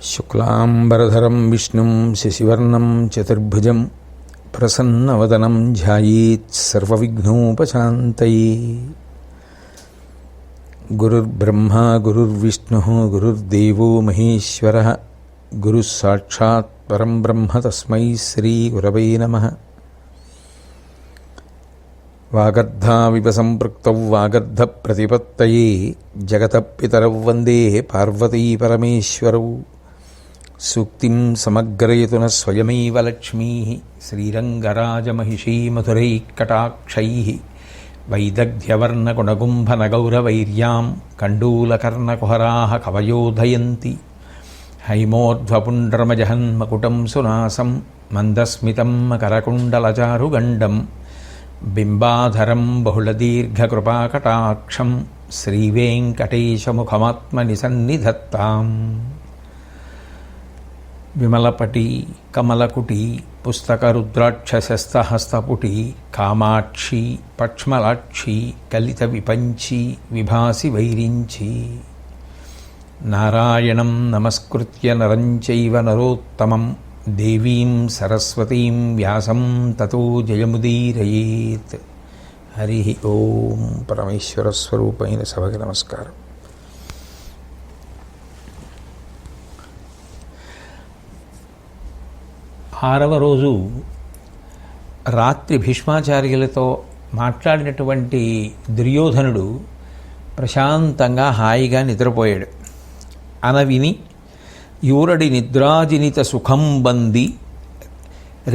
శుక్లాంబరధరం విష్ణుం శశివర్ణం చతుర్భుజం ప్రసన్నవదనం ధ్యాయేత్ సర్వవిఘ్నోపశాంతయే. గురుర్బ్రహ్మా గురుర్విష్ణుః గురుర్దేవో మహేశ్వరః గురుః సాక్షాత్ పరం బ్రహ్మ తస్మై శ్రీ గురవే నమః. వాగర్ధావివ సంపృక్తౌ వాగర్ధ ప్రతిపత్తయే జగతః పితరౌ వందే పార్వతీ పరమేశ్వరౌ. సూక్తిం సమగ్రయతున స్వయమేవ లక్ష్మీ శ్రీరంగరాజమహిషీ మధురైకటాక్షైః వైదగ్ధ్యవర్ణగుణగుంభనగౌరవైర్యాం కండూలకర్ణకుహరాः కవయోధయంతి. హైమోర్ధ్వపుండ్రమజహన్మకుటం సునాసం మందస్మితం మకరకుండలచారుగండం బింబాధరం బహుళదీర్ఘకృపాకటాక్షం శ్రీవేంకటేశముఖమాత్మని సన్నిధత్తాం. విమలపటి కమలకుటి పుస్తకరుద్రాక్షశస్తహస్తపుటి కామాక్షి పక్ష్మలాక్షి కలిత విపంచి విభాసి వైరించి. నారాయణం నమస్కృత్య నరం చైవ నరోత్తమం దేవీం సరస్వతీం వ్యాసం తతో జయముదీరయేత్. హరి ఓం. పరమేశ్వర స్వరూపైన సభకి నమస్కారం. ఆరవ రోజు రాత్రి భీష్మాచార్యులతో మాట్లాడినటువంటి దుర్యోధనుడు ప్రశాంతంగా హాయిగా నిద్రపోయాడు. అనవిని యూరడి నిద్రాజినిత సుఖంబంది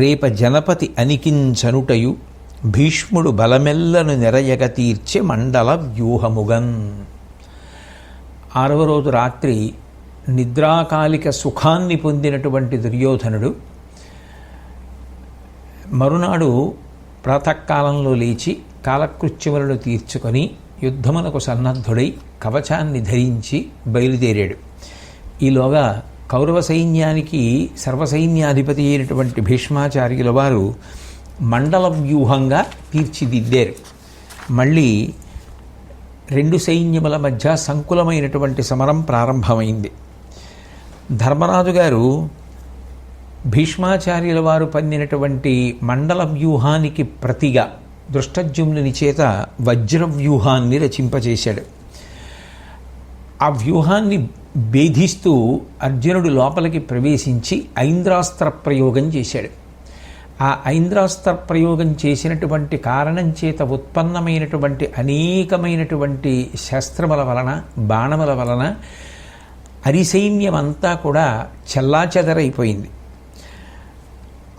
రేప జనపతి అనికించనుటయు భీష్ముడు బలమెల్లను నెరయగ తీర్చె మండల వ్యూహముగన్. ఆరవ రోజు రాత్రి నిద్రాకాలిక సుఖాన్ని పొందినటువంటి దుర్యోధనుడు మరునాడు ప్రాతకాలంలో లేచి కాలకృత్యములను తీర్చుకొని యుద్ధమునకు సన్నద్ధుడై కవచాన్ని ధరించి బయలుదేరాడు. ఈలోగా కౌరవ సైన్యానికి సర్వసైన్యాధిపతి అయినటువంటి భీష్మాచార్యుల వారు మండల వ్యూహంగా తీర్చిదిద్దారు. మళ్ళీ రెండు సైన్యముల మధ్య సంకులమైనటువంటి సమరం ప్రారంభమైంది. ధర్మరాజు గారు భీష్మాచార్యుల వారు పన్నినటువంటి మండల వ్యూహానికి ప్రతిగా దృష్టజ్యుమ్నుని చేత వజ్ర వ్యూహాన్ని రచింపచేశాడు. ఆ వ్యూహాన్ని భేదిస్తూ అర్జునుడు లోపలికి ప్రవేశించి ఐంద్రాస్త్ర ప్రయోగం చేశాడు. ఆ ఐంద్రాస్త్ర ప్రయోగం చేసినటువంటి కారణం చేత ఉత్పన్నమైనటువంటి అనేకమైనటువంటి శస్త్రముల వలన బాణముల వలన అరిసైన్యమంతా కూడా చెల్లాచెదరైపోయింది.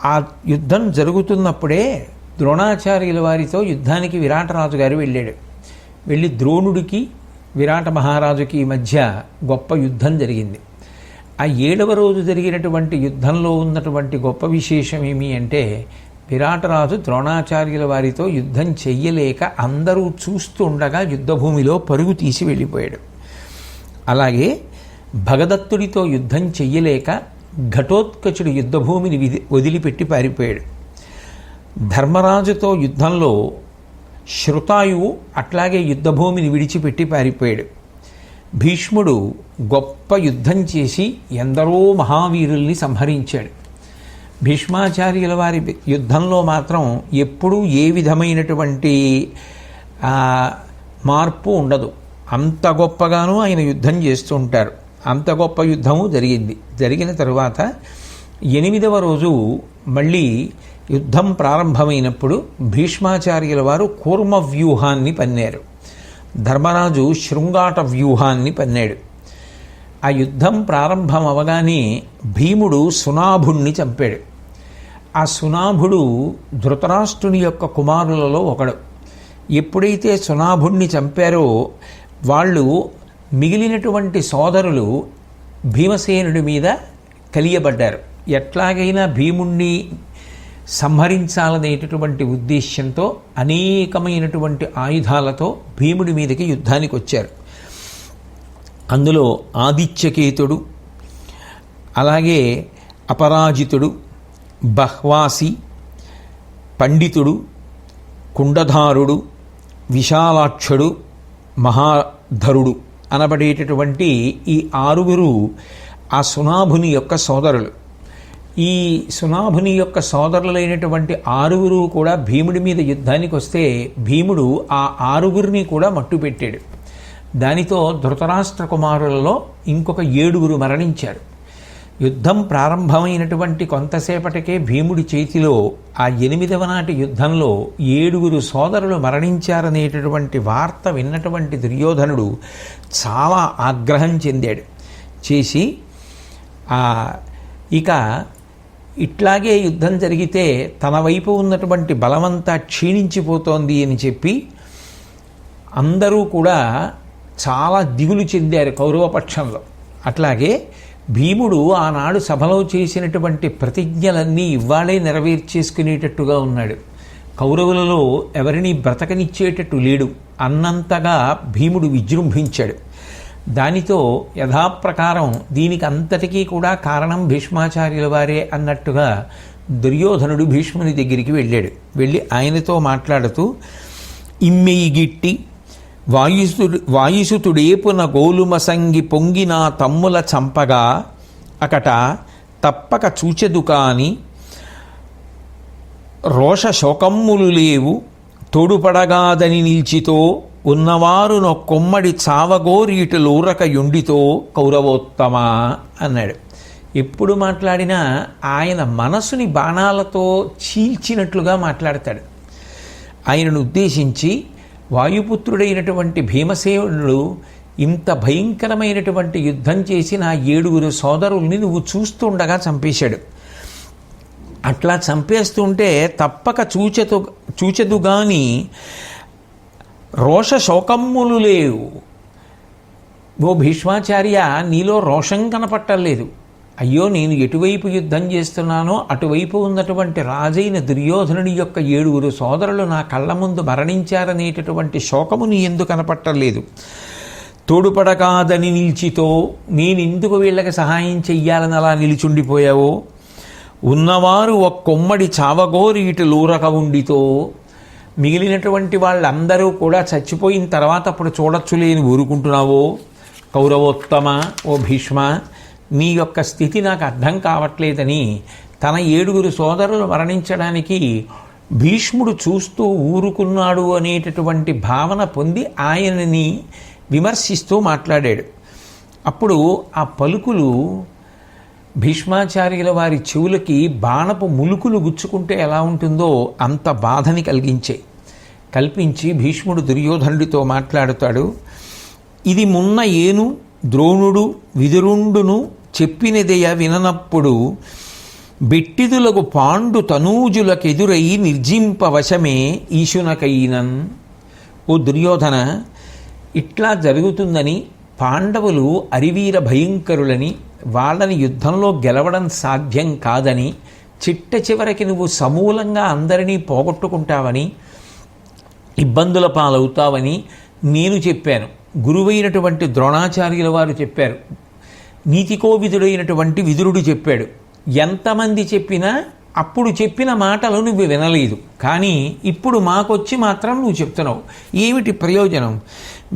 ఆ యుద్ధం జరుగుతున్నప్పుడే ద్రోణాచార్యుల వారితో యుద్ధానికి విరాటరాజు గారు వెళ్ళాడు. వెళ్ళి ద్రోణుడికి విరాట మహారాజుకి మధ్య గొప్ప యుద్ధం జరిగింది. ఆ 7వ రోజు జరిగినటువంటి యుద్ధంలో ఉన్నటువంటి గొప్ప విశేషం ఏమి అంటే విరాటరాజు ద్రోణాచార్యుల వారితో యుద్ధం చెయ్యలేక అందరూ చూస్తుండగా యుద్ధభూమిలో పరుగు తీసి వెళ్ళిపోయాడు. అలాగే భగదత్తుడితో యుద్ధం చెయ్యలేక ఘటోత్కచుడు యుద్ధభూమిని వదిలిపెట్టి పారిపోయాడు. ధర్మరాజుతో యుద్ధంలో శృతాయువు అట్లాగే యుద్ధభూమిని విడిచిపెట్టి పారిపోయాడు. భీష్ముడు గొప్ప యుద్ధం చేసి ఎందరో మహావీరుల్ని సంహరించాడు. భీష్మాచార్యుల వారి యుద్ధంలో మాత్రం ఎప్పుడూ ఏ విధమైనటువంటి మార్పు ఉండదు. అంత గొప్పగానూ ఆయన యుద్ధం చేస్తూ ఉంటారు. అంత గొప్ప యుద్ధము జరిగింది. జరిగిన తరువాత 8వ రోజు మళ్ళీ యుద్ధం ప్రారంభమైనప్పుడు భీష్మాచార్యుల వారు కూర్మ వ్యూహాన్ని పన్నారు. ధర్మరాజు శృంగాట వ్యూహాన్ని పన్నాడు. ఆ యుద్ధం ప్రారంభం అవగానే భీముడు సునాభుణ్ణి చంపాడు. ఆ సునాభుడు ధృతరాష్ట్రుని యొక్క కుమారులలో ఒకడు. ఎప్పుడైతే సునాభుణ్ణి చంపారో వాళ్ళు మిగిలినటువంటి సోదరులు భీమసేనుడి మీద కలియబడ్డారు. ఎట్లాగైనా భీముణ్ణి సంహరించాలనేటటువంటి ఉద్దేశ్యంతో అనేకమైనటువంటి ఆయుధాలతో భీముడి మీదకి యుద్ధానికి వచ్చారు. అందులో ఆదిత్యకేతుడు, అలాగే అపరాజితుడు, బహ్వాసి, పండితుడు, కుండధారుడు, విశాలాక్షుడు, మహాధరుడు అనబడేటటువంటి ఈ 6 ఆ సునాభుని యొక్క సోదరులు. ఈ సునాభుని యొక్క సోదరులైనటువంటి 6 కూడా భీముడి మీద యుద్ధానికి వస్తే భీముడు ఆ 6 కూడా మట్టుపెట్టాడు. దానితో ధృతరాష్ట్ర కుమారులలో ఇంకొక 7 మరణించారు. యుద్ధం ప్రారంభమైనటువంటి కొంతసేపటికే భీముడి చేతిలో ఆ 8వ నాటి యుద్ధంలో 7 సోదరులు మరణించారనేటటువంటి వార్త విన్నటువంటి దుర్యోధనుడు చాలా ఆగ్రహం చెందాడు. చేసి ఇక ఇట్లాగే యుద్ధం జరిగితే తన వైపు ఉన్నటువంటి బలమంతా క్షీణించిపోతోంది అని చెప్పి అందరూ కూడా చాలా దిగులు చెందారు కౌరవపక్షంలో. అట్లాగే భీముడు ఆనాడు సభలో చేసినటువంటి ప్రతిజ్ఞలన్నీ ఇవాళే నెరవేర్చేసుకునేటట్టుగా ఉన్నాడు. కౌరవులలో ఎవరిని బ్రతకనిచ్చేటట్టు లేడు అన్నంతగా భీముడు విజృంభించాడు. దానితో యథాప్రకారం దీనికి అంతటికీ కూడా కారణం భీష్మాచార్యుల వారే అన్నట్టుగా దుర్యోధనుడు భీష్ముని దగ్గరికి వెళ్ళి ఆయనతో మాట్లాడుతూ, ఇమ్మెయి గిట్టి వాయుసుతుడేపున గోలుమసంగి పొంగిన తమ్ముల చంపగా అకట తప్పక చూచెదు కాని రోష శోకమ్ములు లేవు తోడుపడగాదని నిల్చితో ఉన్నవారు నొక్కొమ్మడి చావగోరీటులూరక యుండితో కౌరవోత్తమ అన్నాడు. ఎప్పుడు మాట్లాడినా ఆయన మనసుని బాణాలతో చీల్చినట్లుగా మాట్లాడతాడు. ఆయనను ఉద్దేశించి వాయుపుత్రుడైనటువంటి భీమసేనుడు ఇంత భయంకరమైనటువంటి యుద్ధం చేసి నా 7 సోదరుల్ని నువ్వు చూస్తుండగా చంపేశాడు. అట్లా చంపేస్తుంటే తప్పక చూచెదుగాని రోష శోకమ్ములు లేవు. ఓ భీష్మాచార్య, నీలో రోషం కనపట్టలేదు. అయ్యో, నేను ఎటువైపు యుద్ధం చేస్తున్నానో అటువైపు ఉన్నటువంటి రాజైన దుర్యోధనుని యొక్క 7 సోదరులు నా కళ్ళ ముందు మరణించారనేటటువంటి శోకము నీ ఎందుకు కనపట్టలేదు. తోడుపడకాదని నిలిచితో నేనెందుకు వీళ్ళకి సహాయం చెయ్యాలని అలా నిలిచుండిపోయావో. ఉన్నవారు ఒక్కొమ్మడి చావగోరి ఇటు లూరక ఉండితో మిగిలినటువంటి వాళ్ళందరూ కూడా చచ్చిపోయిన తర్వాత అప్పుడు చూడొచ్చులేని ఊరుకుంటున్నావో. కౌరవోత్తమ, ఓ భీష్మ, నీ యొక్క స్థితి నాకు అర్థం కావట్లేదని తన 7 సోదరులు మరణించడానికి భీష్ముడు చూస్తూ ఊరుకున్నాడు అనేటటువంటి భావన పొంది ఆయనని విమర్శిస్తూ మాట్లాడాడు. అప్పుడు ఆ పలుకులు భీష్మాచార్యుల వారి చెవులకి బాణపు ములుకులు గుచ్చుకుంటే ఎలా ఉంటుందో అంత బాధని కల్పించి భీష్ముడు దుర్యోధనుడితో మాట్లాడుతాడు. ఇది మున్న ఏను ద్రోణుడు విదురుండును చెప్పినదయ విననప్పుడు బెట్టిదులకు పాండు తనూజులకెదురై నిర్జింపవశమే ఈశునకైనన్. ఓ దుర్యోధన, ఇట్లా జరుగుతుందని, పాండవులు అరివీర భయంకరులని, వాళ్ళని యుద్ధంలో గెలవడం సాధ్యం కాదని, చిట్ట చివరికి నువ్వు సమూలంగా అందరినీ పోగొట్టుకుంటావని, ఇబ్బందుల పాలవుతావని నేను చెప్పాను. గురువైనటువంటి ద్రోణాచార్యుల వారు చెప్పారు. నీతికోవిదుడైనటువంటి విదురుడు చెప్పాడు. ఎంతమంది చెప్పినా అప్పుడు చెప్పిన మాటలు నువ్వు వినలేదు, కానీ ఇప్పుడు మాకొచ్చి మాత్రం నువ్వు చెప్తున్నావు. ఏమిటి ప్రయోజనం?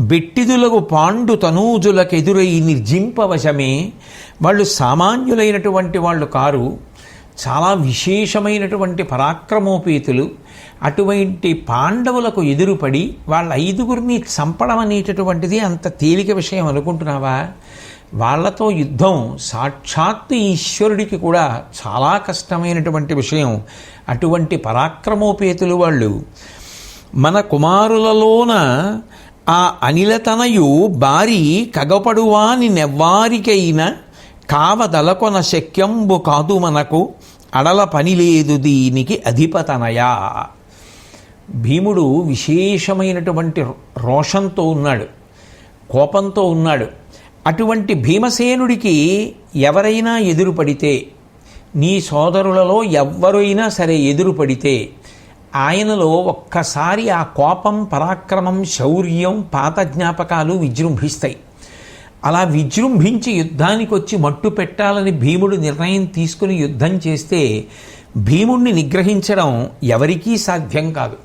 బెట్టిదులకు పాండు తనూజులకెదురై నిర్జింపవశమే. వాళ్ళు సామాన్యులైనటువంటి వాళ్ళు కారు, చాలా విశేషమైనటువంటి పరాక్రమోపేతులు. అటువంటి పాండవులకు ఎదురుపడి వాళ్ళ 5 చంపడం అనేటటువంటిది అంత తేలిక విషయం అనుకుంటున్నావా? వాళ్లతో యుద్ధం సాక్షాత్తు ఈశ్వరుడికి కూడా చాలా కష్టమైనటువంటి విషయం. అటువంటి పరాక్రమోపేతులు వాళ్ళు. మన కుమారులలోన ఆ అనిలతనయు బారి కగపడువాని నెవ్వారికైన కావదలకొన శక్యంబు కాదు మనకు అడల పని లేదు దీనికి అధిపతనయా. భీముడు విశేషమైనటువంటి రోషంతో ఉన్నాడు, కోపంతో ఉన్నాడు. అటువంటి భీమసేనుడికి ఎవరైనా ఎదురుపడితే, నీ సోదరులలో ఎవ్వరైనా సరే ఎదురుపడితే ఆయనలో ఒక్కసారి ఆ కోపం, పరాక్రమం, శౌర్యం, పాత జ్ఞాపకాలు విజృంభిస్తాయి. అలా విజృంభించి యుద్ధానికి వచ్చి మట్టు పెట్టాలని భీముడు నిర్ణయం తీసుకుని యుద్ధం చేస్తే భీముణ్ణి నిగ్రహించడం ఎవరికీ సాధ్యం కాదు.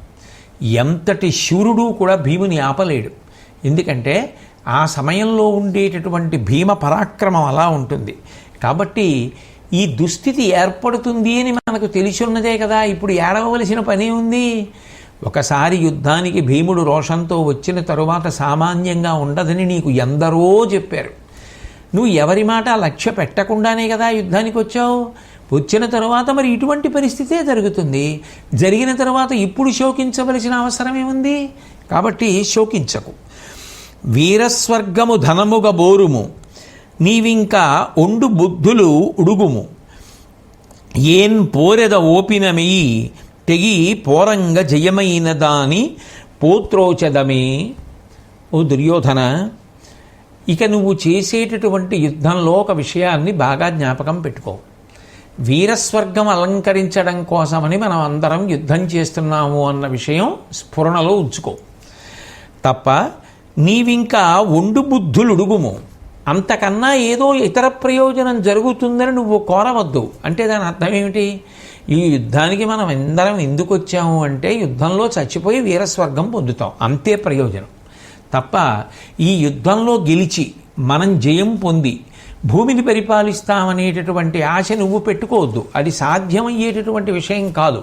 ఎంతటి శూరుడు కూడా భీముని ఆపలేడు. ఎందుకంటే ఆ సమయంలో ఉండేటటువంటి భీమ పరాక్రమం అలా ఉంటుంది. కాబట్టి ఈ దుస్థితి ఏర్పడుతుంది అని మనకు తెలిసి ఉన్నదే కదా, ఇప్పుడు ఏడవలసిన పని ఉంది. ఒకసారి యుద్ధానికి భీముడు రోషంతో వచ్చిన తరువాత సామాన్యంగా ఉండదని నీకు ఎందరో చెప్పారు. నువ్వు ఎవరి మాట లక్ష్య పెట్టకుండానే కదా యుద్ధానికి వచ్చావు. వచ్చిన తరువాత మరి ఇటువంటి పరిస్థితే జరుగుతుంది. జరిగిన తర్వాత ఇప్పుడు శోకించవలసిన అవసరమేముంది? కాబట్టి శోకించకు. వీరస్వర్గము ధనముగ బోరుము, నీవింకా ఒండు బుద్ధులు ఉడుగుము. ఏన్ పోరెద ఓపినమెయి, తెగి పోరంగ జయమైన దాని పోత్రోచదమే. ఓ దుర్యోధన, ఇక నువ్వు చేసేటటువంటి యుద్ధంలో ఒక విషయాన్ని బాగా జ్ఞాపకం పెట్టుకో. వీరస్వర్గం అలంకరించడం కోసమని మనం అందరం యుద్ధం చేస్తున్నాము అన్న విషయం స్ఫురణలో ఉంచుకో. తప్ప నీవింకా ఒండు బుద్ధులుడుగుము, అంతకన్నా ఏదో ఇతర ప్రయోజనం జరుగుతుందని నువ్వు కోరవద్దు. అంటే దాని అర్థం ఏమిటి? ఈ యుద్ధానికి మనం అందరం ఎందుకు వచ్చాము అంటే యుద్ధంలో చచ్చిపోయి వీరస్వర్గం పొందుతాం, అంతే ప్రయోజనం. తప్ప ఈ యుద్ధంలో గెలిచి మనం జయం పొంది భూమిని పరిపాలిస్తామనేటటువంటి ఆశ నువ్వు పెట్టుకోవద్దు. అది సాధ్యమయ్యేటటువంటి విషయం కాదు.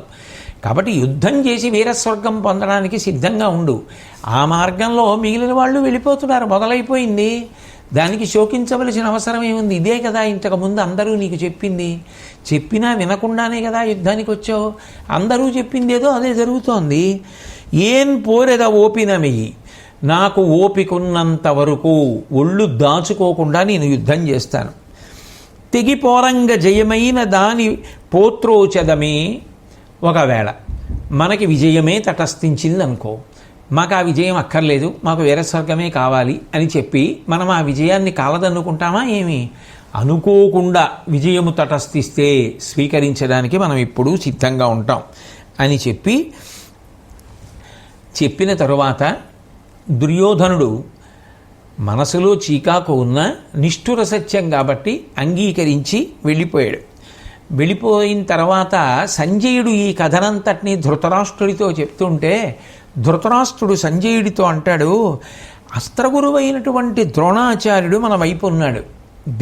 కాబట్టి యుద్ధం చేసి వీరస్వర్గం పొందడానికి సిద్ధంగా ఉండు. ఆ మార్గంలో మిగిలిన వాళ్ళు వెళ్ళిపోతున్నారు, మొదలైపోయింది. దానికి శోకించవలసిన అవసరం ఏముంది? ఇదే కదా ఇంతకుముందు అందరూ నీకు చెప్పింది. చెప్పినా వినకుండానే కదా యుద్ధానికి వచ్చావు. అందరూ చెప్పింది ఏదో అదే జరుగుతోంది. ఏం పోరెద ఓపినమెయి, నాకు ఓపికన్నంత వరకు ఒళ్ళు దాచుకోకుండా నేను యుద్ధం చేస్తాను. తెగిపోరంగ జయమైన దాని పోత్రోచదమే. ఒకవేళ మనకి విజయమే తటస్థించింది అనుకో, మాకు ఆ విజయం అక్కర్లేదు, మాకు వీరస్వర్గమే కావాలి అని చెప్పి మనం ఆ విజయాన్ని కాలదన్నుకుంటామా ఏమి? అనుకోకుండా విజయము తటస్థిస్తే స్వీకరించడానికి మనం ఎప్పుడూ సిద్ధంగా ఉంటాం అని చెప్పిన తరువాత దుర్యోధనుడు మనసులో చీకాకు ఉన్న నిష్ఠుర సత్యం కాబట్టి అంగీకరించి వెళ్ళిపోయాడు. వెళ్ళిపోయిన తర్వాత సంజయుడు ఈ కథనంతటినీ ధృతరాష్ట్రుడితో చెప్తుంటే ధృతరాష్ట్రుడు సంజయుడితో అంటాడు, అస్త్రగురువైనటువంటి ద్రోణాచార్యుడు మన వైపు ఉన్నాడు,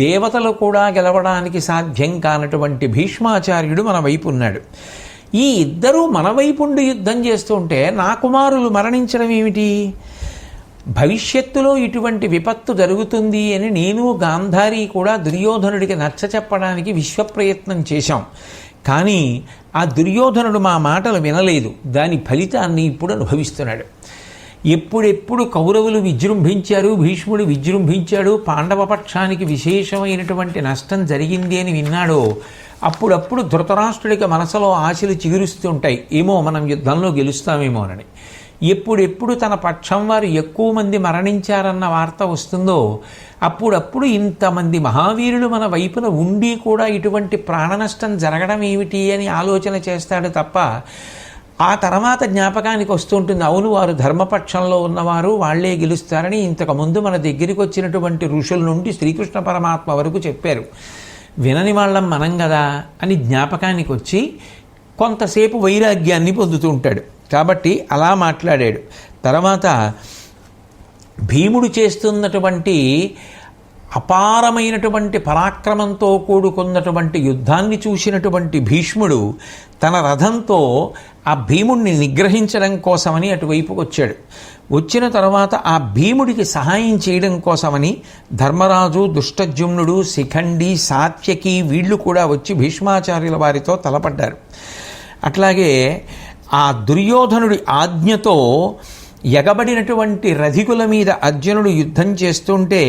దేవతలు కూడా గెలవడానికి సాధ్యం కానటువంటి భీష్మాచార్యుడు మన వైపు ఉన్నాడు. ఈ ఇద్దరూ మన వైపుండి యుద్ధం చేస్తుంటే నా కుమారులు మరణించడం ఏమిటి? భవిష్యత్తులో ఇటువంటి విపత్తు జరుగుతుంది అని నేను గాంధారి కూడా దుర్యోధనుడికి నచ్చ చెప్పడానికి విశ్వప్రయత్నం చేశాం. కానీ ఆ దుర్యోధనుడు మా మాటలు వినలేదు. దాని ఫలితాన్ని ఇప్పుడు అనుభవిస్తున్నాడు. ఎప్పుడెప్పుడు కౌరవులు విజృంభించారు, భీష్ముడు విజృంభించాడు, పాండవ పక్షానికి విశేషమైనటువంటి నష్టం జరిగింది అని విన్నాడో అప్పుడప్పుడు ధృతరాష్ట్రుడికి మనసులో ఆశలు చిగురుస్తుంటాయి, ఏమో మనం యుద్ధంలో గెలుస్తామేమోనని. ఎప్పుడెప్పుడు తన పక్షం వారు ఎక్కువ మంది మరణించారన్న వార్త వస్తుందో అప్పుడప్పుడు ఇంతమంది మహావీరులు మన వైపున ఉండి కూడా ఇటువంటి ప్రాణనష్టం జరగడం ఏమిటి అని ఆలోచన చేస్తాడు తప్ప ఆ తర్వాత జ్ఞాపకానికి వస్తుంటుంది, అవును వారు ధర్మపక్షంలో ఉన్నవారు, వాళ్లే గెలుస్తారని ఇంతకుముందు మన దగ్గరికి వచ్చినటువంటి ఋషుల నుండి శ్రీకృష్ణ పరమాత్మ వరకు చెప్పారు. వినని వాళ్ళం మనం కదా అని జ్ఞాపకానికి వచ్చి కొంతసేపు వైరాగ్యాన్ని పొందుతూ ఉంటాడు. కాబట్టి అలా మాట్లాడాడు. తర్వాత భీముడు చేస్తున్నటువంటి అపారమైనటువంటి పరాక్రమంతో కూడుకున్నటువంటి యుద్ధాన్ని చూసినటువంటి భీష్ముడు తన రథంతో ఆ భీముడిని నిగ్రహించడం కోసమని అటువైపుకు వచ్చాడు. వచ్చిన తర్వాత ఆ భీముడికి సహాయం చేయడం కోసమని ధర్మరాజు, దుష్టజుమ్నుడు, శిఖండి, సాత్యకి వీళ్ళు కూడా వచ్చి భీష్మాచార్యుల వారితో తలపడ్డారు. అట్లాగే ఆ దుర్యోధనుడి ఆజ్ఞతో ఎగబడినటువంటి రధికుల మీద అర్జునుడు యుద్ధం చేస్తుంటే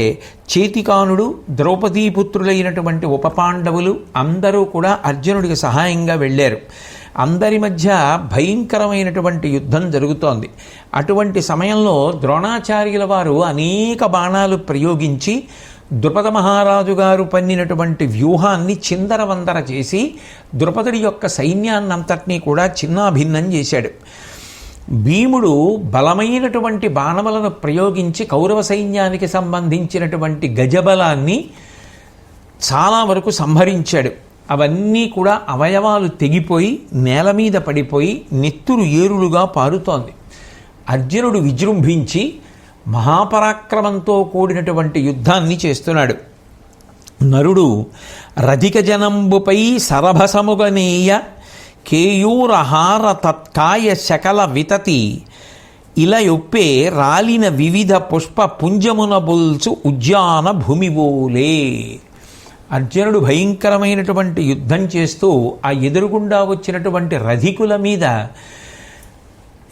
చేతికానుడు, ద్రౌపదీపుత్రులైనటువంటి ఉపపాండవులు అందరూ కూడా అర్జునుడికి సహాయంగా వెళ్ళారు. అందరి మధ్య భయంకరమైనటువంటి యుద్ధం జరుగుతోంది. అటువంటి సమయంలో ద్రోణాచార్యుల వారు అనేక బాణాలు ప్రయోగించి ద్రుపద మహారాజు గారు పన్నినటువంటి వ్యూహాన్ని చిందరవందర చేసి ద్రుపదుడి యొక్క సైన్యాన్నంతటినీ కూడా చిన్నాభిన్నం చేశాడు. భీముడు బలమైనటువంటి బాణములను ప్రయోగించి కౌరవ సైన్యానికి సంబంధించినటువంటి గజబలాన్ని చాలా వరకు సంహరించాడు. అవన్నీ కూడా అవయవాలు తెగిపోయి నేల మీద పడిపోయి నెత్తురు ఏరులుగా పారుతోంది. అర్జునుడు విజృంభించి మహాపరాక్రమంతో కూడినటువంటి యుద్ధాన్ని చేస్తున్నాడు. నరుడు రధిక జనంబుపై సరభసముగనేయ కేయూరహార తత్కాయ శకల వితతి ఇలయొప్పే రాలిన వివిధ పుష్ప పుంజమున బుల్చు ఉద్యాన భూమిబోలే. అర్జునుడు భయంకరమైనటువంటి యుద్ధం చేస్తూ ఆ ఎదురుగుండా వచ్చినటువంటి రధికుల మీద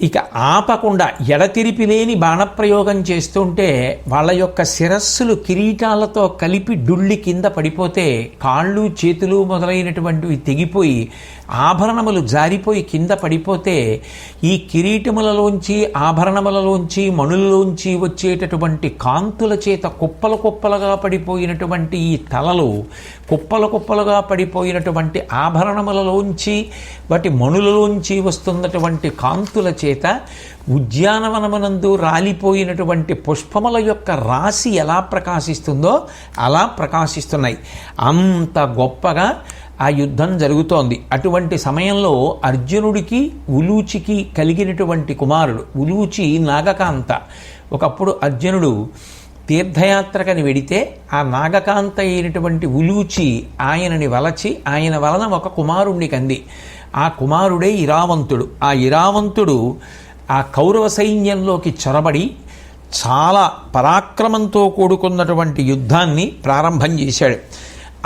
ఇక ఆపకుండా ఎడతెరిపి లేని బాణప్రయోగం చేస్తుంటే వాళ్ళ యొక్క శిరస్సులు కిరీటాలతో కలిపి డుళ్ళి కింద పడిపోతే కాళ్ళు చేతులు మొదలైనటువంటివి తెగిపోయి ఆభరణములు జారిపోయి కింద పడిపోతే ఈ కిరీటములలోంచి ఆభరణములలోంచి మణులలోంచి వచ్చేటటువంటి కాంతుల చేత కుప్పలు కుప్పలుగా పడిపోయినటువంటి ఈ తలలు, కుప్పలు కుప్పలుగా పడిపోయినటువంటి ఆభరణములలోంచి వాటి మణులలోంచి వస్తున్నటువంటి కాంతుల చేత ఉద్యానవనమునందు రాలిపోయినటువంటి పుష్పముల యొక్క రాశి ఎలా ప్రకాశిస్తుందో అలా ప్రకాశిస్తున్నాయి. అంత గొప్పగా ఆ యుద్ధం జరుగుతోంది. అటువంటి సమయంలో అర్జునుడికి ఉలూచికి కలిగినటువంటి కుమారుడు ఉలూచి నాగకాంత. ఒకప్పుడు అర్జునుడు తీర్థయాత్రకని వెడితే ఆ నాగకాంత అయినటువంటి ఉలూచి ఆయనని వలచి ఆయన వలన ఒక కుమారుణ్ణి కంది. ఆ కుమారుడే ఇరావంతుడు. ఆ ఇరావంతుడు ఆ కౌరవ సైన్యంలోకి చొరబడి చాలా పరాక్రమంతో కూడుకున్నటువంటి యుద్ధాన్ని ప్రారంభం చేశాడు.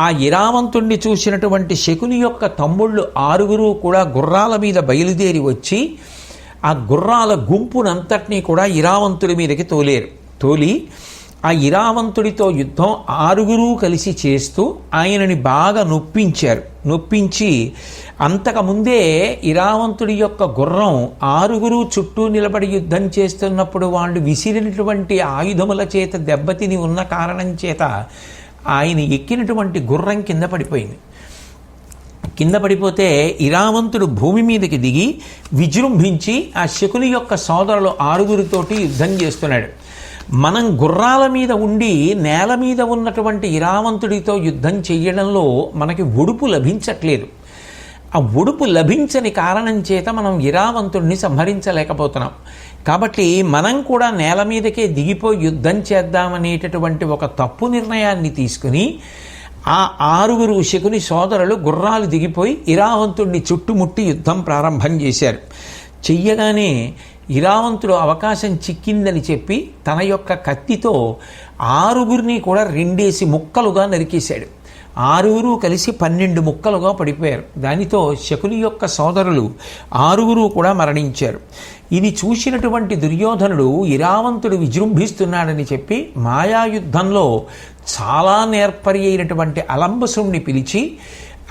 ఆ ఇరావంతుణ్ణి చూసినటువంటి శకుని యొక్క తమ్ముళ్ళు 6 కూడా గుర్రాల మీద బయలుదేరి వచ్చి ఆ గుర్రాల గుంపునంతటినీ కూడా ఇరావంతుడి మీదకి తోలి ఆ ఇరావంతుడితో యుద్ధం 6 కలిసి చేస్తూ ఆయనని బాగా నొప్పించి అంతకుముందే ఇరావంతుడి యొక్క గుర్రం 6 చుట్టూ నిలబడి యుద్ధం చేస్తున్నప్పుడు వాళ్ళు విసిరినటువంటి ఆయుధముల చేత దెబ్బతిని ఉన్న కారణం చేత ఆయన ఎక్కినటువంటి గుర్రం కింద పడిపోయింది. కింద పడిపోతే ఇరావంతుడు భూమి మీదకి దిగి విజృంభించి ఆ శకుని యొక్క సోదరులు 6 యుద్ధం చేస్తున్నాడు. మనం గుర్రాల మీద ఉండి నేల మీద ఉన్నటువంటి ఇరావంతుడితో యుద్ధం చేయడంలో మనకి ఒడుపు లభించట్లేదు. ఆ ఒడుపు లభించని కారణం చేత మనం ఇరావంతుడిని సంహరించలేకపోతున్నాం. కాబట్టి మనం కూడా నేల మీదకే దిగిపోయి యుద్ధం చేద్దామనేటటువంటి ఒక తప్పు నిర్ణయాన్ని తీసుకుని ఆ 6 శకుని సోదరులు గుర్రాలు దిగిపోయి ఇరావంతుడిని చుట్టుముట్టి యుద్ధం ప్రారంభం చేశారు. చెయ్యగానే ఇరావంతుడు అవకాశం చిక్కిందని చెప్పి తన యొక్క కత్తితో 6 కూడా 2 ముక్కలుగా నరికేశాడు. 6 కలిసి 12 ముక్కలుగా పడిపోయారు. దానితో శకుని యొక్క సోదరులు 6 కూడా మరణించారు. ఇది చూసినటువంటి దుర్యోధనుడు ఇరావంతుడు విజృంభిస్తున్నాడని చెప్పి మాయాయుద్ధంలో చాలా నేర్పరి అయినటువంటి అలంబసుణ్ణి పిలిచి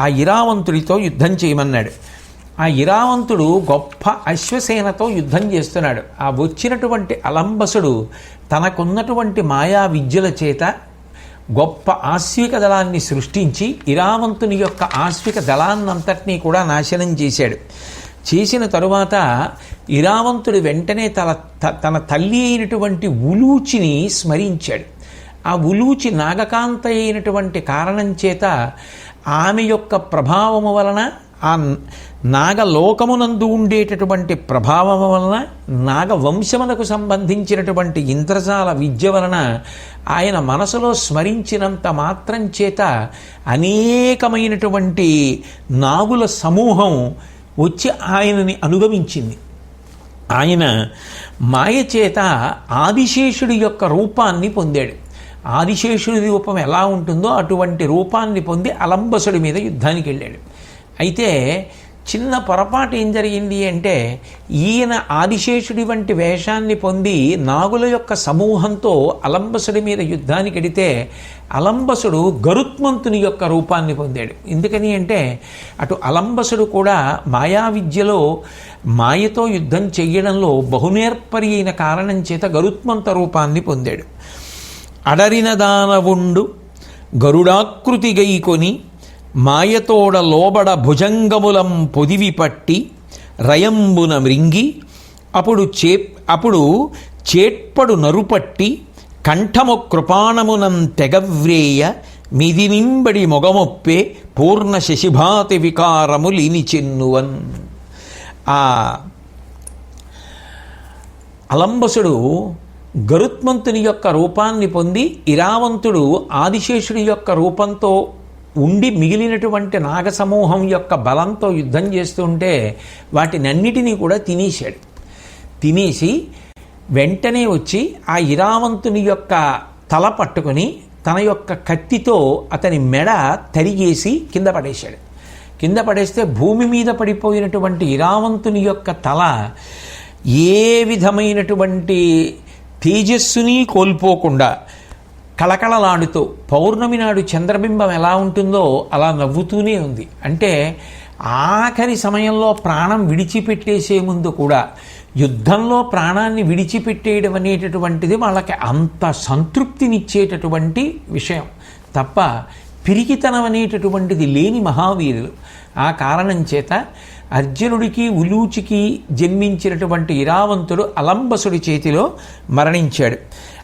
ఆ ఇరావంతుడితో యుద్ధం చేయమన్నాడు. ఆ ఇరావంతుడు గొప్ప అశ్వసేనతో యుద్ధం చేస్తున్నాడు. ఆ వచ్చినటువంటి అలంబసుడు తనకున్నటువంటి మాయా విద్యల చేత గొప్ప ఆశ్విక దళాన్ని సృష్టించి ఇరావంతుని యొక్క ఆశ్విక దళాన్నంతటినీ కూడా నాశనం చేశాడు. చేసిన తరువాత ఇరావంతుడు వెంటనే తన తల్లి అయినటువంటి ఉలూచిని స్మరించాడు. ఆ ఉలూచి నాగకాంత అయినటువంటి కారణం చేత ఆమె యొక్క ప్రభావము వలన ఆ నాగలోకమునందు ఉండేటటువంటి ప్రభావము వలన నాగవంశమునకు సంబంధించినటువంటి ఇంద్రజాల విద్య వలన ఆయన మనసులో స్మరించినంత మాత్రం చేత అనేకమైనటువంటి నాగుల సమూహం వచ్చి ఆయనని అనుగమించింది. ఆయన మాయ చేత ఆదిశేషుడి యొక్క రూపాన్ని పొందాడు. ఆదిశేషుడి రూపం ఎలా ఉంటుందో అటువంటి రూపాన్ని పొంది అలంబసుడి మీద యుద్ధానికి వెళ్ళాడు. అయితే చిన్న పొరపాటు ఏం జరిగింది అంటే ఈయన ఆదిశేషుడి వంటి వేషాన్ని పొంది నాగుల యొక్క సమూహంతో అలంబసుడి మీద యుద్ధానికి వెడితే అలంబసుడు గరుత్మంతుని యొక్క రూపాన్ని పొందాడు. ఎందుకని అంటే అటు అలంబసుడు కూడా మాయా విద్యలో మాయతో యుద్ధం చెయ్యడంలో బహునేర్పరి అయిన కారణం చేత గరుత్మంత రూపాన్ని పొందాడు. అడరిన దానవుండు గరుడాకృతి గైకొని మాయతోడ లోబడ భుజంగములం పొదివి పట్టి రయంబున మృంగి అప్పుడు చేట్పడు నరుపట్టి కంఠము కృపాణమునం తెగవ్రేయ మిదినింబడి మొగమొప్పే పూర్ణ శశిభాతి వికారము లీని చెన్నువన్. ఆ అలంబసుడు గరుత్మంతుని యొక్క రూపాన్ని పొంది ఇరావంతుడు ఆదిశేషుడి యొక్క రూపంతో ఉండి మిగిలినటువంటి నాగసమూహం యొక్క బలంతో యుద్ధం చేస్తుంటే వాటినన్నిటినీ కూడా తినేశాడు. తినేసి వెంటనే వచ్చి ఆ ఇరావంతుని యొక్క తల పట్టుకొని తన యొక్క కత్తితో అతని మెడ తరిగేసి కింద పడేశాడు. కింద పడేస్తే భూమి మీద పడిపోయినటువంటి ఇరావంతుని యొక్క తల ఏ విధమైనటువంటి తేజస్సుని కోల్పోకుండా కళకళలాడుతూ పౌర్ణమి నాడు చంద్రబింబం ఎలా ఉంటుందో అలా నవ్వుతూనే ఉంది. అంటే ఆఖరి సమయంలో ప్రాణం విడిచిపెట్టేసే ముందు కూడా యుద్ధంలో ప్రాణాన్ని విడిచిపెట్టేయడం అనేటటువంటిది వాళ్ళకి అంత సంతృప్తినిచ్చేటటువంటి విషయం తప్ప పిరికితనం అనేటటువంటిది లేని మహావీరులు. ఆ కారణం చేత అర్జునుడికి ఉలూచికి జన్మించినటువంటి ఇరావంతుడు అలంబసుడి చేతిలో మరణించాడు.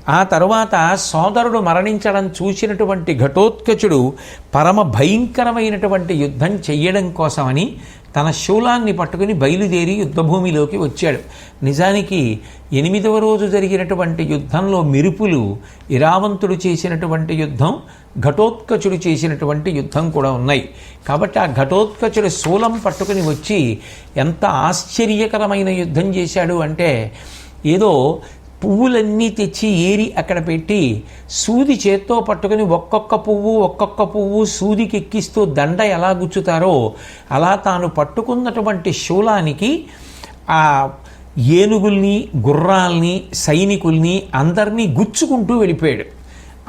ఆ తరువాత సోదరుడు మరణించడం చూసినటువంటి ఘటోత్కచుడు పరమ భయంకరమైనటువంటి యుద్ధం చెయ్యడం కోసమని తన శూలాన్ని పట్టుకుని బయలుదేరి యుద్ధభూమిలోకి వచ్చాడు. నిజానికి 8వ రోజు జరిగినటువంటి యుద్ధంలో మెరుపులు ఇరావంతుడు చేసినటువంటి యుద్ధం, ఘటోత్కచుడు చేసినటువంటి యుద్ధం కూడా ఉన్నాయి. కాబట్టి ఆ ఘటోత్కచుడు శూలం పట్టుకుని వచ్చి ఎంత ఆశ్చర్యకరమైన యుద్ధం చేశాడు అంటే, ఏదో పువ్వులన్నీ తెచ్చి ఏరి అక్కడ పెట్టి సూది చేత్తో పట్టుకుని ఒక్కొక్క పువ్వు సూదికి ఎక్కిస్తూ దండ ఎలా గుచ్చుతారో అలా తాను పట్టుకున్నటువంటి శూలానికి ఆ ఏనుగుల్ని, గుర్రాల్ని, సైనికుల్ని అందరినీ గుచ్చుకుంటూ వెళ్ళిపోయాడు.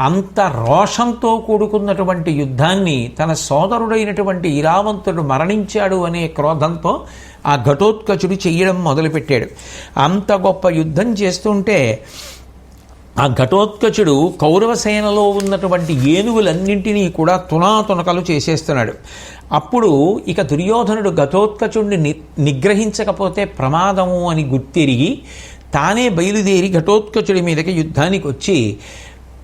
అంత రోషంతో కూడుకున్నటువంటి యుద్ధాన్ని తన సోదరుడైనటువంటి ఇరావంతుడు మరణించాడు అనే క్రోధంతో ఆ ఘటోత్కచుడు చెయ్యడం మొదలుపెట్టాడు. అంత గొప్ప యుద్ధం చేస్తుంటే ఆ ఘటోత్కచుడు కౌరవసేనలో ఉన్నటువంటి ఏనుగులన్నింటినీ కూడా తునాతునకలు చేసేస్తున్నాడు. అప్పుడు ఇక దుర్యోధనుడు ఘటోత్కచుడిని నిగ్రహించకపోతే ప్రమాదము అని గుర్తిరిగి తానే బయలుదేరి ఘటోత్కచుడి మీదకి యుద్ధానికి వచ్చి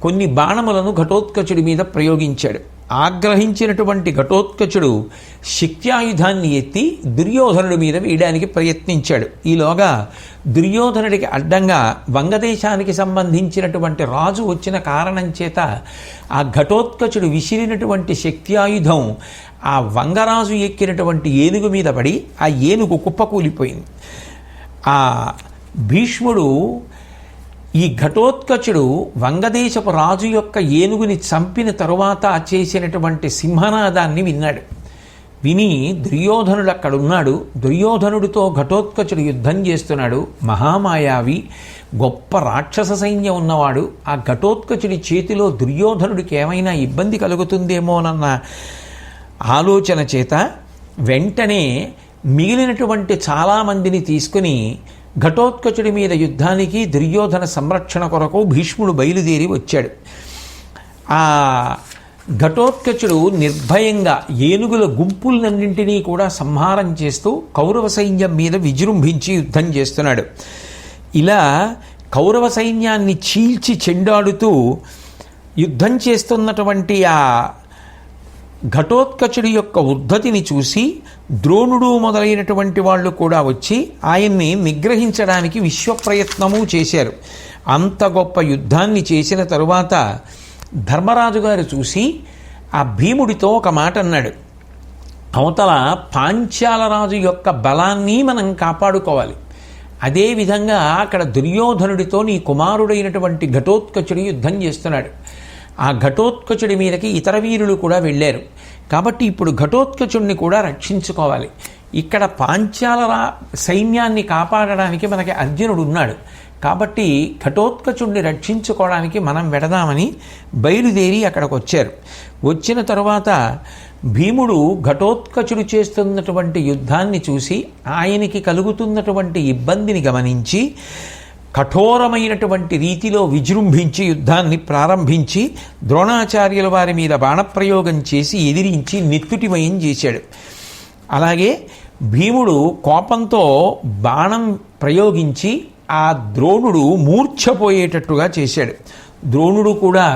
కొన్ని బాణములను ఘటోత్కచుడి మీద ప్రయోగించాడు. ఆగ్రహించినటువంటి ఘటోత్కచుడు శక్త్యాయుధాన్ని ఎత్తి దుర్యోధనుడి మీద వేయడానికి ప్రయత్నించాడు. ఈలోగా దుర్యోధనుడికి అడ్డంగా వంగదేశానికి సంబంధించినటువంటి రాజు వచ్చిన కారణం చేత ఆ ఘటోత్కచుడు విసిరినటువంటి శక్త్యాయుధం ఆ వంగరాజు ఎక్కినటువంటి ఏనుగు మీద పడి ఆ ఏనుగు కుప్పకూలిపోయింది. ఆ భీష్ముడు ఈ ఘటోత్కచుడు వంగదేశపు రాజు యొక్క ఏనుగుని చంపిన తరువాత చేసినటువంటి సింహనాదాన్ని విన్నాడు. విని దుర్యోధనుడు అక్కడున్నాడు. దుర్యోధనుడితో ఘటోత్కచుడు యుద్ధం చేస్తున్నాడు. మహామాయావి గొప్ప రాక్షస సైన్యం ఉన్నవాడు. ఆ ఘటోత్కచుడి చేతిలో దుర్యోధనుడికి ఏమైనా ఇబ్బంది కలుగుతుందేమోనన్న ఆలోచన చేత వెంటనే మిగిలినటువంటి చాలామందిని తీసుకుని ఘటోత్కచుడి మీద యుద్ధానికి దుర్యోధన సంరక్షణ కొరకు భీష్ముడు బయలుదేరి వచ్చాడు. ఆ ఘటోత్కచుడు నిర్భయంగా ఏనుగుల గుంపులన్నింటినీ కూడా సంహారం చేస్తూ కౌరవ సైన్యం మీద విజృంభించి యుద్ధం చేస్తున్నాడు. ఇలా కౌరవ సైన్యాన్ని చీల్చి చెండాడుతూ యుద్ధం చేస్తున్నటువంటి ఆ ఘటోత్కచుడి యొక్క ఉద్ధతిని చూసి ద్రోణుడు మొదలైనటువంటి వాళ్ళు కూడా వచ్చి ఆయన్ని నిగ్రహించడానికి విశ్వప్రయత్నము చేశారు. అంత గొప్ప యుద్ధాన్ని చేసిన తరువాత ధర్మరాజు గారు చూసి ఆ భీముడితో ఒక మాట అన్నాడు. అవతల పాంచాల రాజు యొక్క బలాన్ని మనం కాపాడుకోవాలి. అదేవిధంగా అక్కడ దుర్యోధనుడితో నీ కుమారుడైనటువంటి ఘటోత్కచుడు యుద్ధం చేస్తున్నాడు. ఆ ఘటోత్కచుడి మీదకి ఇతర వీరులు కూడా వెళ్ళారు. కాబట్టి ఇప్పుడు ఘటోత్కచుడిని కూడా రక్షించుకోవాలి. ఇక్కడ పాంచాల సైన్యాన్ని కాపాడడానికి మనకి అర్జునుడు ఉన్నాడు. కాబట్టి ఘటోత్కచుడిని రక్షించుకోవడానికి మనం వెడదామని బయలుదేరి అక్కడికి వచ్చారు. వచ్చిన తరువాత భీముడు ఘటోత్కచుడు చేస్తున్నటువంటి యుద్ధాన్ని చూసి ఆయనకి కలుగుతున్నటువంటి ఇబ్బందిని గమనించి కఠోరమైనటువంటి రీతిలో విజృంభించి యుద్ధాన్ని ప్రారంభించి ద్రోణాచార్యుల వారి మీద బాణప్రయోగం చేసి ఎదిరించి నెత్తుటిమయం చేశాడు. అలాగే భీముడు కోపంతో బాణం ప్రయోగించి ఆ ద్రోణుడు మూర్ఛపోయేటట్టుగా చేశాడు. ద్రోణుడు కూడా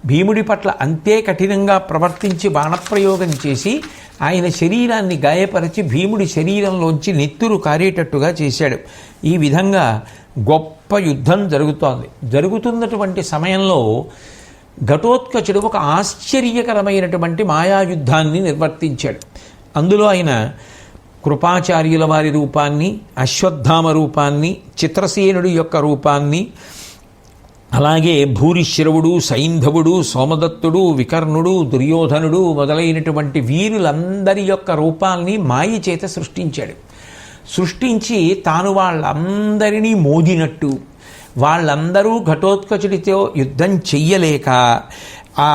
భీముడి పట్ల అంతే కఠినంగా ప్రవర్తించి బాణప్రయోగం చేసి ఆయన శరీరాన్ని గాయపరిచి భీముడి శరీరంలోంచి నెత్తురు కారేటట్టుగా చేశాడు. ఈ విధంగా గొప్ప యుద్ధం జరుగుతున్నటువంటి సమయంలో ఘటోత్కచుడు ఒక ఆశ్చర్యకరమైనటువంటి మాయాయుద్ధాన్ని నిర్వర్తించాడు. అందులో ఆయన కృపాచార్యుల వారి రూపాన్ని, అశ్వత్థామ రూపాన్ని, చిత్రసేనుడి యొక్క రూపాన్ని, అలాగే భూరిశ్రవుడు, సైంధవుడు, సోమదత్తుడు, వికర్ణుడు, దుర్యోధనుడు మొదలైనటువంటి వీరులందరి యొక్క రూపాల్ని మాయ చేత సృష్టించాడు. సృష్టించి తాను వాళ్ళందరినీ మోదినట్టు, వాళ్ళందరూ ఘటోత్కచుడితో యుద్ధం చెయ్యలేక ఆ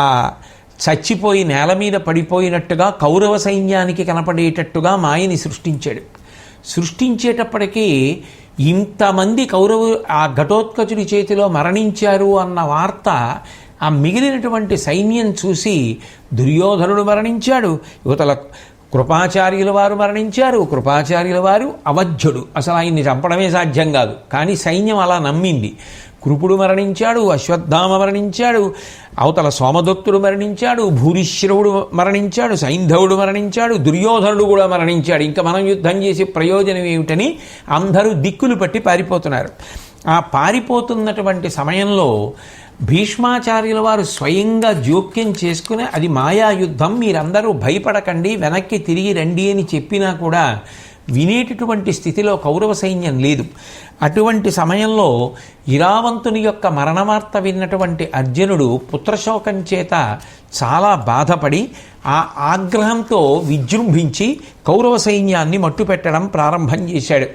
చచ్చిపోయి నేల మీద పడిపోయినట్టుగా కౌరవ సైన్యానికి కనపడేటట్టుగా మాయని సృష్టించాడు. సృష్టించేటప్పటికీ ఇంతమంది ఆ ఘటోత్కచుడి చేతిలో మరణించారు అన్న వార్త ఆ మిగిలినటువంటి సైన్యం చూసి దుర్యోధనుడు మరణించాడు, యువతల కృపాచార్యుల వారు మరణించారు, కృపాచార్యుల వారు అవధ్యుడు, అసలు ఆయన్ని చంపడమే సాధ్యం కాదు, కానీ సైన్యం అలా నమ్మింది. కృపుడు మరణించాడు, అశ్వత్థామ మరణించాడు, అవతల సోమదత్తుడు మరణించాడు, భూరిశ్రవుడు మరణించాడు, సైంధవుడు మరణించాడు, దుర్యోధనుడు కూడా మరణించాడు. ఇంకా మనం యుద్ధం చేసే ప్రయోజనం ఏమిటని అందరూ దిక్కులు పట్టి పారిపోతున్నారు. ఆ పారిపోతున్నటువంటి సమయంలో భీష్మాచార్యుల వారు స్వయంగా జోక్యం చేసుకుని అది మాయాయుద్ధం, మీరందరూ భయపడకండి, వెనక్కి తిరిగి రండి అని చెప్పినా కూడా వినేటటువంటి స్థితిలో కౌరవ సైన్యం లేదు. అటువంటి సమయంలో ఇరావంతుని యొక్క మరణవార్త విన్నటువంటి అర్జునుడు పుత్రశోకం చేత చాలా బాధపడి ఆ ఆగ్రహంతో విజృంభించి కౌరవ సైన్యాన్ని మట్టుపెట్టడం ప్రారంభం చేశాడు.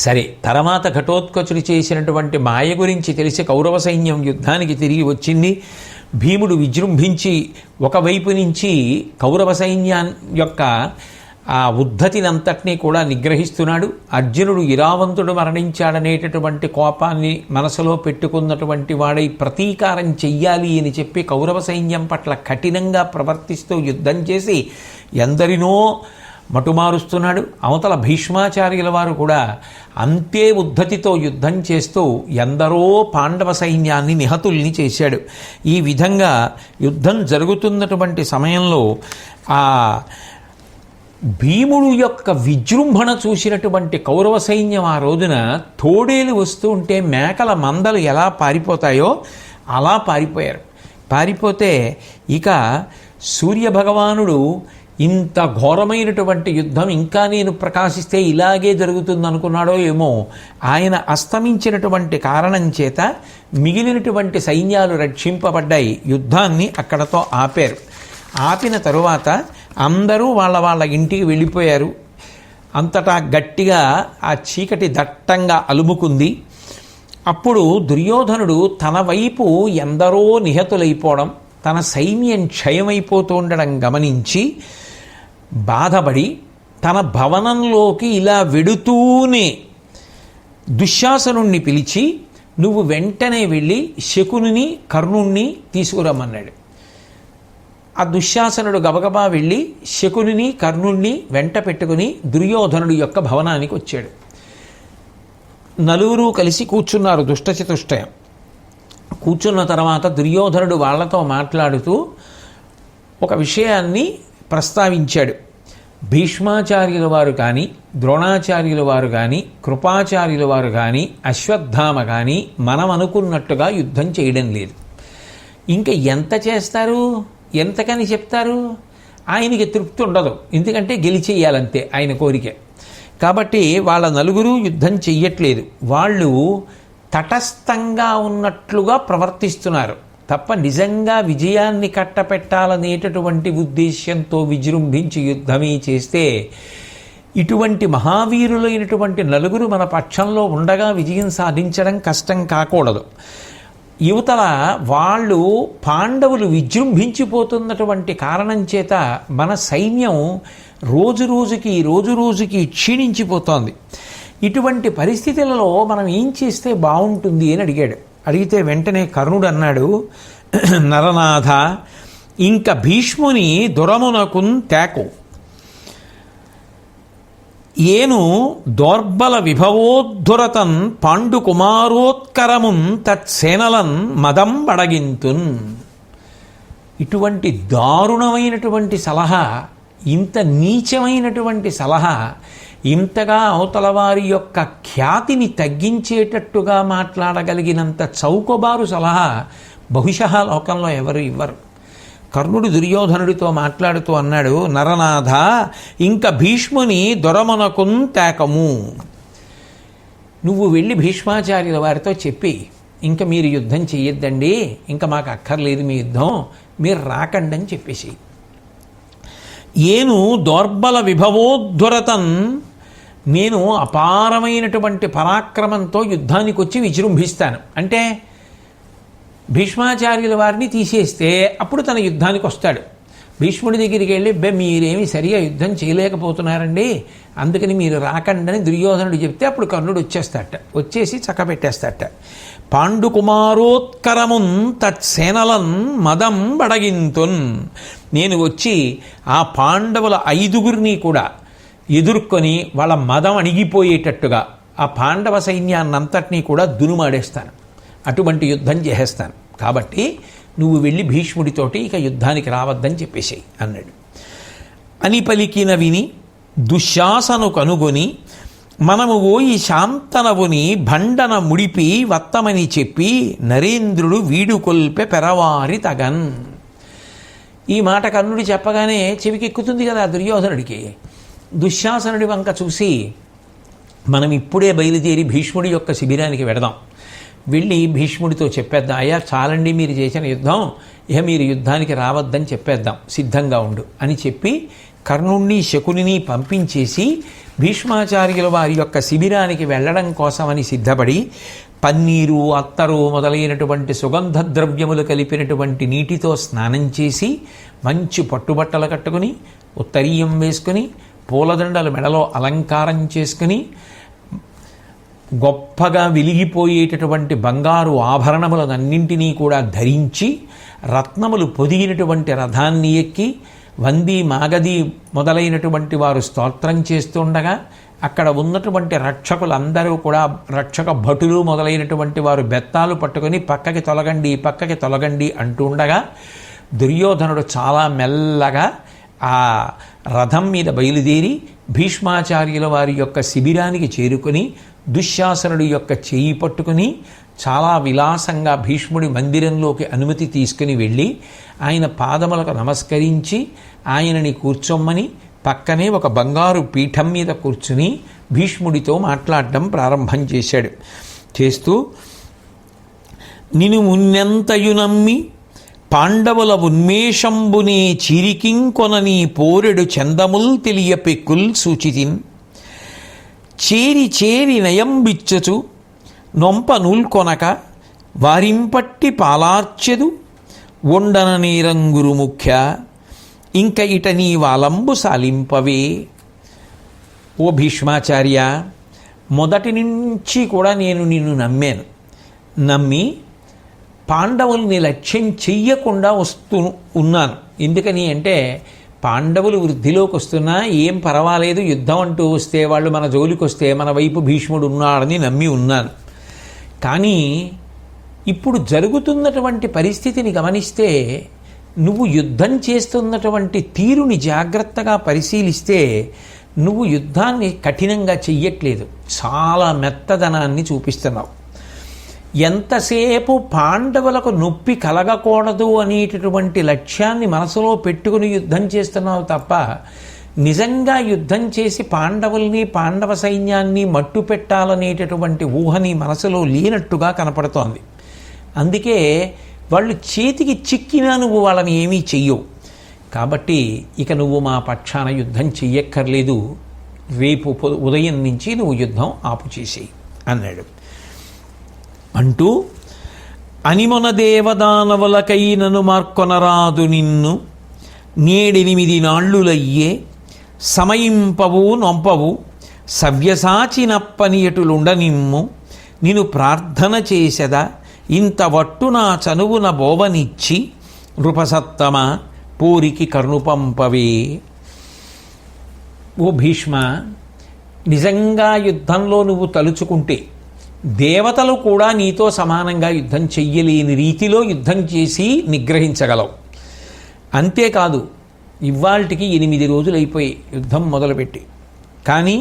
సరే, తర్వాత ఘటోత్కచుడు చేసినటువంటి మాయ గురించి తెలిసి కౌరవ సైన్యం యుద్ధానికి తిరిగి వచ్చింది. భీముడు విజృంభించి ఒకవైపు నుంచి కౌరవ సైన్యం యొక్క ఆ ఉద్ధతినంతటినీ కూడా నిగ్రహిస్తున్నాడు. అర్జునుడు ఇరావంతుడు మరణించాడనేటటువంటి కోపాన్ని మనసులో పెట్టుకున్నటువంటి వాడై ప్రతీకారం చెయ్యాలి అని చెప్పి కౌరవ సైన్యం పట్ల కఠినంగా ప్రవర్తిస్తూ యుద్ధం చేసి ఎందరినో మటుమారుస్తున్నాడు. అవతల భీష్మాచార్యుల వారు కూడా అంతే ఉద్ధతితో యుద్ధం చేస్తూ ఎందరో పాండవ సైన్యాన్ని నిహతుల్ని చేశాడు. ఈ విధంగా యుద్ధం జరుగుతున్నటువంటి సమయంలో ఆ భీముడు యొక్క విజృంభణ చూసినటువంటి కౌరవ సైన్యం ఆ రోజున తోడేలు వస్తూ ఉంటే మేకల మందలు ఎలా పారిపోతాయో అలా పారిపోయారు. పారిపోతే ఇక సూర్యభగవానుడు ఇంత ఘోరమైనటువంటి యుద్ధం ఇంకా నేను ప్రకాశిస్తే ఇలాగే జరుగుతుంది అనుకున్నాడో ఏమో, ఆయన అస్తమించినటువంటి కారణం చేత మిగిలినటువంటి సైన్యాలు రక్షింపబడ్డాయి. యుద్ధాన్ని అక్కడతో ఆపారు. ఆపిన తరువాత అందరూ వాళ్ళ ఇంటికి వెళ్ళిపోయారు. అంతటా గట్టిగా ఆ చీకటి దట్టంగా అలుముకుంది. అప్పుడు దుర్యోధనుడు తన వైపు ఎందరో నిహతులైపోవడం, తన సైన్యం క్షయమైపోతూ ఉండడం గమనించి బాధపడి తన భవనంలోకి ఇలా వెడుతూనే దుశ్శాసనుణ్ణి పిలిచి, నువ్వు వెంటనే వెళ్ళి శకునిని కర్ణుణ్ణి తీసుకురమ్మన్నాడు. ఆ దుశ్శాసనుడు గబగబా వెళ్ళి శకునిని కర్ణుణ్ణి వెంట పెట్టుకుని దుర్యోధనుడి యొక్క భవనానికి వచ్చాడు. నలుగురు కలిసి కూర్చున్నారు దుష్టచతుష్టయం. కూర్చున్న తర్వాత దుర్యోధనుడు వాళ్లతో మాట్లాడుతూ ఒక విషయాన్ని ప్రస్తావించాడు. భీష్మాచార్యుల వారు కానీ, ద్రోణాచార్యుల వారు కానీ, కృపాచార్యుల వారు కానీ, అశ్వత్థామ కానీ మనం అనుకున్నట్టుగా యుద్ధం చేయడం లేదు. ఇంకా ఎంత చేస్తారు, ఎంతకని చెప్తారు? ఆయనకి తృప్తి ఉండదు, ఎందుకంటే గెలిచేయాలంతే ఆయన కోరిక. కాబట్టి వాళ్ళ నలుగురు యుద్ధం చెయ్యట్లేదు. వాళ్ళు తటస్థంగా ఉన్నట్లుగా ప్రవర్తిస్తున్నారు తప్ప నిజంగా విజయాన్ని కట్టపెట్టాలనేటటువంటి ఉద్దేశ్యంతో విజృంభించి యుద్ధమే చేస్తే ఇటువంటి మహావీరులైనటువంటి నలుగురు మన పక్షంలో ఉండగా విజయం సాధించడం కష్టం కాకూడదు. యువతల వాళ్ళు పాండవులు విజృంభించిపోతున్నటువంటి కారణం చేత మన సైన్యం రోజు రోజుకి క్షీణించిపోతోంది. ఇటువంటి పరిస్థితులలో మనం ఏం చేస్తే బాగుంటుంది అని అడిగాడు. అడిగితే వెంటనే కర్ణుడు అన్నాడు, నరనాథ, ఇంక భీష్ముని దురమునకున్ తేకు, ఏను దౌర్బల విభవోద్ధురతన్ పాండు కుమారోత్కరమున్ తత్సేనలన్ మదం బడగింతున్. ఇటువంటి దారుణమైనటువంటి సలహా, ఇంత నీచమైనటువంటి సలహా ఇంతగా అవతల వారి యొక్క ఖ్యాతిని తగ్గించేటట్టుగా మాట్లాడగలిగినంత చౌకబారు సలహా బహుశः లోకంలో ఎవరు ఇవ్వరు. కర్ణుడు దుర్యోధనుడితో మాట్లాడుతూ అన్నాడు, నరనాథ ఇంక భీష్ముని దొరమనకున్ తేకము. నువ్వు వెళ్ళి భీష్మాచార్యుల వారితో చెప్పి, ఇంకా మీరు యుద్ధం చెయ్యొద్దండి, ఇంకా మాకు అక్కర్లేదు మీ యుద్ధం, మీరు రాకండి అని చెప్పేసి. ఏను దౌర్బల విభవోద్ధురతన్, నేను అపారమైనటువంటి పరాక్రమంతో యుద్ధానికి వచ్చి విజృంభిస్తాను. అంటే భీష్మాచార్యుల వారిని తీసేస్తే అప్పుడు తన యుద్ధానికి వస్తాడు. భీష్ముడి దగ్గరికి వెళ్ళి, మీరేమి సరిగా యుద్ధం చేయలేకపోతున్నారండి, అందుకని మీరు రాకండని దుర్యోధనుడు చెప్తే అప్పుడు కర్ణుడు వచ్చేస్తాట. వచ్చేసి చక్కబెట్టేస్తాట. పాండుకుమారోత్కరమున్ తత్సేనలన్ మదం బడగింతున్, నేను వచ్చి ఆ పాండవుల 5గురిని కూడా ఎదుర్కొని వాళ్ళ మదం అణిగిపోయేటట్టుగా ఆ పాండవ సైన్యాన్నంతటినీ కూడా దునుమాడేస్తాను, అటువంటి యుద్ధం చేసేస్తాను. కాబట్టి నువ్వు వెళ్ళి భీష్ముడితోటి ఇక యుద్ధానికి రావద్దని చెప్పేసేయి అన్నాడు. అని పలికిన విని దుశ్శాసను కనుగొని, మనము ఓయి శాంతనవుని భండన ముడిపి వత్తమని చెప్పి నరేంద్రుడు వీడుకొల్పె పెరవారి తగన్. ఈ మాట కర్ణుడు చెప్పగానే చెవికెక్కుతుంది కదా దుర్యోధనుడికి. దుశ్శాసనుడి వంక చూసి, మనం ఇప్పుడే బయలుదేరి భీష్ముడి యొక్క శిబిరానికి వెడదాం, వెళ్ళి భీష్ముడితో చెప్పేద్దాం, అయ్యా చాలండి మీరు చేసిన యుద్ధం, ఇక మీరు యుద్ధానికి రావద్దని చెప్పేద్దాం, సిద్ధంగా ఉండు అని చెప్పి కర్ణుణ్ణి శకునిని పంపించేసి భీష్మాచార్యుల వారి యొక్క శిబిరానికి వెళ్ళడం కోసమని సిద్ధపడి పన్నీరు అత్తరు మొదలైనటువంటి సుగంధ ద్రవ్యములు కలిపినటువంటి నీటితో స్నానం చేసి మంచి పట్టుబట్టలు కట్టుకుని ఉత్తరీయం వేసుకుని పూలదండలు మెడలో అలంకారం చేసుకుని గొప్పగా వెలిగిపోయేటటువంటి బంగారు ఆభరణములనన్నింటినీ కూడా ధరించి రత్నములు పొదిగినటువంటి రథాన్ని ఎక్కి వంది మాగది మొదలైనటువంటి వారు స్తోత్రం చేస్తుండగా అక్కడ ఉన్నటువంటి రక్షకులందరూ కూడా రక్షక భటులు మొదలైనటువంటి వారు బెత్తాలు పట్టుకొని పక్కకి తొలగండి అంటూ ఉండగా దుర్యోధనుడు చాలా మెల్లగా ఆ రథం మీద బయలుదేరి భీష్మాచార్యుల వారి యొక్క శిబిరానికి చేరుకొని దుశ్శాసనుడి యొక్క చేయి పట్టుకుని చాలా విలాసంగా భీష్ముడి మందిరంలోకి అనుమతి తీసుకుని వెళ్ళి ఆయన పాదములకు నమస్కరించి ఆయనని కూర్చోమ్మని పక్కనే ఒక బంగారు పీఠం మీద కూర్చుని భీష్ముడితో మాట్లాడడం ప్రారంభం చేశాడు. చేస్తూ, నిను మున్నెంతయు నమ్మి పాండవుల ఉన్మేషంబునే చిరికింకొనని పోరెడు చందముల్ తెలియ పెక్కుల్ సూచితిన్, చేరి నయంబిచ్చుచు నొంప నూల్కొనక వారింపట్టి పాలార్చెదు ఒండన నీరంగురు ముఖ్య, ఇంక ఇట నీ వాలంబు సాలింపవే. ఓ భీష్మాచార్య, మొదటి నుంచి కూడా నేను నిన్ను నమ్మి పాండవుల్ని లక్ష్యం చెయ్యకుండా ఉన్నాను. ఎందుకని అంటే పాండవులు వృద్ధిలోకి వస్తున్నా ఏం పర్వాలేదు, యుద్ధం అంటూ వస్తే వాళ్ళు మన జోలికి వస్తే మన వైపు భీష్ముడు ఉన్నాడని నమ్మి ఉన్నాను. కానీ ఇప్పుడు జరుగుతున్నటువంటి పరిస్థితిని గమనిస్తే, నువ్వు యుద్ధం చేస్తున్నటువంటి తీరుని జాగ్రత్తగా పరిశీలిస్తే నువ్వు యుద్ధాన్ని కఠినంగా చెయ్యట్లేదు, చాలా మెత్తదనాన్ని చూపిస్తున్నావు. ఎంతసేపు పాండవులకు నొప్పి కలగకూడదు అనేటటువంటి లక్ష్యాన్ని మనసులో పెట్టుకుని యుద్ధం చేస్తున్నావు తప్ప నిజంగా యుద్ధం చేసి పాండవుల్ని పాండవ సైన్యాన్ని మట్టు పెట్టాలనేటటువంటి ఊహని మనసులో లేనట్టుగా కనపడుతోంది. అందుకే వాళ్ళు చేతికి చిక్కినా నువ్వు వాళ్ళని ఏమీ చెయ్యవు. కాబట్టి ఇక నువ్వు మా పక్షాన యుద్ధం చెయ్యక్కర్లేదు, రేపు ఉదయం నుంచి నువ్వు యుద్ధం ఆపు చేసేయి అన్నాడు. అంటూ, అనిమొన దేవదానవులకైనను మార్కొనరాదు నిన్ను, 7 నాళ్ళులయ్యే సమయింపవు నొంపవు సవ్యసాచినప్పనియటులుండనిమ్ము, నిన్ను ప్రార్థన చేసెద ఇంత వట్టు నా చనువున బోవనిచ్చి నృపసత్తమ పూరికి కర్ణుపంపవే. ఓ భీష్మ, నిజంగా యుద్ధంలో నువ్వు తలుచుకుంటే దేవతలు కూడా నీతో సమానంగా యుద్ధం చెయ్యలేని రీతిలో యుద్ధం చేసి నిగ్రహించగలవు. అంతేకాదు, ఇవాల్టికి 8 రోజులు అయిపోయి యుద్ధం మొదలుపెట్టి, కానీ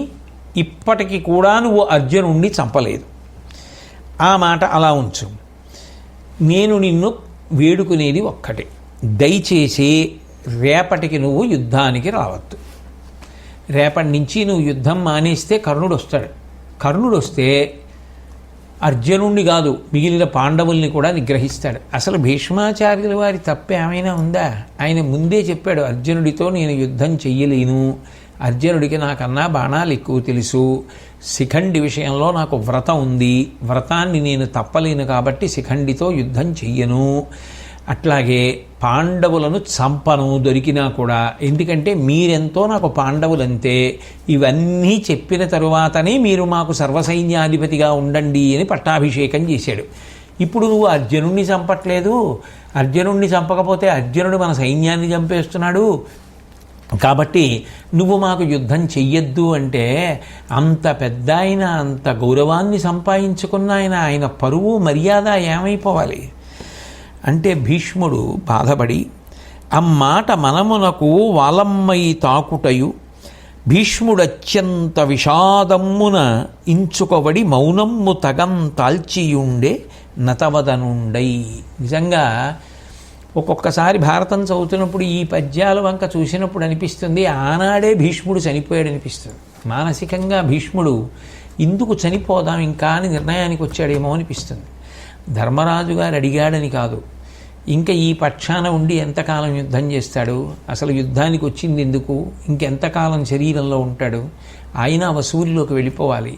ఇప్పటికి కూడా నువ్వు అర్జునుణ్ణి చంపలేదు. ఆ మాట అలా ఉంచు. నేను నిన్ను వేడుకునేది ఒక్కటే, దయచేసి రేపటికి నువ్వు యుద్ధానికి రావద్దు. రేపటి నుంచి నువ్వు యుద్ధం మానేస్తే కర్ణుడు వస్తాడు. కర్ణుడు వస్తే అర్జునుణ్ణి కాదు మిగిలిన పాండవుల్ని కూడా నిగ్రహిస్తాడు. అసలు భీష్మాచార్యుల వారి తప్పు ఏమైనా ఉందా? ఆయన ముందే చెప్పాడు, అర్జునుడితో నేను యుద్ధం చెయ్యలేను, అర్జునుడికి నాకన్నా బాణాలు ఎక్కువ తెలుసు, శిఖండి విషయంలో నాకు వ్రతం ఉంది, వ్రతాన్ని నేను తప్పలేను కాబట్టి శిఖండితో యుద్ధం చెయ్యను, అట్లాగే పాండవులను చంపను దొరికినా కూడా, ఎందుకంటే మీరెంతో నాకు పాండవులంతే, ఇవన్నీ చెప్పిన తరువాతనే మీరు మాకు సర్వసైన్యాధిపతిగా ఉండండి అని పట్టాభిషేకం చేశాడు. ఇప్పుడు నువ్వు అర్జునుణ్ణి చంపట్లేదు, అర్జునుణ్ణి చంపకపోతే అర్జునుడు మన సైన్యాన్ని చంపేస్తున్నాడు, కాబట్టి నువ్వు మాకు యుద్ధం చెయ్యొద్దు అంటే, అంత పెద్ద ఆయన, అంత గౌరవాన్ని సంపాదించుకున్న ఆయన పరువు మర్యాద ఏమైపోవాలి అంటే భీష్ముడు బాధపడి అమ్మాట మనమునకు వాలమ్మై తాకుటయు భీష్ముడత్యంత విషాదమ్మున ఇంచుకబడి మౌనమ్ము తగం తాల్చియుండే నతవదనుండై. నిజంగా ఒక్కొక్కసారి భారతం చదువుతున్నప్పుడు ఈ పద్యాల వంక చూసినప్పుడు అనిపిస్తుంది ఆనాడే భీష్ముడు చనిపోయాడు అనిపిస్తుంది. మానసికంగా భీష్ముడు ఇందుకు చనిపోదాం ఇంకా అని నిర్ణయానికి వచ్చాడేమో అనిపిస్తుంది. ధర్మరాజు గారు అడిగాడని కాదు, ఇంకా ఈ పక్షాన ఉండి ఎంతకాలం యుద్ధం చేస్తాడు, అసలు యుద్ధానికి వచ్చింది ఎందుకు, ఇంకెంతకాలం శరీరంలో ఉంటాడు, ఆయన వసూలిలోకి వెళ్ళిపోవాలి,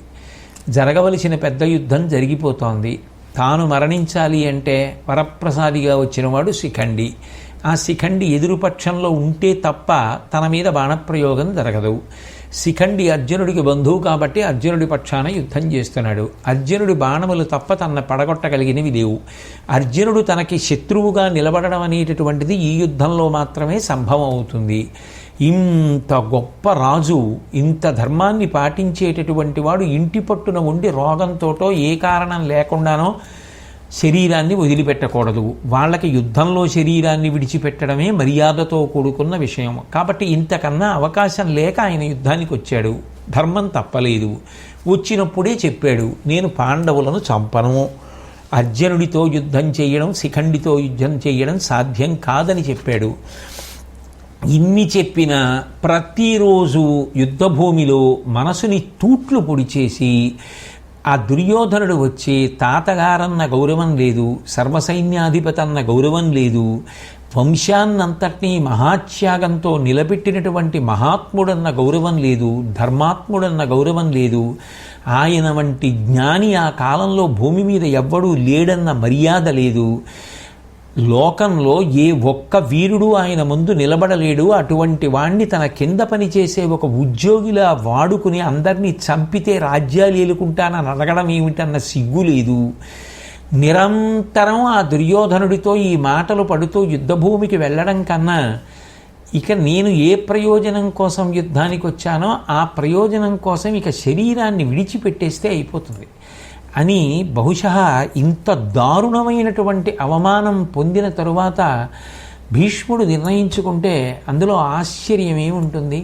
జరగవలసిన పెద్ద యుద్ధం జరిగిపోతోంది, తాను మరణించాలి అంటే వరప్రసాదిగా వచ్చినవాడు శిఖండి, ఆ శిఖండి ఎదురుపక్షంలో ఉంటే తప్ప తన మీద బాణప్రయోగం జరగదు, శిఖండి అర్జునుడికి బంధువు కాబట్టి అర్జునుడి పక్షాన యుద్ధం చేస్తున్నాడు, అర్జునుడి బాణములు తప్ప తన పడగొట్టగలిగినవి లేవు, అర్జునుడు తనకి శత్రువుగా నిలబడడం అనేటటువంటిది ఈ యుద్ధంలో మాత్రమే సంభవం అవుతుంది. ఇంత గొప్ప రాజు, ఇంత ధర్మాన్ని పాటించేటటువంటి వాడు ఇంటి పట్టున ఉండి రోగంతోటో ఏ కారణం లేకుండానో శరీరాన్ని వదిలిపెట్టకూడదు. వాళ్ళకి యుద్ధంలో శరీరాన్ని విడిచిపెట్టడమే మర్యాదతో కూడుకున్న విషయం. కాబట్టి ఇంతకన్నా అవకాశం లేక ఆయన యుద్ధానికి వచ్చాడు. ధర్మం తప్పలేదు. వచ్చినప్పుడే చెప్పాడు, నేను పాండవులను చంపను, అర్జునుడితో యుద్ధం చేయడం, శిఖండితో యుద్ధం చేయడం సాధ్యం కాదని చెప్పాడు. ఇన్ని చెప్పినా ప్రతిరోజు యుద్ధభూమిలో మనసుని తూట్లు పొడిచేసి ఆ దుర్యోధనుడు వచ్చి తాతగారన్న గౌరవం లేదు, సర్వసైన్యాధిపతి అన్న గౌరవం లేదు, వంశాన్నంతటినీ మహాత్యాగంతో నిలబెట్టినటువంటి మహాత్ముడన్న గౌరవం లేదు, ధర్మాత్ముడన్న గౌరవం లేదు, ఆయన వంటి జ్ఞాని ఆ కాలంలో భూమి మీద ఎవ్వడూ లేడన్న మర్యాద లేదు, లోకంలో ఏ ఒక్క వీరుడు ఆయన ముందు నిలబడలేడు, అటువంటి వాణ్ణి తన కింద పనిచేసే ఒక ఉద్యోగిలా వాడుకుని అందరినీ చంపితే రాజ్యాలు ఏలుకుంటానని అడగడం ఏమిటన్న సిగ్గు లేదు. నిరంతరం ఆ దుర్యోధనుడితో ఈ మాటలు పడుతూ యుద్ధభూమికి వెళ్ళడం కన్నా ఇక నేను ఏ ప్రయోజనం కోసం యుద్ధానికి వచ్చానో ఆ ప్రయోజనం కోసం ఇక శరీరాన్ని విడిచిపెట్టేస్తే అయిపోతుంది అని బహుశా ఇంత దారుణమైనటువంటి అవమానం పొందిన తరువాత భీష్ముడు నిర్ణయించుకుంటే అందులో ఆశ్చర్యం ఏముంటుంది?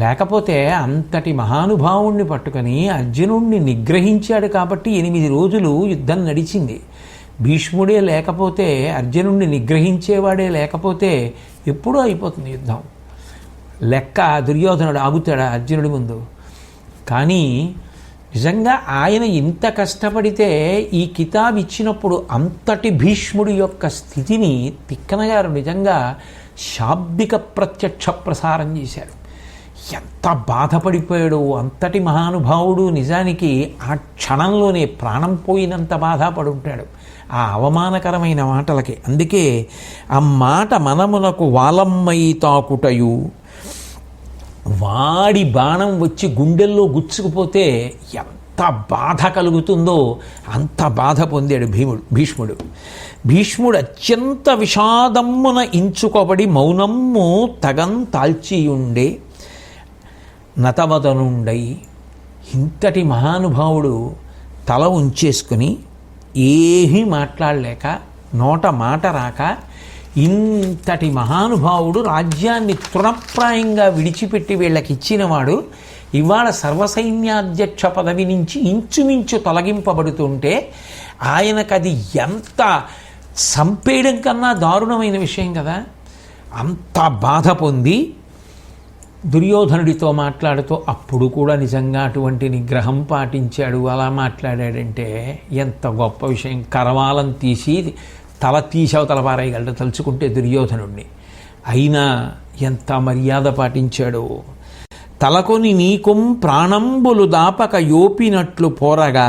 లేకపోతే అంతటి మహానుభావుణ్ణి పట్టుకొని అర్జునుణ్ణి నిగ్రహించాడు కాబట్టి 8 రోజులు యుద్ధం నడిచింది. భీష్ముడే లేకపోతే, అర్జునుణ్ణి నిగ్రహించేవాడే లేకపోతే ఎప్పుడూ అయిపోతుంది యుద్ధం. లెక్క దుర్యోధనుడు ఆగుతాడా అర్జునుడి ముందు? కానీ నిజంగా ఆయన ఇంత కష్టపడితే ఈ కితాబ్ ఇచ్చినప్పుడు అంతటి భీష్ముడి యొక్క స్థితిని తిక్కన గారు నిజంగా శాబ్దిక ప్రత్యక్ష ప్రసారం చేశారు. ఎంత బాధపడిపోయాడు అంతటి మహానుభావుడు. నిజానికి ఆ క్షణంలోనే ప్రాణం పోయినంత బాధపడి ఉంటాడు ఆ అవమానకరమైన మాటలకి. అందుకే ఆ మాట మనమునకు వాలమ్మై తాకుటయు, వాడి బాణం వచ్చి గుండెల్లో గుచ్చుకుపోతే ఎంత బాధ కలుగుతుందో అంత బాధ పొందాడు భీష్ముడు. భీష్ముడు అత్యంత విషాదమ్మున ఇంచుకోబడి మౌనమ్ము తగం తాల్చియుండే నతవదనుండై. ఇంతటి మహానుభావుడు తల ఉంచేసుకుని ఏమీ మాట్లాడలేక, నోట మాట రాక, ఇంతటి మహానుభావుడు రాజ్యాన్ని తృణప్రాయంగా విడిచిపెట్టి వీళ్ళకి ఇచ్చినవాడు ఇవాళ సర్వసైన్యాధ్యక్ష పదవి నుంచి ఇంచుమించు తొలగింపబడుతుంటే ఆయనకది ఎంత సంపేయడం కన్నా దారుణమైన విషయం కదా. అంత బాధ పొంది దుర్యోధనుడితో మాట్లాడుతూ అప్పుడు కూడా నిజంగా అటువంటి నిగ్రహం పాటించాడు, అలా మాట్లాడాడంటే ఎంత గొప్ప విషయం. కరవాలం తీసి తల తీసవతల పారేయగలడు తలుచుకుంటే దుర్యోధనుడిని. అయినా ఎంత మర్యాద పాటించాడు. తలకొని నీకుం ప్రాణంబులు దాపక యోపినట్లు పోరగా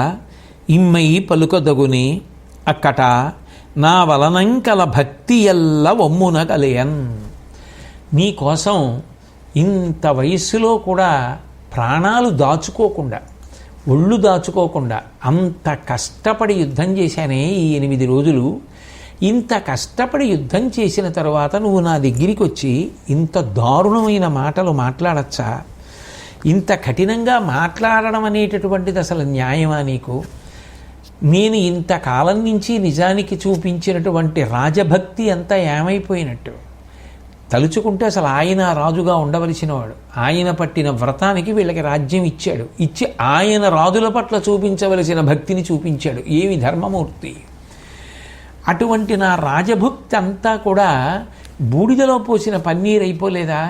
ఇమ్మై పలుకదగుని అక్కట నా వలనంకల భక్తి ఎల్ల వమ్మున కలయన్. నీకోసం ఇంత వయస్సులో కూడా ప్రాణాలు దాచుకోకుండా, ఒళ్ళు దాచుకోకుండా అంత కష్టపడి యుద్ధం చేశానే ఈ 8 రోజులు. ఇంత కష్టపడి యుద్ధం చేసిన తర్వాత నువ్వు నా దగ్గరికి వచ్చి ఇంత దారుణమైన మాటలు మాట్లాడచ్చా? ఇంత కఠినంగా మాట్లాడడం అనేటటువంటిది అసలు న్యాయమా నీకు? నేను ఇంతకాలం నుంచి నిజానికి చూపించినటువంటి రాజభక్తి అంతా ఏమైపోయినట్టు? తలుచుకుంటే అసలు ఆయన రాజుగా ఉండవలసిన వాడు. ఆయన పట్టిన వ్రతానికి వీళ్ళకి రాజ్యం ఇచ్చాడు. ఇచ్చి ఆయన రాజుల పట్ల చూపించవలసిన భక్తిని చూపించాడు. ఏమి ధర్మమూర్తి! అటువంటి నా రాజభక్తి అంతా కూడా బూడిదలో పోసిన పన్నీరు అయిపోలేదా?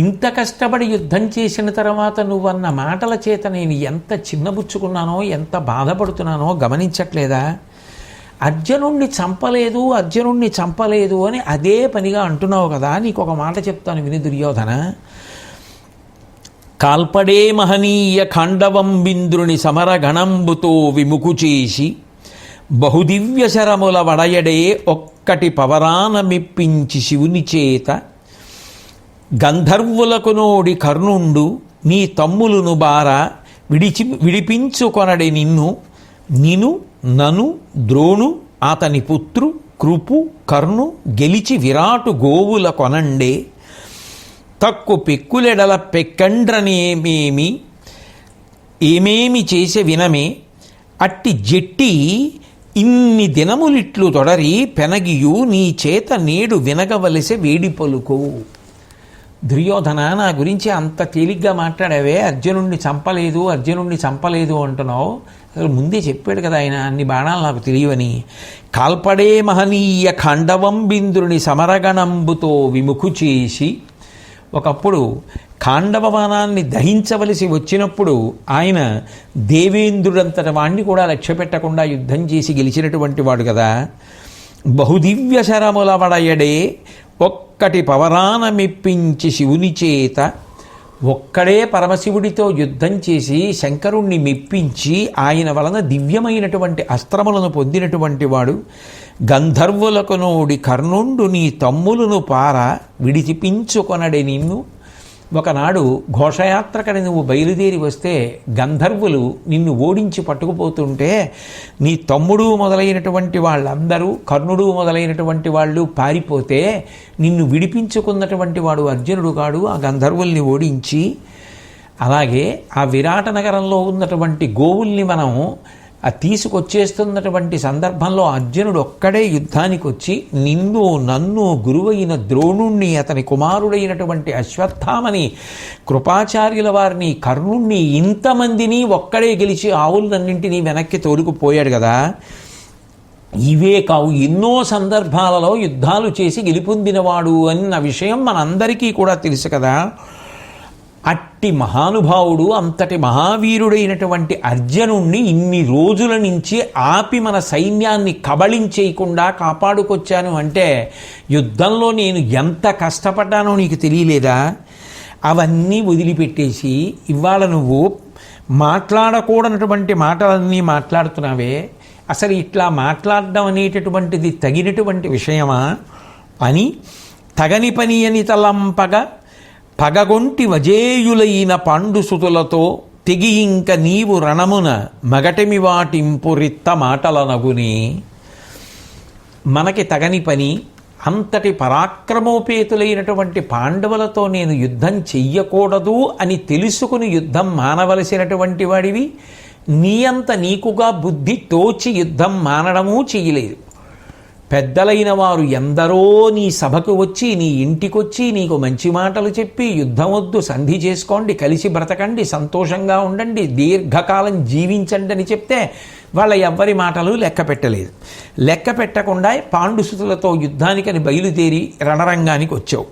ఇంత కష్టపడి యుద్ధం చేసిన తర్వాత నువ్వన్న మాటల చేత నేను ఎంత చిన్నబుచ్చుకున్నానో, ఎంత బాధపడుతున్నానో గమనించట్లేదా? అర్జునుణ్ణి చంపలేదు అని అదే పనిగా అంటున్నావు కదా. నీకు ఒక మాట చెప్తాను విని దుర్యోధన. కాల్పడే మహనీయ ఖాండవం బింద్రుని సమరగణంబుతో విముఖు చేసి బహుదివ్య శరముల వడయడే ఒక్కటి పవరాన మెప్పించి శివుని చేత గంధర్వులకు నోడి కర్ణుండు నీ తమ్ములును బార విడిపించుకొనడి నిను నను ద్రోణు అతని పుత్రు కృపు కర్ణు గెలిచి విరాటు గోవుల కొనండే తక్కు పెక్కులెడల ఏమేమి చేసే వినమే అట్టి జెట్టి ఇన్ని దినములిట్లు తొడరి పెనగియు నీ చేత నేడు వినగవలసే వేడి పలుకు. దుర్యోధన, నా గురించి అంత తేలిగ్గా మాట్లాడావే, అర్జునుడిని చంపలేదు అంటున్నావు. అసలు ముందే చెప్పాడు కదా ఆయన, అన్ని బాణాలు నాకు తెలియవని. కాల్పడే మహనీయ ఖాండవం బింద్రుని సమరగణంబుతో విముఖు చేసి, ఒకప్పుడు ఖాండవ వనాన్ని దహించవలసి వచ్చినప్పుడు ఆయన దేవేంద్రుడంతటి వాణ్ణి కూడా లక్ష్య పెట్టకుండా యుద్ధం చేసి గెలిచినటువంటి వాడు కదా. బహుదివ్య శరముల వడయడే ఒక్కటి పవరాన మెప్పించి శివుని చేత, ఒక్కడే పరమశివుడితో యుద్ధం చేసి శంకరుణ్ణి మెప్పించి ఆయన వలన దివ్యమైనటువంటి అస్త్రములను పొందినటువంటి వాడు. గంధర్వులకు నోడి కర్ణుండు నీ తమ్ములను పార విడిచిపించుకొనడే నిన్ను. ఒకనాడు ఘోషయాత్రకని నువ్వు బయలుదేరి వస్తే గంధర్వులు నిన్ను ఓడించి పట్టుకుపోతుంటే నీ తమ్ముడు మొదలైనటువంటి వాళ్ళందరూ, కర్ణుడు మొదలైనటువంటి వాళ్ళు పారిపోతే నిన్ను విడిపించుకున్నటువంటి వాడు అర్జునుడు కాడు, ఆ గంధర్వుల్ని ఓడించి. అలాగే ఆ విరాట నగరంలో ఉన్నటువంటి గోవుల్ని మనం తీసుకొచ్చేస్తున్నటువంటి సందర్భంలో అర్జునుడు ఒక్కడే యుద్ధానికి వచ్చి నన్ను గురువైన ద్రోణుణ్ణి, అతని కుమారుడైనటువంటి అశ్వత్థామని, కృపాచార్యుల వారిని, కర్ణుణ్ణి, ఇంతమందిని ఒక్కడే గెలిచి ఆవులన్నింటినీ వెనక్కి తోలుకుపోయాడు కదా. ఇవే కావు, ఎన్నో సందర్భాలలో యుద్ధాలు చేసి గెలుపొందినవాడు అన్న విషయం మనందరికీ కూడా తెలుసు కదా. అట్టి మహానుభావుడు, అంతటి మహావీరుడైనటువంటి అర్జునుణ్ణి ఇన్ని రోజుల నుంచి ఆపి మన సైన్యాన్ని కబళించేయకుండా కాపాడుకొచ్చాను అంటే యుద్ధంలో నేను ఎంత కష్టపడ్డానో నీకు తెలియలేదా? అవన్నీ వదిలిపెట్టేసి ఇవాళ నువ్వు మాట్లాడకూడనటువంటి మాటలన్నీ మాట్లాడుతున్నావే. అసలు ఇట్లా మాట్లాడడం అనేటటువంటిది తగినటువంటి విషయమా అని తగని పని అని తలంపగా పగగొంటి వజేయులైన పాండుసుతులతో తెగి ఇంక నీవు రణమున మగటమి వాటింపు రిత్త మాటలనగుని. మనకి తగని పని, అంతటి పరాక్రమోపేతులైనటువంటి పాండవులతో నేను యుద్ధం చెయ్యకూడదు అని తెలుసుకుని యుద్ధం మానవలసినటువంటి వాడివి. నీ అంత నీకుగా బుద్ధి తోచి యుద్ధం మానడమూ చెయ్యలేదు. పెద్దలైన వారు ఎందరో నీ సభకు వచ్చి నీ ఇంటికొచ్చి నీకు మంచి మాటలు చెప్పి యుద్ధం వద్దు, సంధి చేసుకోండి, కలిసి బ్రతకండి, సంతోషంగా ఉండండి, దీర్ఘకాలం జీవించండి అని చెప్తే వాళ్ళ ఎవ్వరి మాటలు లెక్క పెట్టలేదు. లెక్క పెట్టకుండా పాండుసుతులతో యుద్ధానికని బయలుదేరి రణరంగానికి వచ్చావు.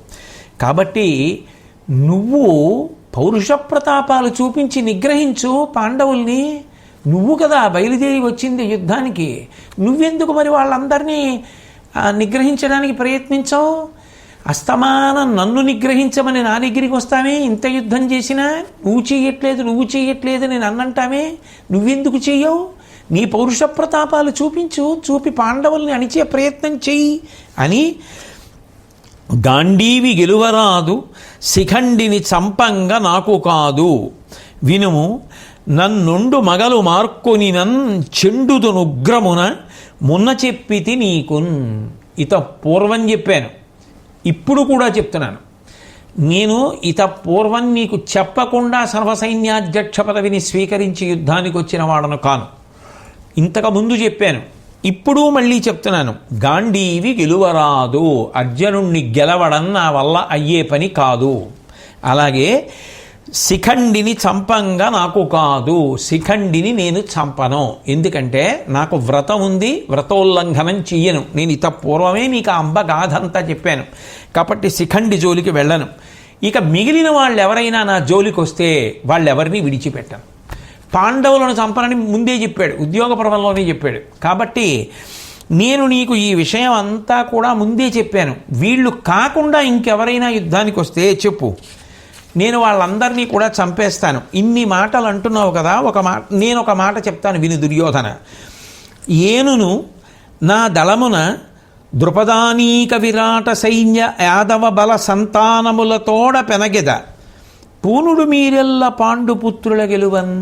కాబట్టి నువ్వు పౌరుష ప్రతాపాలు చూపించి నిగ్రహించు పాండవుల్ని. నువ్వు కదా బయలుదేరి వచ్చింది యుద్ధానికి. నువ్వెందుకు మరి వాళ్ళందరినీ నిగ్రహించడానికి ప్రయత్నించావు? అస్తమానం నన్ను నిగ్రహించమని నా దగ్గరికి వస్తామే, ఇంత యుద్ధం చేసినా నువ్వు చేయట్లేదు నేను అన్నంటామే. నువ్వెందుకు చెయ్యవు? నీ పౌరుష ప్రతాపాలు చూపి పాండవుల్ని అణిచే ప్రయత్నం చెయ్యి అని. గాంధీవి గెలువరాదు, శిఖండిని చంపంగా నాకు కాదు, వినుము నన్నుండు మగలు మార్కొని చెండుదునుగ్రమున మున్న చెప్పితి నీకున్. ఇత పూర్వం చెప్పాను, ఇప్పుడు కూడా చెప్తున్నాను. నేను ఇత పూర్వం నీకు చెప్పకుండా సర్వసైన్యాధ్యక్ష పదవిని స్వీకరించి యుద్ధానికి వచ్చిన వాడను కాను. ఇంతకుముందు చెప్పాను, ఇప్పుడు మళ్ళీ చెప్తున్నాను. గాంధీవి గెలువరాదు, అర్జునుణ్ణి గెలవడం నా వల్ల అయ్యే పని కాదు. అలాగే శిఖండిని చంపంగా నాకు కాదు, శిఖండిని నేను చంపను. ఎందుకంటే నాకు వ్రతం ఉంది, వ్రతోల్లంఘనం చెయ్యను. నేను ఇత పూర్వమే నీకు ఆ అంబగాథంతా చెప్పాను. కాబట్టి శిఖండి జోలికి వెళ్ళను. ఇక మిగిలిన వాళ్ళు ఎవరైనా నా జోలికి వస్తే వాళ్ళెవరిని విడిచిపెట్టను. పాండవులను చంపనని ముందే చెప్పాడు, ఉద్యోగ పర్వంలోనే చెప్పాడు. కాబట్టి నేను నీకు ఈ విషయం అంతా కూడా ముందే చెప్పాను. వీళ్ళు కాకుండా ఇంకెవరైనా యుద్ధానికి వస్తే చెప్పు, నేను వాళ్ళందరినీ కూడా చంపేస్తాను. ఇన్ని మాటలు అంటున్నావు కదా, నేను ఒక మాట చెప్తాను విను దుర్యోధన. ఏనును నా దళమున ద్రుపదానీక విరాట సైన్య యాదవ బల సంతానములతోడ పెనగెద పూనుడు మీరెల్ల పాండుపుత్రుల గెలువన్.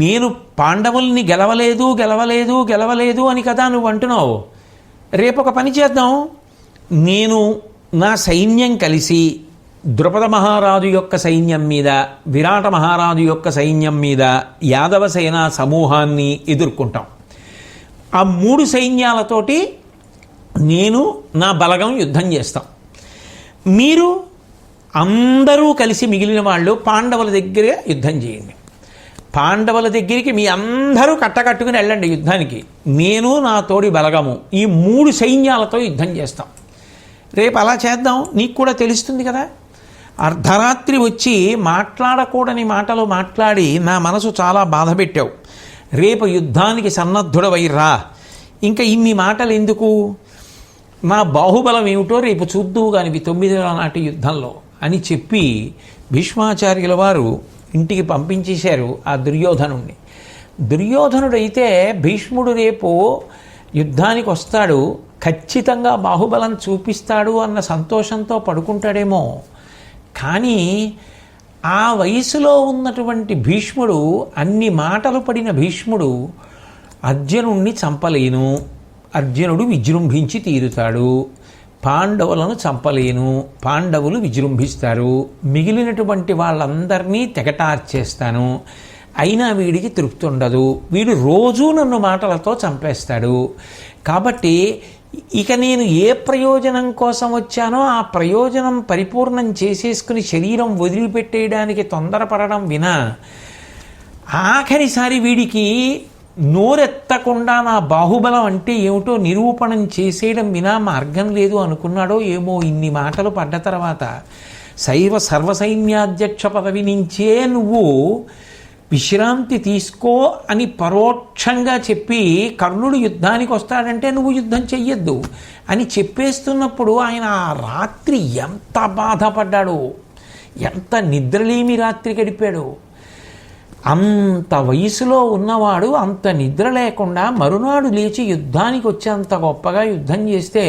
నేను పాండవుల్ని గెలవలేదు అని కదా నువ్వు అంటున్నావు. రేపు ఒక పని చేద్దాం. నేను నా సైన్యం కలిసి ద్రుపద మహారాజు యొక్క సైన్యం మీద, విరాట మహారాజు యొక్క సైన్యం మీద యాదవ సేనా సమూహాన్ని ఎదుర్కొంటాం. ఆ 3 సైన్యాలతోటి నేను నా బలగం యుద్ధం చేస్తాం. మీరు అందరూ కలిసి మిగిలిన వాళ్ళు పాండవుల దగ్గర యుద్ధం చేయండి. పాండవుల దగ్గరికి మీ అందరూ కట్టకట్టుకుని వెళ్ళండి యుద్ధానికి. నేను నా తోడి బలగము ఈ 3 సైన్యాలతో యుద్ధం చేస్తాం. రేపు అలా చేద్దాం, నీకు కూడా తెలుస్తుంది కదా. అర్ధరాత్రి వచ్చి మాట్లాడకూడని మాటలు మాట్లాడి నా మనసు చాలా బాధ పెట్టావు. రేపు యుద్ధానికి సన్నద్ధుడవై రా. ఇంకా ఇన్ని మాటలు ఎందుకు? నా బాహుబలం ఏమిటో రేపు చూద్దువు కానివి 9వ నాటి యుద్ధంలో అని చెప్పి భీష్మాచార్యుల వారు ఇంటికి పంపించేశారు ఆ దుర్యోధనుణ్ణి. దుర్యోధనుడైతే భీష్ముడు రేపు యుద్ధానికి వస్తాడు, ఖచ్చితంగా బాహుబలం చూపిస్తాడు అన్న సంతోషంతో పడుకుంటాడేమో. కానీ ఆ వయసులో ఉన్నటువంటి భీష్ముడు, అన్ని మాటలు పడిన భీష్ముడు అర్జునుణ్ణి చంపలేను, అర్జునుడు విజృంభించి తీరుతాడు, పాండవులను చంపలేను, పాండవులు విజృంభిస్తారు, మిగిలినటువంటి వాళ్ళందరినీ తెగటార్చేస్తాను, అయినా వీడికి తృప్తి ఉండదు, వీడు రోజూ నన్ను మాటలతో చంపేస్తాడు. కాబట్టి ఇక నేను ఏ ప్రయోజనం కోసం వచ్చానో ఆ ప్రయోజనం పరిపూర్ణం చేసేసుకుని శరీరం వదిలిపెట్టేయడానికి తొందరపడడం వినా ఆఖరిసారి వీడికి నోరెత్తకుండా నా బాహుబలం అంటే ఏమిటో నిరూపణం చేసేయడం వినా మార్గం లేదు అనుకున్నాడో ఏమో. ఇన్ని మాటలు పడ్డ తర్వాత సర్వసైన్యాధ్యక్ష పదవి నుంచే నువ్వు విశ్రాంతి తీసుకో అని పరోక్షంగా చెప్పి కర్ణుడు యుద్ధానికి వస్తాడంటే నువ్వు యుద్ధం చెయ్యొద్దు అని చెప్పేస్తున్నప్పుడు ఆయన ఆ రాత్రి ఎంత బాధపడ్డాడో, ఎంత నిద్రలేమి రాత్రి గడిపాడో. అంత వయసులో ఉన్నవాడు అంత నిద్ర లేకుండా మరునాడు లేచి యుద్ధానికి వచ్చేంత గొప్పగా యుద్ధం చేస్తే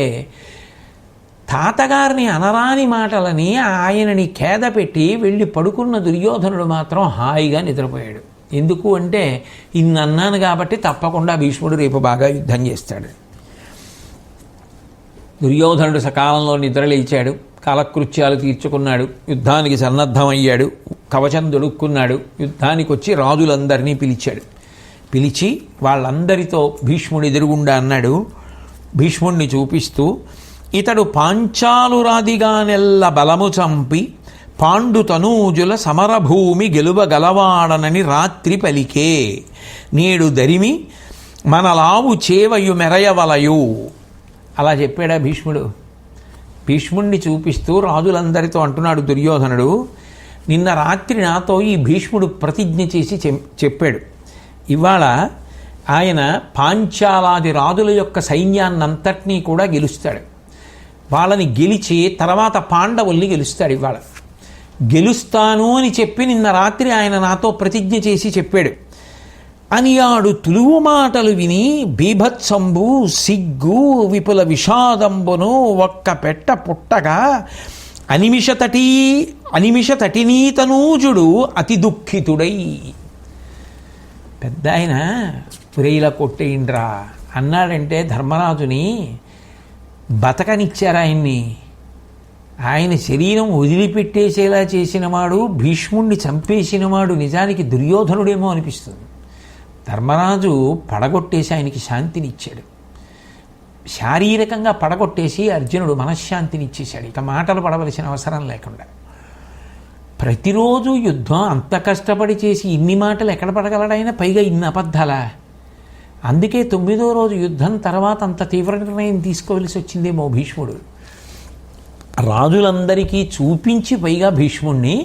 తాతగారిని అనరాని మాటలని ఆయనని ఖేద పెట్టి వెళ్ళి పడుకున్న దుర్యోధనుడు మాత్రం హాయిగా నిద్రపోయాడు. ఎందుకు అంటే ఇన్నన్నాను కాబట్టి తప్పకుండా భీష్ముడు రేపు బాగా యుద్ధం చేస్తాడు. దుర్యోధనుడు సకాలంలో నిద్రలేచాడు, కాలకృత్యాలు తీర్చుకున్నాడు, యుద్ధానికి సన్నద్ధమయ్యాడు, కవచం దొడుక్కున్నాడు, యుద్ధానికి వచ్చి రాజులందరినీ పిలిచాడు. పిలిచి వాళ్ళందరితో భీష్ముడి ఎదురుగుండా అన్నాడు. భీష్ముడిని చూపిస్తూ, ఇతడు పాంచాలురాదిగా నెల్ల బలము చంపి పాండు తనూజుల సమరభూమి గెలువగలవాడనని రాత్రి పలికే, నేడు దరిమి మనలావు చేవయు మెరయవలయు. అలా చెప్పాడా భీష్ముడు? భీష్ముడిని చూపిస్తూ రాజులందరితో అంటున్నాడు దుర్యోధనుడు, నిన్న రాత్రి నాతో ఈ భీష్ముడు ప్రతిజ్ఞ చేసి చెప్పాడు, ఇవాళ ఆయన పాంచాలాది రాజుల యొక్క సైన్యాన్నంతటినీ కూడా గెలుస్తాడు. వాళ్ళని గెలిచి తర్వాత పాండవుల్ని గెలుస్తాడు. ఇవాళ గెలుస్తాను అని చెప్పి నిన్న రాత్రి ఆయన నాతో ప్రతిజ్ఞ చేసి చెప్పాడు అని ఆడు తులువు మాటలు విని బీభత్సంబు సిగ్గు విపుల విషాదంబును ఒక్క పెట్ట పుట్టగా అనిమిష తటినీతనూజుడు అతి దుఃఖితుడై. పెద్ద ఆయన పురేలా కొట్టేయండ్రా అన్నాడంటే ధర్మరాజుని బతకనిచ్చారు ఆయన్ని. ఆయన శరీరం వదిలిపెట్టేసేలా చేసినవాడు, భీష్ముణ్ణి చంపేసినవాడు నిజానికి దుర్యోధనుడేమో అనిపిస్తుంది. ధర్మరాజు పడగొట్టేసి ఆయనకి శాంతినిచ్చాడు. శారీరకంగా పడగొట్టేసి అర్జునుడు మనశ్శాంతిని ఇచ్చేశాడు. ఇక మాటలు పడవలసిన అవసరం లేకుండా. ప్రతిరోజు యుద్ధం అంత కష్టపడి చేసి ఇన్ని మాటలు ఎక్కడ పడగలడైనా, పైగా ఇన్ని అబద్ధాలా? అందుకే 9వ రోజు యుద్ధం తర్వాత అంత తీవ్ర నిర్ణయం తీసుకోవలసి వచ్చిందేమో భీష్ముడు. రాజులందరికీ చూపించి పైగా భీష్ముణ్ణి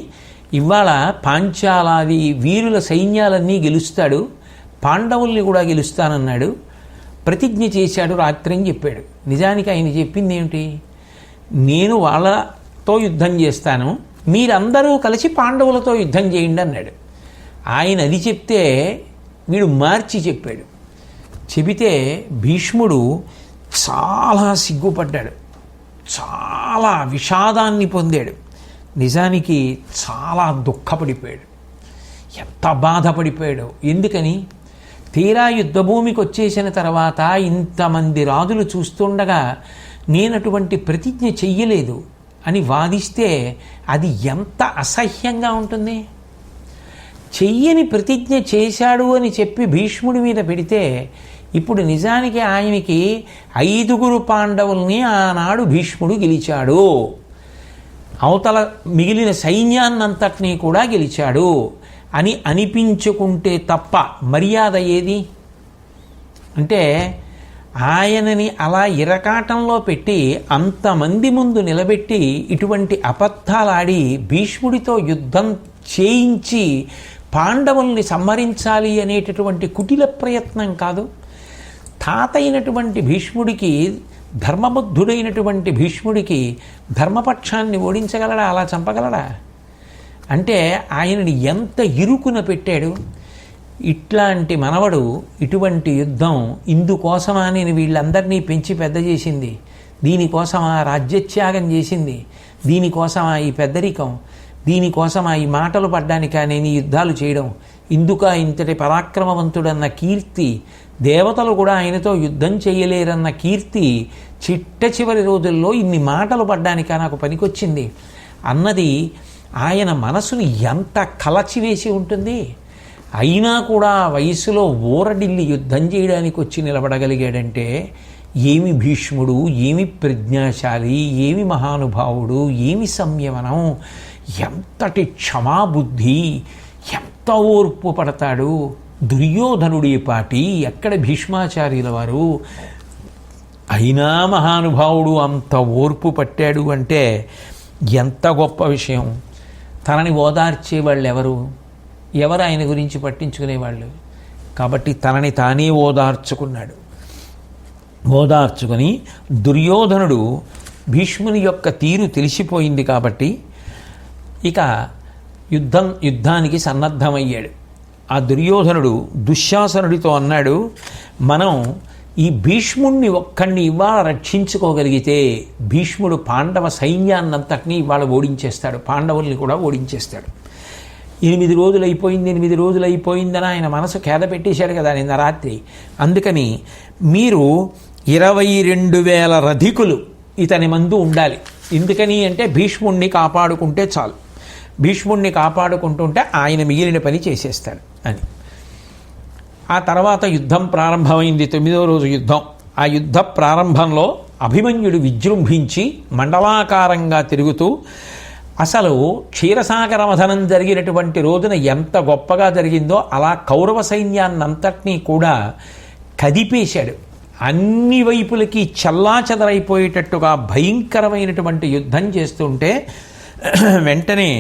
ఇవాళ పాంచాలాది వీరుల సైన్యాలన్నీ గెలుస్తాడు, పాండవుల్ని కూడా గెలుస్తానన్నాడు, ప్రతిజ్ఞ చేశాడు రాత్రి అని చెప్పాడు. నిజానికి ఆయన చెప్పింది ఏమిటి? నేను వాళ్ళతో యుద్ధం చేస్తాను, మీరందరూ కలిసి పాండవులతో యుద్ధం చేయండి అన్నాడు. ఆయన అది చెప్తే వీడు మార్చి చెప్పాడు. చెబితే భీష్ముడు చాలా సిగ్గుపడ్డాడు, చాలా విషాదాన్ని పొందాడు. నిజానికి చాలా దుఃఖపడిపోయాడు, ఎంత బాధపడిపోయాడు. ఎందుకని? తీరా యుద్ధభూమికి వచ్చేసిన తర్వాత ఇంతమంది రాజులు చూస్తుండగా నేనటువంటి ప్రతిజ్ఞ చెయ్యలేదు అని వాదిస్తే అది ఎంత అసహ్యంగా ఉంటుంది. చెయ్యని ప్రతిజ్ఞ చేశాడు అని చెప్పి భీష్ముడి మీద పెడితే ఇప్పుడు నిజానికి ఆయనకి 5 పాండవుల్ని ఆనాడు భీష్ముడు గెలిచాడు, అవతల మిగిలిన సైన్యాన్నంతటినీ కూడా గెలిచాడు అని అనిపించుకుంటే తప్ప మర్యాద ఏది? అంటే ఆయనని అలా ఇరకాటంలో పెట్టి అంతమంది ముందు నిలబెట్టి ఇటువంటి అబద్ధాలాడి భీష్ముడితో యుద్ధం చేయించి పాండవుల్ని సంహరించాలి అనేటటువంటి కుటిల ప్రయత్నం కాదు. తాత అయినటువంటి భీష్ముడికి, ధర్మబుద్ధుడైనటువంటి భీష్ముడికి ధర్మపక్షాన్ని ఓడించగలడా? అలా చంపగలడా? అంటే ఆయనని ఎంత ఇరుకున పెట్టాడు. ఇట్లాంటి మనవడు ఇటువంటి యుద్ధం ఇందుకోసమా నేను వీళ్ళందరినీ పెంచి పెద్ద చేసింది, దీనికోసమా రాజ్యత్యాగం చేసింది, దీనికోసమా ఈ పెద్దరికం, దీనికోసమా ఈ మాటలు పడ్డానికా నేను ఈ యుద్ధాలు చేయడం, ఇందుక ఇంతటి పరాక్రమవంతుడన్న కీర్తి, దేవతలు కూడా ఆయనతో యుద్ధం చేయలేరన్న కీర్తి చిట్ట చివరి రోజుల్లో ఇన్ని మాటలు పడ్డానికా నాకు పనికొచ్చింది అన్నది ఆయన మనసుని ఎంత కలచివేసి ఉంటుంది. అయినా కూడా వయసులో ఊరడిల్లి యుద్ధం చేయడానికి వచ్చి నిలబడగలిగాడంటే ఏమి భీష్ముడు, ఏమి ప్రజ్ఞాశాలి, ఏమి మహానుభావుడు, ఏమి సంయమనం, ఎంతటి క్షమాబుద్ధి, ఎంత ఓర్పు పడతాడు. దుర్యోధనుడి పాటి ఎక్కడ భీష్మాచార్యుల వారు. అయినా మహానుభావుడు అంత ఓర్పు పట్టాడు అంటే ఎంత గొప్ప విషయం. తనని ఓదార్చేవాళ్ళు ఎవరు ఆయన గురించి పట్టించుకునేవాళ్ళు? కాబట్టి తనని తానే ఓదార్చుకున్నాడు. ఓదార్చుకొని దుర్యోధనుడు భీష్ముని యొక్క తీరు తెలిసిపోయింది కాబట్టి ఇక యుద్ధానికి సన్నద్ధమయ్యాడు. ఆ దుర్యోధనుడు దుశ్శాసనుడితో అన్నాడు, మనం ఈ భీష్ముణ్ణి ఒక్కడిని ఇవాళ రక్షించుకోగలిగితే భీష్ముడు పాండవ సైన్యాన్నంతటినీ ఇవాళ ఓడించేస్తాడు, పాండవుల్ని కూడా ఓడించేస్తాడు. 8 రోజులు అయిపోయిందని ఆయన మనసు ఖేద పెట్టేశాడు కదా నిన్న రాత్రి. అందుకని మీరు 22,000 రథికులు ఇతని మందు ఉండాలి. ఎందుకని అంటే భీష్ముణ్ణి కాపాడుకుంటే చాలు, భీష్ముణ్ణి కాపాడుకుంటుంటే ఆయన మిగిలిన పని చేసేస్తాడు అని. ఆ తర్వాత యుద్ధం ప్రారంభమైంది, 9వ రోజు యుద్ధం. ఆ యుద్ధ ప్రారంభంలో అభిమన్యుడు విజృంభించి మండలాకారంగా తిరుగుతూ, అసలు క్షీరసాగర మథనం జరిగినటువంటి రోజున ఎంత గొప్పగా జరిగిందో అలా కౌరవ సైన్యాన్నంతటినీ కూడా కదిపేశాడు. అన్ని వైపులకి చల్లాచెదరైపోయేటట్టుగా భయంకరమైనటువంటి యుద్ధం చేస్తుంటే వెంటనే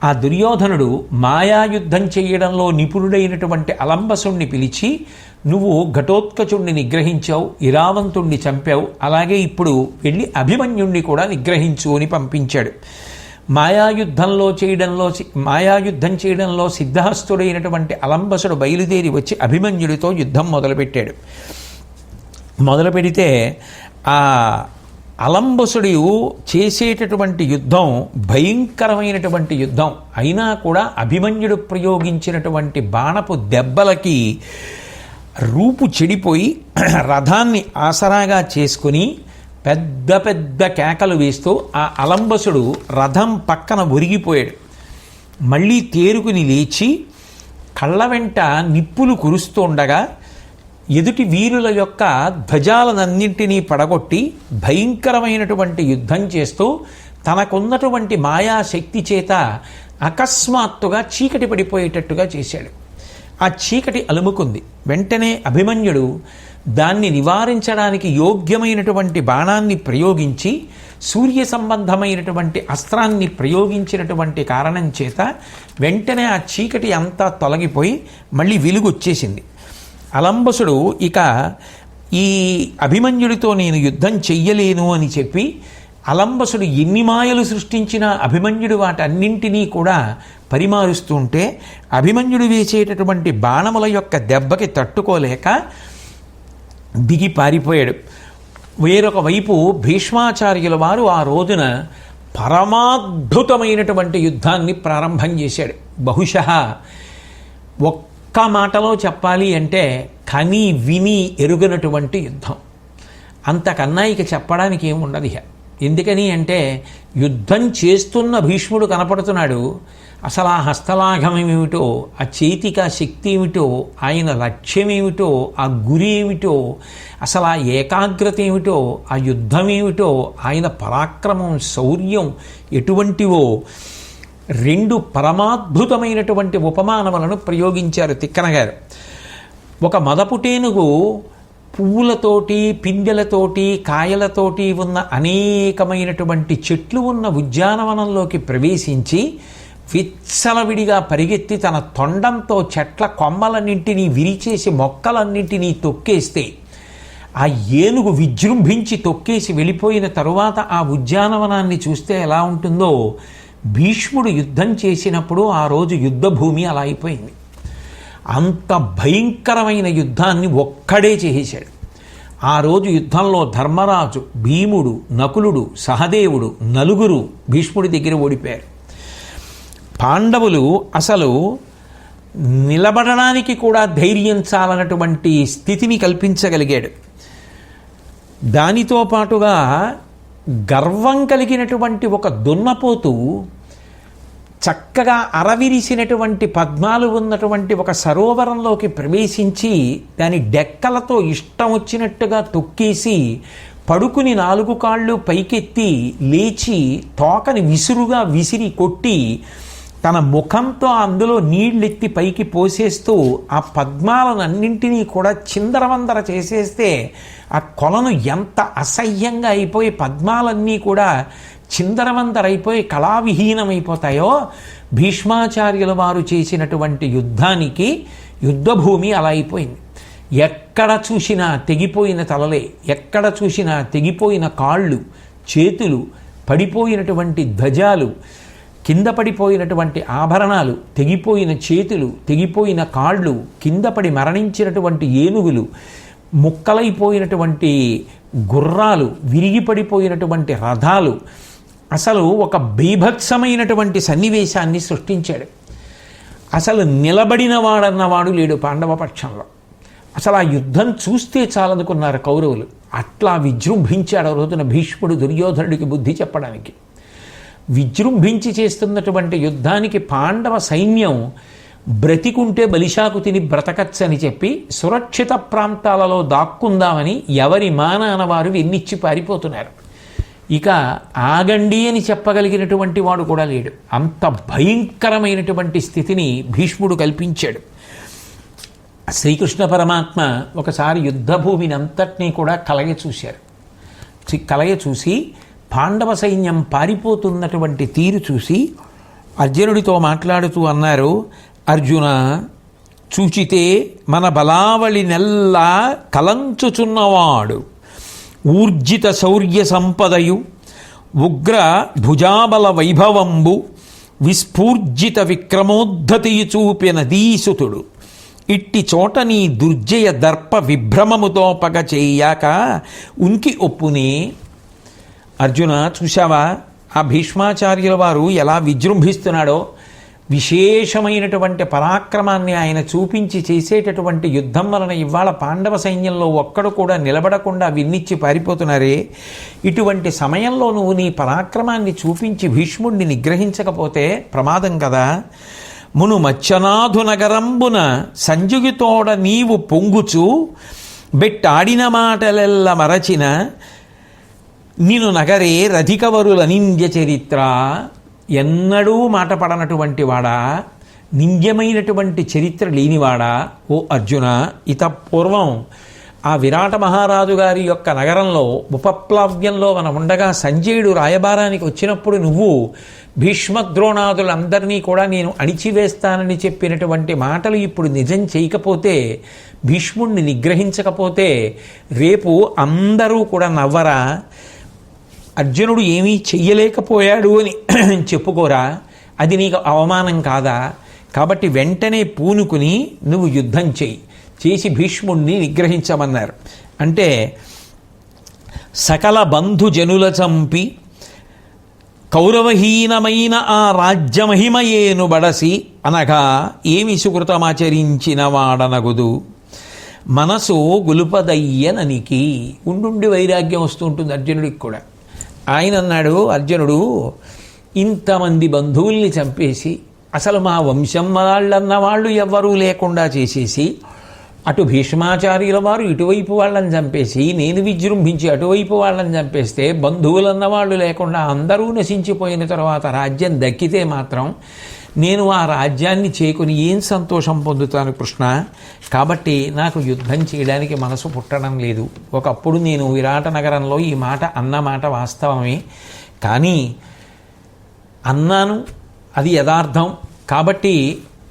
ఆ దుర్యోధనుడు మాయాయుద్ధం చేయడంలో నిపుణుడైనటువంటి అలంబసుణ్ణి పిలిచి, నువ్వు ఘటోత్కచుణ్ణి నిగ్రహించావు, ఇరావంతుణ్ణి చంపావు, అలాగే ఇప్పుడు వెళ్ళి అభిమన్యుణ్ణి కూడా నిగ్రహించు అని పంపించాడు. మాయాయుద్ధం చేయడంలో సిద్ధహస్తుడైనటువంటి అలంబసుడు బయలుదేరి వచ్చి అభిమన్యుడితో యుద్ధం మొదలుపెట్టాడు. మొదలు పెడితే ఆ అలంబసుడు చేసేటటువంటి యుద్ధం భయంకరమైనటువంటి యుద్ధం అయినా కూడా అభిమన్యుడు ప్రయోగించినటువంటి బాణపు దెబ్బలకి రూపు చెడిపోయి రథాన్ని ఆసరాగా చేసుకుని పెద్ద పెద్ద కేకలు వేస్తూ ఆ అలంబసుడు రథం పక్కన ఒరిగిపోయాడు. మళ్ళీ తేరుకుని లేచి కళ్ళ వెంట నిప్పులు కురుస్తూ ఉండగా ఎదుటి వీరుల యొక్క ధ్వజాలనన్నింటినీ పడగొట్టి భయంకరమైనటువంటి యుద్ధం చేస్తూ తనకున్నటువంటి మాయాశక్తి చేత అకస్మాత్తుగా చీకటి పడిపోయేటట్టుగా చేశాడు. ఆ చీకటి అలుముకుంది. వెంటనే అభిమన్యుడు దాన్ని నివారించడానికి యోగ్యమైనటువంటి బాణాన్ని ప్రయోగించి సూర్య సంబంధమైనటువంటి అస్త్రాన్ని ప్రయోగించినటువంటి కారణం చేత వెంటనే ఆ చీకటి అంతా తొలగిపోయి మళ్ళీ వెలుగు వచ్చేసింది. అలంబసుడు ఇక ఈ అభిమన్యుడితో నేను యుద్ధం చెయ్యలేను అని చెప్పి, అలంబసుడు ఎన్ని మాయలు సృష్టించినా అభిమన్యుడు వాటన్నింటినీ కూడా పరిమారుస్తూ ఉంటే అభిమన్యుడు వేసేటటువంటి బాణముల యొక్క దెబ్బకి తట్టుకోలేక దిగి పారిపోయాడు. వేరొక వైపు భీష్మాచార్యుల వారు ఆ రోజున పరమాద్భుతమైనటువంటి యుద్ధాన్ని ప్రారంభం చేశాడు. బహుశః ఒక్క మాటలో చెప్పాలి అంటే కని విని ఎరుగనటువంటి యుద్ధం. అంతకన్నా ఇక చెప్పడానికి ఏముండదు ఇక. ఎందుకని అంటే యుద్ధం చేస్తున్న భీష్ముడు కనపడుతున్నాడు. అసలు ఆ హస్తలాఘం ఏమిటో, ఆ చేతిక శక్తి ఏమిటో, ఆయన లక్ష్యం ఏమిటో, ఆ గురి ఏమిటో, అసలు ఆ ఏకాగ్రత ఏమిటో, ఆ యుద్ధం ఏమిటో, ఆయన పరాక్రమం శౌర్యం ఎటువంటివో రెండు పరమాద్భుతమైనటువంటి ఉపమానములను ప్రయోగించారు తిక్కన గారు. ఒక మదపుటేనుగు పువ్వులతోటి పిందెలతోటి కాయలతోటి ఉన్న అనేకమైనటువంటి చెట్లు ఉన్న ఉద్యానవనంలోకి ప్రవేశించి విచ్చలవిడిగా పరిగెత్తి తన తొండంతో చెట్ల కొమ్మలన్నింటినీ విరిచేసి మొక్కలన్నింటినీ తొక్కేస్తే ఆ ఏనుగు విజృంభించి తొక్కేసి వెళ్ళిపోయిన తరువాత ఆ ఉద్యానవనాన్ని చూస్తే ఎలా ఉంటుందో భీష్ముడు యుద్ధం చేసినప్పుడు ఆ రోజు యుద్ధభూమి అలా అయిపోయింది. అంత భయంకరమైన యుద్ధాన్ని ఒక్కడే చేసేశాడు. ఆ రోజు యుద్ధంలో ధర్మరాజు, భీముడు, నకులుడు, సహదేవుడు నలుగురు భీష్ముడి దగ్గర ఓడిపోయారు. పాండవులు అసలు నిలబడడానికి కూడా ధైర్యం చాలనటువంటి స్థితిని కల్పించగలిగాడు. దానితో పాటుగా గర్వం కలిగినటువంటి ఒక దున్నపోతు చక్కగా అరవిరిసినటువంటి పద్మాలు ఉన్నటువంటి ఒక సరోవరంలోకి ప్రవేశించి దాని డెక్కలతో ఇష్టం వచ్చినట్టుగా తొక్కేసి పడుకుని 4 కాళ్ళు పైకెత్తి లేచి తోకని విసురుగా విసిరి కొట్టి తన ముఖంతో అందులో నీళ్ళెత్తి పైకి పోసేస్తూ ఆ పద్మాలనన్నింటినీ కూడా చిందరవందర చేసేస్తే ఆ కొలను ఎంత అసహ్యంగా అయిపోయి పద్మాలన్నీ కూడా చిందరవందరైపోయి కళావిహీనమైపోతాయో భీష్మాచార్యుల వారు చేసినటువంటి యుద్ధానికి యుద్ధభూమి అలా అయిపోయింది. ఎక్కడ చూసినా తెగిపోయిన తలలే, ఎక్కడ చూసినా తెగిపోయిన కాళ్ళు, చేతులు, పడిపోయినటువంటి ధ్వజాలు, కింద పడిపోయినటువంటి ఆభరణాలు, తెగిపోయిన చేతులు, తెగిపోయిన కాళ్ళు, కింద పడి మరణించినటువంటి ఏనుగులు, ముక్కలైపోయినటువంటి గుర్రాలు, విరిగిపడిపోయినటువంటి రథాలు, అసలు ఒక బీభత్సమైనటువంటి సన్నివేశాన్ని సృష్టించాడు. అసలు నిలబడిన వాడన్నవాడు లేడు పాండవ పక్షంలో. అసలు ఆ యుద్ధం చూస్తే చాలనుకున్నారు కౌరవులు. అట్లా విజృంభించాడు ఆ రోజున భీష్ముడు దుర్యోధనుడికి బుద్ధి చెప్పడానికి. విజృంభించి చేస్తున్నటువంటి యుద్ధానికి పాండవ సైన్యం బ్రతికుంటే బలిశాకు తిని బ్రతకచ్చని చెప్పి సురక్షిత ప్రాంతాలలో దాక్కుందామని ఎవరి మానాన వారు వెన్నిచ్చి పారిపోతున్నారు. ఇక ఆగండి అని చెప్పగలిగినటువంటి వాడు కూడా లేడు. అంత భయంకరమైనటువంటి స్థితిని భీష్ముడు కల్పించాడు. శ్రీకృష్ణ పరమాత్మ ఒకసారి యుద్ధభూమిని అంతటినీ కూడా కలయ చూసి పాండవ సైన్యం పారిపోతున్నటువంటి తీరు చూసి అర్జునుడితో మాట్లాడుతూ అన్నారు, అర్జున, చూచితే మన బలావళి నెల్లా కలంచుచున్నవాడు ఊర్జిత శౌర్య సంపదయు ఉగ్ర భుజాబల వైభవంబు విస్ఫూర్జిత విక్రమోద్ధతియు చూపిన నదీసుతుడు ఇట్టి చోట నీ దుర్జయ దర్ప విభ్రమముతో పగ చెయ్యాక ఉనికి ఒప్పునే. అర్జున, చూశావా ఆ భీష్మాచార్యుల వారు ఎలా విజృంభిస్తున్నాడో? విశేషమైనటువంటి పరాక్రమాన్ని ఆయన చూపించి చేసేటటువంటి యుద్ధం వలన ఇవాళ పాండవ సైన్యంలో ఒక్కడు కూడా నిలబడకుండా విన్నిచ్చి పారిపోతున్నారే. ఇటువంటి సమయంలో నువ్వు నీ పరాక్రమాన్ని చూపించి భీష్ముడిని నిగ్రహించకపోతే ప్రమాదం కదా. మును మచ్చనాథు నగరంబున సంజుగితోడ నీవు పొంగుచు బెట్టాడిన మాటలెల్ల మరచిన నిను నగరే రధికవరుల నింద్య చరిత్ర. ఎన్నడూ మాట పడనటువంటి వాడా, నింద్యమైనటువంటి చరిత్ర లేనివాడా ఓ అర్జున, ఇత పూర్వం ఆ విరాట మహారాజు గారి యొక్క నగరంలో ఉపప్లావ్యంలో మనం ఉండగా సంజయుడు రాయబారానికి వచ్చినప్పుడు నువ్వు భీష్మద్రోణాదులందరినీ కూడా నేను అణిచివేస్తానని చెప్పినటువంటి మాటలు ఇప్పుడు నిజం చేయకపోతే, భీష్ముడిని నిగ్రహించకపోతే రేపు అందరూ కూడా నవ్వరా? అర్జునుడు ఏమీ చెయ్యలేకపోయాడు అని చెప్పుకోరా? అది నీకు అవమానం కాదా? కాబట్టి వెంటనే పూనుకుని నువ్వు యుద్ధం చేసి భీష్ముడిని నిగ్రహించమన్నారు. అంటే సకల బంధుజనుల చంపి కౌరవహీనమైన ఆ రాజ్యమహిమయేను బడసి అనగా ఏమి సుకృతమాచరించిన వాడనగుదు మనసు గులుపదయ్యననికి. ఉండుండి వైరాగ్యం వస్తూ ఉంటుంది అర్జునుడికి కూడా. ఆయన అన్నాడు, అర్జునుడు ఇంతమంది బంధువుల్ని చంపేసి అసలు మా వంశం వాళ్ళన్న వాళ్ళు ఎవ్వరూ లేకుండా చేసేసి అటు భీష్మాచార్యుల వారు ఇటువైపు వాళ్ళని చంపేసి నేను విజృంభించి అటువైపు వాళ్ళని చంపేస్తే బంధువులన్న వాళ్ళు లేకుండా అందరూ నశించిపోయిన తర్వాత రాజ్యం దక్కితే మాత్రం నేను ఆ రాజ్యాన్ని చేకుని ఏం సంతోషం పొందుతాను కృష్ణ? కాబట్టి నాకు యుద్ధం చేయడానికి మనసు పుట్టడం లేదు. ఒకప్పుడు నేను విరాట నగరంలో ఈ మాట అన్నమాట వాస్తవమే, కానీ అన్నాను, అది యథార్థం. కాబట్టి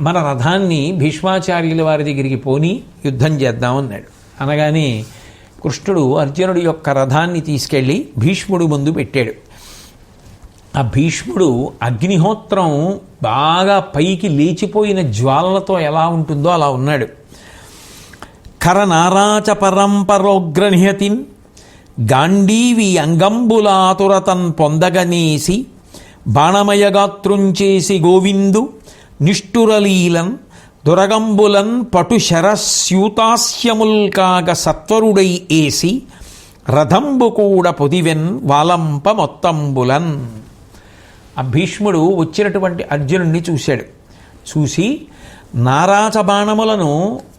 మన రథాన్ని భీష్మాచార్యుల వారి దగ్గరికి పోని యుద్ధం చేద్దామన్నాడు. అనగానే కృష్ణుడు అర్జునుడి యొక్క రథాన్ని తీసుకెళ్ళి భీష్ముడు ముందు పెట్టాడు. ఆ భీష్ముడు అగ్నిహోత్రం బాగా పైకి లేచిపోయిన జ్వాలలతో ఎలా ఉంటుందో అలా ఉన్నాడు. కరనారాచ పరంపరోగ్రనిహతిన్ గాంధీవి అంగంబులాతురతన్ పొందగనేసి బాణమయగాత్రుంచేసి గోవిందు నిష్ఠురలీలన్ దురగంబులన్ పటుశరస్యూతాస్యముల్ కాగ సత్వరుడై ఏసి రథంబు కూడా పొదివెన్ వాలంప మొత్తంబులన్. ఆ భీష్ముడు వచ్చినటువంటి అర్జునుడిని చూశాడు. చూసి నారాచ బాణములను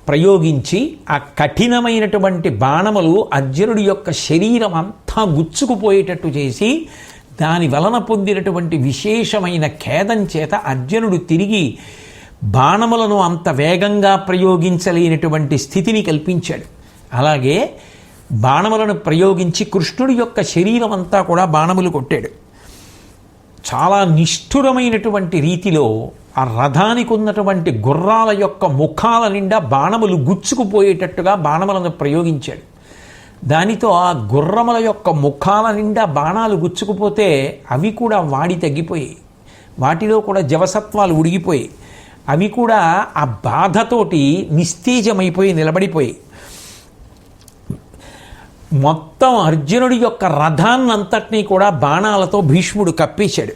ప్రయోగించి ఆ కఠినమైనటువంటి బాణములు అర్జునుడి యొక్క శరీరం అంతా గుచ్చుకుపోయేటట్టు చేసి దాని వలన పొందినటువంటి విశేషమైన ఖేదం చేత అర్జునుడు తిరిగి బాణములను అంత వేగంగా ప్రయోగించలేనటువంటి స్థితిని కల్పించాడు. అలాగే బాణములను ప్రయోగించి కృష్ణుడి యొక్క శరీరం అంతా కూడా బాణములు కొట్టాడు. చాలా నిష్ఠురమైనటువంటి రీతిలో ఆ రథానికి ఉన్నటువంటి గుర్రాల యొక్క ముఖాల నిండా బాణములు గుచ్చుకుపోయేటట్టుగా బాణములను ప్రయోగించాడు. దానితో ఆ గుర్రముల యొక్క ముఖాల నిండా బాణాలు గుచ్చుకుపోతే అవి కూడా వాడి తగ్గిపోయాయి, వాటిలో కూడా జవసత్వాలు ఉడిగిపోయాయి, అవి కూడా ఆ బాధతోటి నిస్తేజమైపోయి నిలబడిపోయి మొత్తం అర్జునుడి యొక్క రథాన్నంతటినీ కూడా బాణాలతో భీష్ముడు కప్పేశాడు.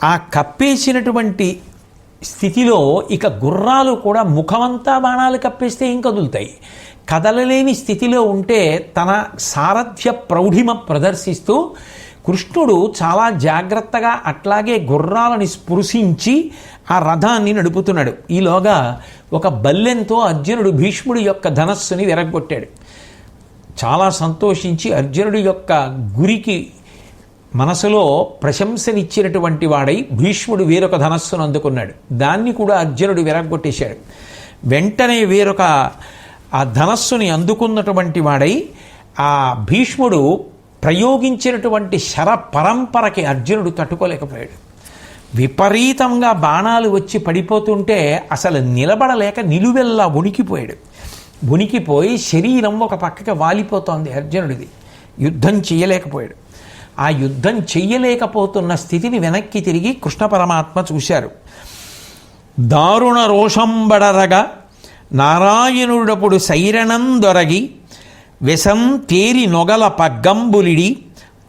ఆ కప్పేసినటువంటి స్థితిలో ఇక గుర్రాలు కూడా ముఖమంతా బాణాలు కప్పేస్తే ఏం కదులుతాయి? కదలలేని స్థితిలో ఉంటే తన సారథ్య ప్రౌఢిమ ప్రదర్శిస్తూ కృష్ణుడు చాలా జాగ్రత్తగా అట్లాగే గుర్రాలని స్పృశించి ఆ రథాన్ని నడుపుతున్నాడు. ఈలోగా ఒక బల్లెంతో అర్జునుడు భీష్ముడి యొక్క ధనస్సుని విరగ్గొట్టాడు. చాలా సంతోషించి అర్జునుడి యొక్క గురికి మనసులో ప్రశంసనిచ్చినటువంటి వాడై భీష్ముడు వేరొక ధనస్సును అందుకున్నాడు. దాన్ని కూడా అర్జునుడు విరగ్గొట్టేశాడు. వెంటనే వేరొక ఆ ధనస్సుని అందుకున్నటువంటి వాడై ఆ భీష్ముడు ప్రయోగించినటువంటి శర పరంపరకి అర్జునుడు తట్టుకోలేకపోయాడు. విపరీతంగా బాణాలు వచ్చి పడిపోతుంటే అసలు నిలబడలేక నిలువెల్లా వణికిపోయాడు. వణికిపోయి శరీరం ఒక పక్కకి వాలిపోతోంది అర్జునుడిది. యుద్ధం చేయలేకపోయాడు. ఆ యుద్ధం చెయ్యలేకపోతున్న స్థితిని వెనక్కి తిరిగి కృష్ణ పరమాత్మ చూశారు. దారుణ రోషంబడరగా నారాయణుడప్పుడు సైరణం దొరగి వెసం తేరి నొగల పగ్గంబులిడి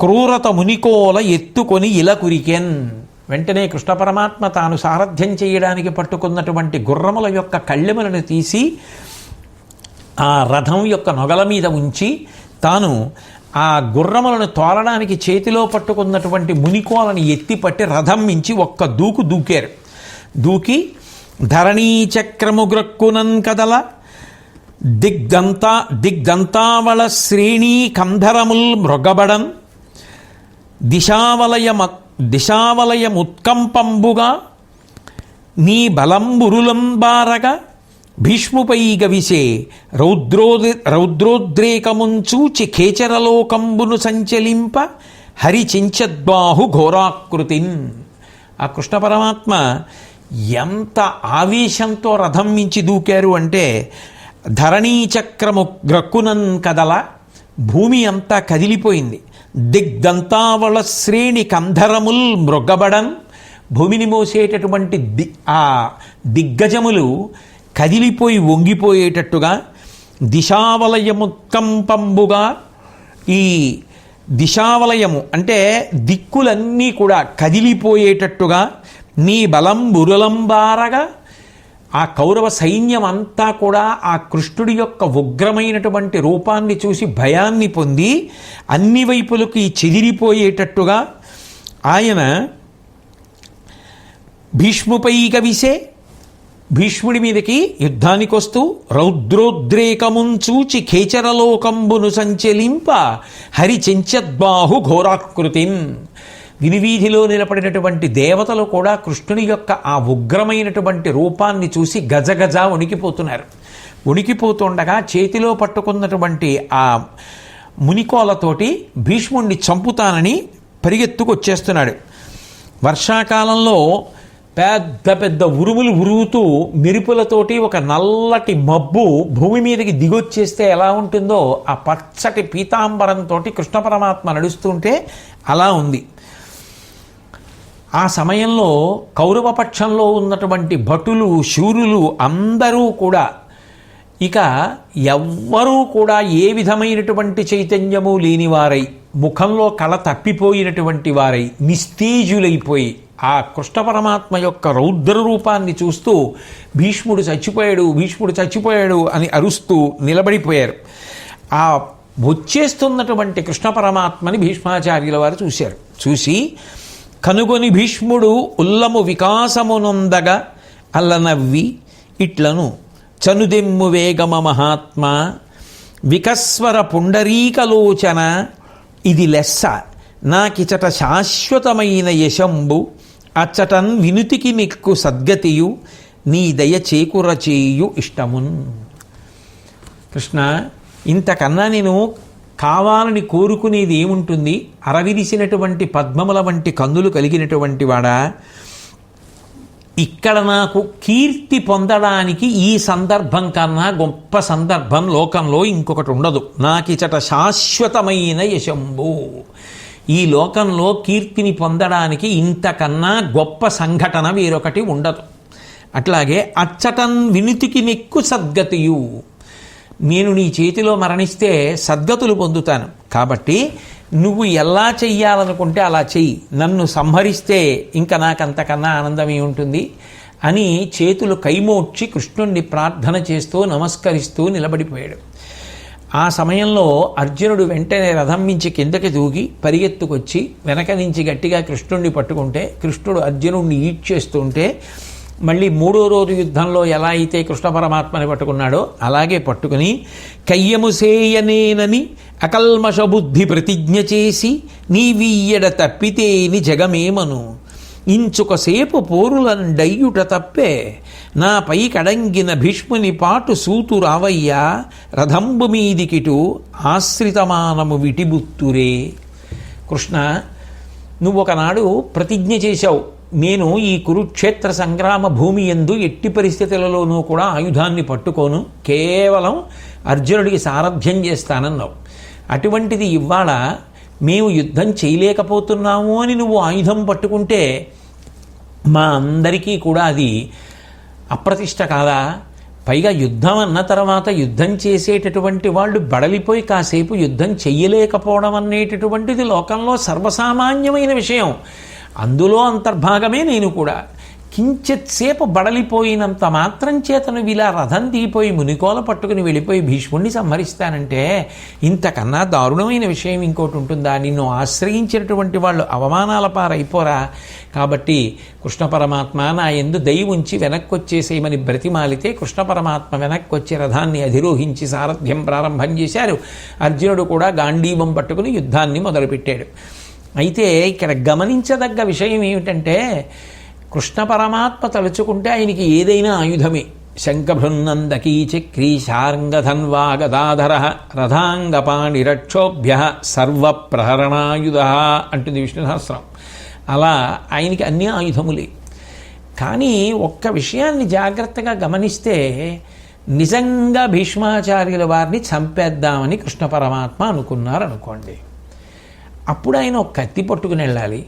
క్రూరత మునికోల ఎత్తుకొని ఇలా కురికెన్. వెంటనే కృష్ణ పరమాత్మ తాను సారథ్యం చేయడానికి పట్టుకున్నటువంటి గుర్రముల యొక్క కళ్ళెములను తీసి ఆ రథం యొక్క నొగల మీద ఉంచి తాను ఆ గుర్రములను తోలడానికి చేతిలో పట్టుకున్నటువంటి మునికోలను ఎత్తిపట్టి రథం మించి ఒక్క దూకారు. దూకి ధరణీ చక్రము గ్రక్కునన్ కదల దిగ్దంతావళ శ్రేణీ కంధరముల్ మృగబడన్ దిశావలయముత్కంపంబుగా నీ బలంబురులంబారగా భీష్ముపై గవిసే రౌద్రోద్రేకముంచూచి ఖేచరలోకంబును సంచలింప హరిచించద్బాహు ఘోరాకృతిన్. ఆ కృష్ణ పరమాత్మ ఎంత ఆవేశంతో రథం మించి దూకారు అంటే ధరణీచక్రము గ్రక్కునన్ కదల, భూమి అంతా కదిలిపోయింది. దిగ్దంతావళ శ్రేణి కంధరముల్ మృగబడన్, భూమిని మోసేటటువంటి ఆ దిగ్గజములు కదిలిపోయి వంగిపోయేటట్టుగా, దిశావలయముత్కంపంబుగా, ఈ దిశావలయము అంటే దిక్కులన్నీ కూడా కదిలిపోయేటట్టుగా, నీ బలం బురులంబారగా, ఆ కౌరవ సైన్యం అంతా కూడా ఆ కృష్ణుడి యొక్క ఉగ్రమైనటువంటి రూపాన్ని చూసి భయాన్ని పొంది అన్ని వైపులకి చెదిరిపోయేటట్టుగా ఆయన భీష్ముపై కవిసే, భీష్ముడి మీదకి యుద్ధానికి వస్తూ రౌద్రోద్రేకముంచూచి ఖేచరలోకంబును సంచలింప హరిచెంచద్బాహు ఘోరాకృతిన్. వినివీధిలో నిలబడినటువంటి దేవతలు కూడా కృష్ణుని యొక్క ఆ ఉగ్రమైనటువంటి రూపాన్ని చూసి గజగజ వణికిపోతున్నారు. వణికిపోతుండగా చేతిలో పట్టుకున్నటువంటి ఆ మునికోలతోటి భీష్ముణ్ణి చంపుతానని పరిగెత్తుకొచ్చేస్తున్నాడు. వర్షాకాలంలో పెద్ద పెద్ద ఉరుములు ఉరుగుతూ మెరుపులతోటి ఒక నల్లటి మబ్బు భూమి మీదకి దిగొచ్చేస్తే ఎలా ఉంటుందో ఆ పచ్చటి పీతాంబరంతో కృష్ణ పరమాత్మ నడుస్తుంటే అలా ఉంది. ఆ సమయంలో కౌరవ పక్షంలో ఉన్నటువంటి భటులు శూరులు అందరూ కూడా ఇక ఎవ్వరూ కూడా ఏ విధమైనటువంటి చైతన్యము లేనివారై, ముఖంలో కళ తప్పిపోయినటువంటి వారై, నిస్తేజులైపోయి ఆ కృష్ణ పరమాత్మ యొక్క రౌద్ర రూపాన్ని చూస్తూ భీష్ముడు చచ్చిపోయాడు అని అరుస్తూ నిలబడిపోయారు. ఆ వచ్చేస్తున్నటువంటి కృష్ణ పరమాత్మని భీష్మాచార్యుల వారు చూశారు. చూసి కనుగొని భీష్ముడు ఉల్లము వికాసమునొందగా అల్లనవ్వి ఇట్లను చనుదెమ్ము వేగమ మహాత్మ వికస్వర పుండరీకలోచన ఇది లెస్స నాకిచట శాశ్వతమైన యశంబు అచ్చటన్ వినుతికి నిక్కు సద్గతియు నీ దయ చేకుర చేయు ఇష్టమున్. కృష్ణ, ఇంతకన్నా నేను కావాలని కోరుకునేది ఏముంటుంది? అరవిరిసినటువంటి పద్మముల వంటి కన్నులు కలిగినటువంటి వాడా, ఇక్కడ నాకు కీర్తి పొందడానికి ఈ సందర్భం కన్నా గొప్ప సందర్భం లోకంలో ఇంకొకటి ఉండదు. నాకిచట శాశ్వతమైన యశంబు, ఈ లోకంలో కీర్తిని పొందడానికి ఇంతకన్నా గొప్ప సంఘటన వేరొకటి ఉండదు. అట్లాగే అచ్చటన్ వినుతికి నెక్కు సద్గతియు, నేను నీ చేతిలో మరణిస్తే సద్గతులు పొందుతాను. కాబట్టి నువ్వు ఎలా చెయ్యాలనుకుంటే అలా చెయ్యి, నన్ను సంహరిస్తే ఇంకా నాకంతకన్నా ఆనందమే ఉంటుంది అని చేతులు కైమోడ్చి కృష్ణుణ్ణి ప్రార్థన చేస్తూ నమస్కరిస్తూ నిలబడిపోయాడు. ఆ సమయంలో అర్జునుడు వెంటనే రథం మించి కిందకి దూకి పరిగెత్తుకొచ్చి వెనక నుంచి గట్టిగా కృష్ణుడిని పట్టుకుంటే కృష్ణుడు అర్జునుడిని ఈడ్చేస్తుంటే మళ్ళీ 3వ రోజు యుద్ధంలో ఎలా అయితే కృష్ణ పరమాత్మని పట్టుకున్నాడో అలాగే పట్టుకుని కయ్యము సేయనేనని అకల్మష బుద్ధి ప్రతిజ్ఞ చేసి నీవీయడ తప్పితేని జగమేమను ఇంచుకసేపు పోరులండయ్యుట తప్పే నాపై కడంగిన భీష్ముని పాటు సూతు రావయ్యా రథంబు మీదికిటు ఆశ్రితమానము విటిబుత్తురే. కృష్ణ, నువ్వు ఒకనాడు ప్రతిజ్ఞ చేశావు, నేను ఈ కురుక్షేత్ర సంగ్రామ భూమి యందు ఎట్టి పరిస్థితులలోనూ కూడా ఆయుధాన్ని పట్టుకోను, కేవలం అర్జునుడికి సారథ్యం చేస్తానన్నావు. అటువంటిది ఇవాళ మేము యుద్ధం చేయలేకపోతున్నాము అని నువ్వు ఆయుధం పట్టుకుంటే మా అందరికీ కూడా అది అప్రతిష్ట కాదా? పైగా యుద్ధం అన్న తర్వాత యుద్ధం చేసేటటువంటి వాళ్ళు బడలిపోయి కాసేపు యుద్ధం చెయ్యలేకపోవడం అనేటటువంటిది లోకంలో సర్వసామాన్యమైన విషయం. అందులో అంతర్భాగమే నేను కూడా. కించిత్సేపు బడలిపోయినంత మాత్రం చేత నువ్వు ఇలా రథం దిగిపోయి మునికోల పట్టుకుని వెళ్ళిపోయి భీష్ముడిని సంహరిస్తానంటే ఇంతకన్నా దారుణమైన విషయం ఇంకోటి ఉంటుందా? నిన్ను ఆశ్రయించినటువంటి వాళ్ళు అవమానాల పారైపోరా? కాబట్టి కృష్ణ పరమాత్మ నా యందు దయ ఉంచి వెనక్కి వచ్చేసేయమని బ్రతిమాలితే కృష్ణ పరమాత్మ వెనక్కి వచ్చి రథాన్ని అధిరోహించి సారథ్యం ప్రారంభం చేశారు. అర్జునుడు కూడా గాంధీవం పట్టుకుని యుద్ధాన్ని మొదలుపెట్టాడు. అయితే ఇక్కడ గమనించదగ్గ విషయం ఏమిటంటే కృష్ణ పరమాత్మ తలుచుకుంటే ఆయనకి ఏదైనా ఆయుధమే. శంఖభృన్నందకీ చక్రీ శార్ంగధన్వా గదాధర రథాంగపాణిరక్షోభ్య సర్వప్రహరణాయుధ అంటుంది విష్ణు సహస్రం. అలా ఆయనకి అన్ని ఆయుధములే. కానీ ఒక్క విషయాన్ని జాగ్రత్తగా గమనిస్తే నిజంగా భీష్మాచార్యుల వారిని చంపేద్దామని కృష్ణ పరమాత్మ అనుకున్నారనుకోండి, అప్పుడు ఆయన ఒక కత్తి పట్టుకుని వెళ్ళాలి,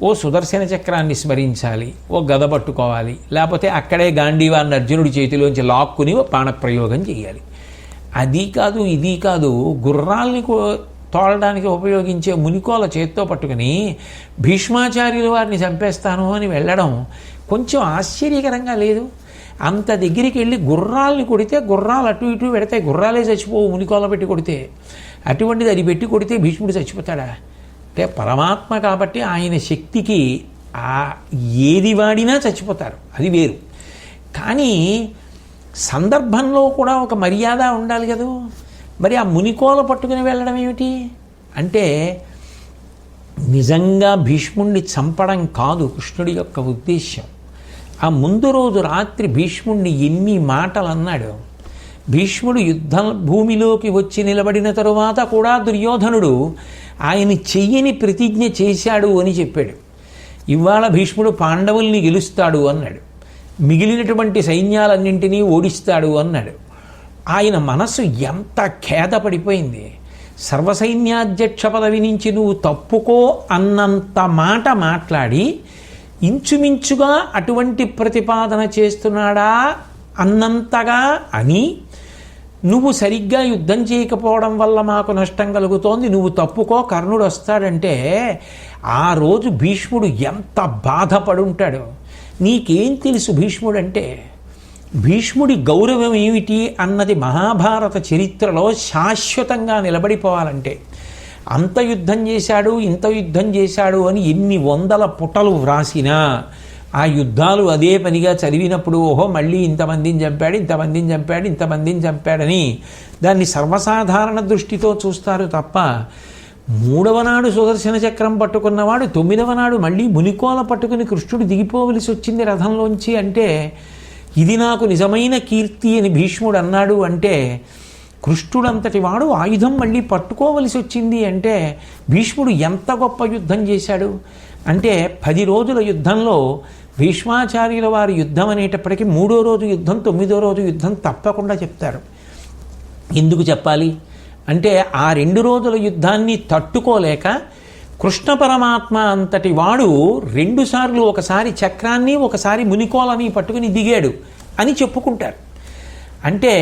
ఓ సుదర్శన చక్రాన్ని స్మరించాలి, ఓ గద పట్టుకోవాలి, లేకపోతే అక్కడే గాంధీవాన్ని అర్జునుడి చేతిలోంచి లాక్కుని ఓ బాణప్రయోగం చేయాలి. అది కాదు ఇది కాదు, గుర్రాల్ని తోలడానికి ఉపయోగించే మునికోల చేత్తో పట్టుకుని భీష్మాచార్యుల వారిని చంపేస్తాను అని వెళ్ళడం కొంచెం ఆశ్చర్యకరంగా లేదు? అంత దగ్గరికి వెళ్ళి గుర్రాల్ని కొడితే గుర్రాలు అటు ఇటు పెడితే గుర్రాలే చచ్చిపోవు మునికోల పెట్టి కొడితే. అటువంటిది అది పెట్టి కొడితే భీష్ముడు చచ్చిపోతాడా? అంటే పరమాత్మ కాబట్టి ఆయన శక్తికి ఏది వాడినా చచ్చిపోతారు, అది వేరు. కానీ సందర్భంలో కూడా ఒక మర్యాద ఉండాలి కదా. మరి ఆ మునికోల పట్టుకుని వెళ్ళడం ఏమిటి అంటే నిజంగా భీష్ముడిని చంపడం కాదు కృష్ణుడి యొక్క ఉద్దేశ్యం. ఆ ముందు రోజు రాత్రి భీష్ముడిని ఎన్ని మాటలు అన్నాడు. భీష్ముడు యుద్ధ భూమిలోకి వచ్చి నిలబడిన తరువాత కూడా దుర్యోధనుడు ఆయన చెయ్యని ప్రతిజ్ఞ చేశాడు అని చెప్పాడు. ఇవాళ భీష్ముడు పాండవుల్ని గెలుస్తాడు అన్నాడు, మిగిలినటువంటి సైన్యాలన్నింటినీ ఓడిస్తాడు అన్నాడు. ఆయన మనసు ఎంత ఖేదపడిపోయింది. సర్వసైన్యాధ్యక్ష పదవి నుంచి నువ్వు తప్పుకో అన్నంత మాట మాట్లాడి ఇంచుమించుగా అటువంటి ప్రతిపాదన చేస్తున్నాడా అన్నంతగా అని, నువ్వు సరిగ్గా యుద్ధం చేయకపోవడం వల్ల మాకు నష్టం కలుగుతోంది, నువ్వు తప్పుకో కర్ణుడు వస్తాడంటే ఆ రోజు భీష్ముడు ఎంత బాధపడుంటాడో. నీకేం తెలుసు భీష్ముడు అంటే? భీష్ముడి గౌరవం ఏమిటి అన్నది మహాభారత చరిత్రలో శాశ్వతంగా నిలబడిపోవాలంటే అంత యుద్ధం చేశాడు ఇంత యుద్ధం చేశాడు అని ఎన్ని వందల పుటలు వ్రాసినా ఆ యుద్ధాలు అదే పనిగా చదివినప్పుడు ఓహో మళ్ళీ ఇంతమందిని చంపాడు ఇంతమందిని చంపాడు ఇంతమందిని చంపాడని దాన్ని సర్వసాధారణ దృష్టితో చూస్తారు తప్ప 3వ నాడు సుదర్శన చక్రం పట్టుకున్నవాడు 9వ నాడు మళ్ళీ మునికోల పట్టుకుని కృష్ణుడు దిగిపోవలసి వచ్చింది రథంలోంచి అంటే ఇది నాకు నిజమైన కీర్తి అని భీష్ముడు అన్నాడు అంటే, కృష్ణుడంతటి వాడు ఆయుధం మళ్ళీ పట్టుకోవలసి వచ్చింది అంటే భీష్ముడు ఎంత గొప్ప యుద్ధం చేశాడు అంటే 10 రోజుల యుద్ధంలో భీష్మాచార్యుల వారి యుద్ధం అనేటప్పటికీ 3వ రోజు యుద్ధం 9వ రోజు యుద్ధం తప్పకుండా చెప్తారు. ఎందుకు చెప్పాలి అంటే ఆ 2 రోజుల యుద్ధాన్ని తట్టుకోలేక కృష్ణ పరమాత్మ అంతటి వాడు 2 సార్లు ఒకసారి చక్రాన్ని ఒకసారి మునికోలని పట్టుకుని దిగాడు అని చెప్పుకుంటారు. అంటే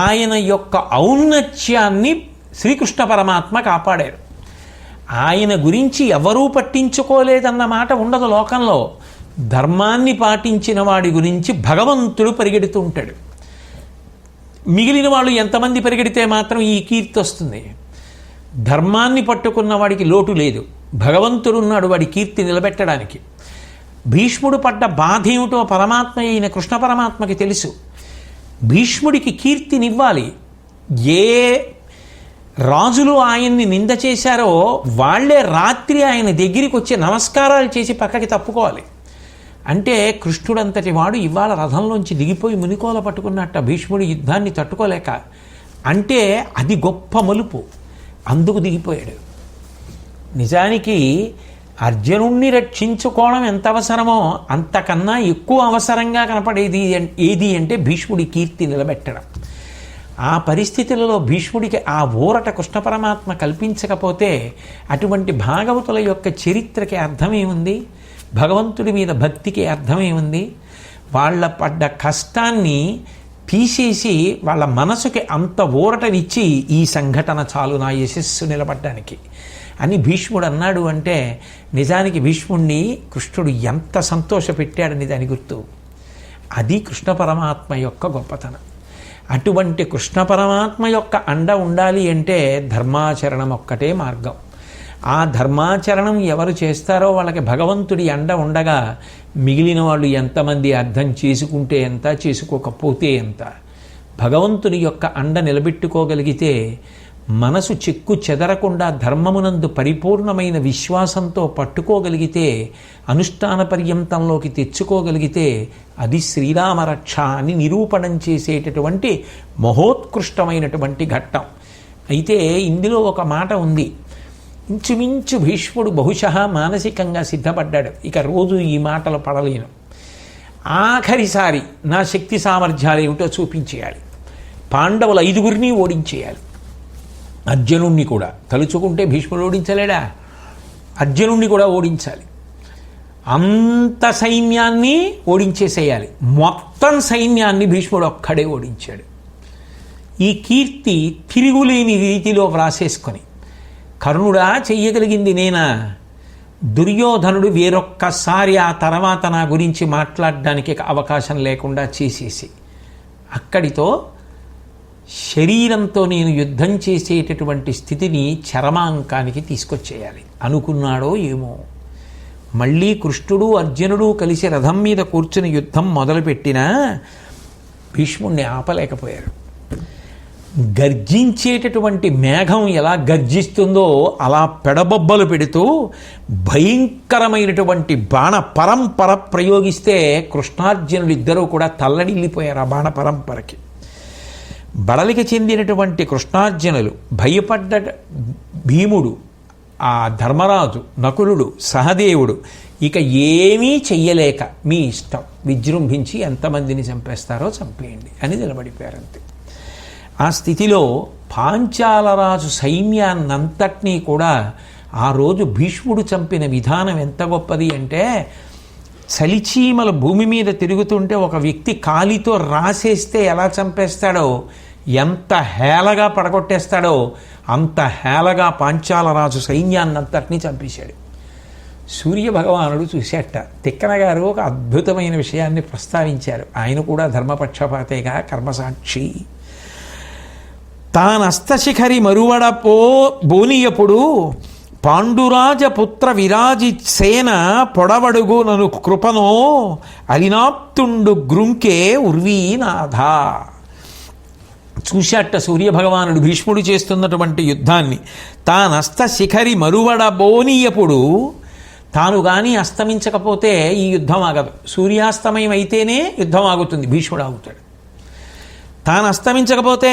ఆయన యొక్క ఔన్నత్యాన్ని శ్రీకృష్ణ పరమాత్మ కాపాడారు. ఆయన గురించి ఎవరూ పట్టించుకోలేదన్న మాట ఉండదు లోకంలో. ధర్మాన్ని పాటించిన వాడి గురించి భగవంతుడు పరిగెడుతూ ఉంటాడు. మిగిలిన వాళ్ళు ఎంతమంది పరిగెడితే మాత్రం ఈ కీర్తి వస్తుంది? ధర్మాన్ని పట్టుకున్న వాడికి లోటు లేదు, భగవంతుడున్నాడు వాడి కీర్తి నిలబెట్టడానికి. భీష్ముడు పడ్డ బాధ ఏమిటో పరమాత్మ అయిన కృష్ణ పరమాత్మకి తెలుసు. భీష్ముడికి కీర్తినివ్వాలి. ఏ రాజులు ఆయన్ని నింద చేశారో వాళ్లే రాత్రి ఆయన దగ్గరికి వచ్చి నమస్కారాలు చేసి పక్కకి తప్పుకోవాలి. అంటే కృష్ణుడంతటి వాడు ఇవాళ రథంలోంచి దిగిపోయి మునికోల పట్టుకున్నట్ట భీష్ముడి యుద్ధాన్ని తట్టుకోలేక. అంటే అది గొప్ప మలుపు, అందుకు దిగిపోయాడు. నిజానికి అర్జునుణ్ణి రక్షించుకోవడం ఎంత అవసరమో అంతకన్నా ఎక్కువ అవసరంగా కనపడేది ఏది అంటే భీష్ముడి కీర్తి నిలబెట్టడం. ఆ పరిస్థితులలో భీష్ముడికి ఆ ఊరట కృష్ణ పరమాత్మ కల్పించకపోతే అటువంటి భాగవతుల యొక్క చరిత్రకి అర్థమేముంది? భగవంతుడి మీద భక్తికి అర్థమేముంది? వాళ్ళ పడ్డ కష్టాన్ని తీసేసి వాళ్ళ మనసుకి అంత ఊరటనిచ్చి ఈ సంఘటన చాలు నా యశస్సు నిలబడ్డానికి అని భీష్ముడు అన్నాడు. అంటే నిజానికి భీష్ముడిని కృష్ణుడు ఎంత సంతోషపెట్టాడని దాని గుర్తు. అది కృష్ణ పరమాత్మ యొక్క గొప్పతనం. అటువంటి కృష్ణ పరమాత్మ యొక్క అండ ఉండాలి అంటే ధర్మాచరణం ఒక్కటే మార్గం. ఆ ధర్మాచరణం ఎవరు చేస్తారో వాళ్ళకి భగవంతుడి అండ ఉండగా మిగిలిన వాళ్ళు ఎంతమంది అర్థం చేసుకుంటే ఎంత, చేసుకోకపోతే ఎంత. భగవంతుని యొక్క అండ నిలబెట్టుకోగలిగితే మనసు చెక్కు చెదరకుండా ధర్మమునందు పరిపూర్ణమైన విశ్వాసంతో పట్టుకోగలిగితే, అనుష్ఠాన పర్యంతంలోకి తెచ్చుకోగలిగితే అది శ్రీరామరక్ష అని నిరూపణం చేసేటటువంటి మహోత్కృష్టమైనటువంటి ఘట్టం. అయితే ఇందులో ఒక మాట ఉంది. ఇంచుమించు భీష్ముడు బహుశः మానసికంగా సిద్ధపడ్డాడు, ఇక రోజు ఈ మాటలు పడలేను, ఆఖరిసారి నా శక్తి సామర్థ్యాలు ఏమిటో చూపించేయాలి, పాండవుల 5గురిని ఓడించేయాలి. అర్జునుణ్ణి కూడా తలుచుకుంటే భీష్ముడు ఓడించలేడా? అర్జునుణ్ణి కూడా ఓడించాలి. అంత సైన్యాన్ని ఓడించేసేయాలి. మొత్తం సైన్యాన్ని భీష్ముడు ఒక్కడే ఓడించాడు. ఈ కీర్తి తిరుగులేని రీతిలో వ్రాసేసుకొని, కర్ణుడా చెయ్యగలిగింది నేనా? దుర్యోధనుడు వేరొక్కసారి ఆ తర్వాత నా గురించి మాట్లాడడానికి అవకాశం లేకుండా చేసేసి అక్కడితో శరీరంతో నేను యుద్ధం చేసేటటువంటి స్థితిని చరమాంకానికి తీసుకొచ్చేయాలి అనుకున్నాడో ఏమో. మళ్ళీ కృష్ణుడు అర్జునుడు కలిసి రథం మీద కూర్చుని యుద్ధం మొదలుపెట్టినా భీష్ముణ్ణి ఆపలేకపోయారు. గర్జించేటటువంటి మేఘం ఎలా గర్జిస్తుందో అలా పెడబొబ్బలు పెడుతూ భయంకరమైనటువంటి బాణ పరంపర ప్రయోగిస్తే కృష్ణార్జునులు ఇద్దరూ కూడా తల్లడిల్లిపోయారు ఆ బాణ పరంపరకి. బడలికి చెందినటువంటి కృష్ణార్జునులు భయపడ్డ భీముడు, ఆ ధర్మరాజు, నకులుడు, సహదేవుడు ఇక ఏమీ చెయ్యలేక మీ ఇష్టం, విజృంభించి ఎంతమందిని చంపేస్తారో చంపేయండి అని నిలబడిపోయారంతే. ఆ స్థితిలో పాంచాలరాజు సైన్యాన్నంతటినీ కూడా ఆ రోజు భీష్ముడు చంపిన విధానం ఎంత గొప్పది అంటే, చలిచీమల భూమి మీద తిరుగుతుంటే ఒక వ్యక్తి కాలితో రాసేస్తే ఎలా చంపేస్తాడో, ఎంత హేళగా పడగొట్టేస్తాడో అంత హేళగా పాంచాలరాజు సైన్యాన్నంతటినీ చంపేశాడు. సూర్యభగవానుడు చూసేట. తిక్కన గారు ఒక అద్భుతమైన విషయాన్ని ప్రస్తావించారు. ఆయన కూడా ధర్మపక్షపాతేగా, కర్మసాక్షి. తానస్తశిఖరి మరువడపో బోనియపుడు పాండురాజపుత్ర విరాజి సేన పొడవడుగు నను కృపనో అలినాప్తుండు గ్రుంకే ఉర్వీనాథ. చూశాట సూర్యభగవానుడు భీష్ముడు చేస్తున్నటువంటి యుద్ధాన్ని. తానస్త శిఖరి మరువడబోనీయపుడు, తాను కానీ అస్తమించకపోతే ఈ యుద్ధం ఆగదు. సూర్యాస్తమయం అయితేనే యుద్ధం ఆగుతుంది, భీష్ముడు ఆగుతాడు. తాను అస్తమించకపోతే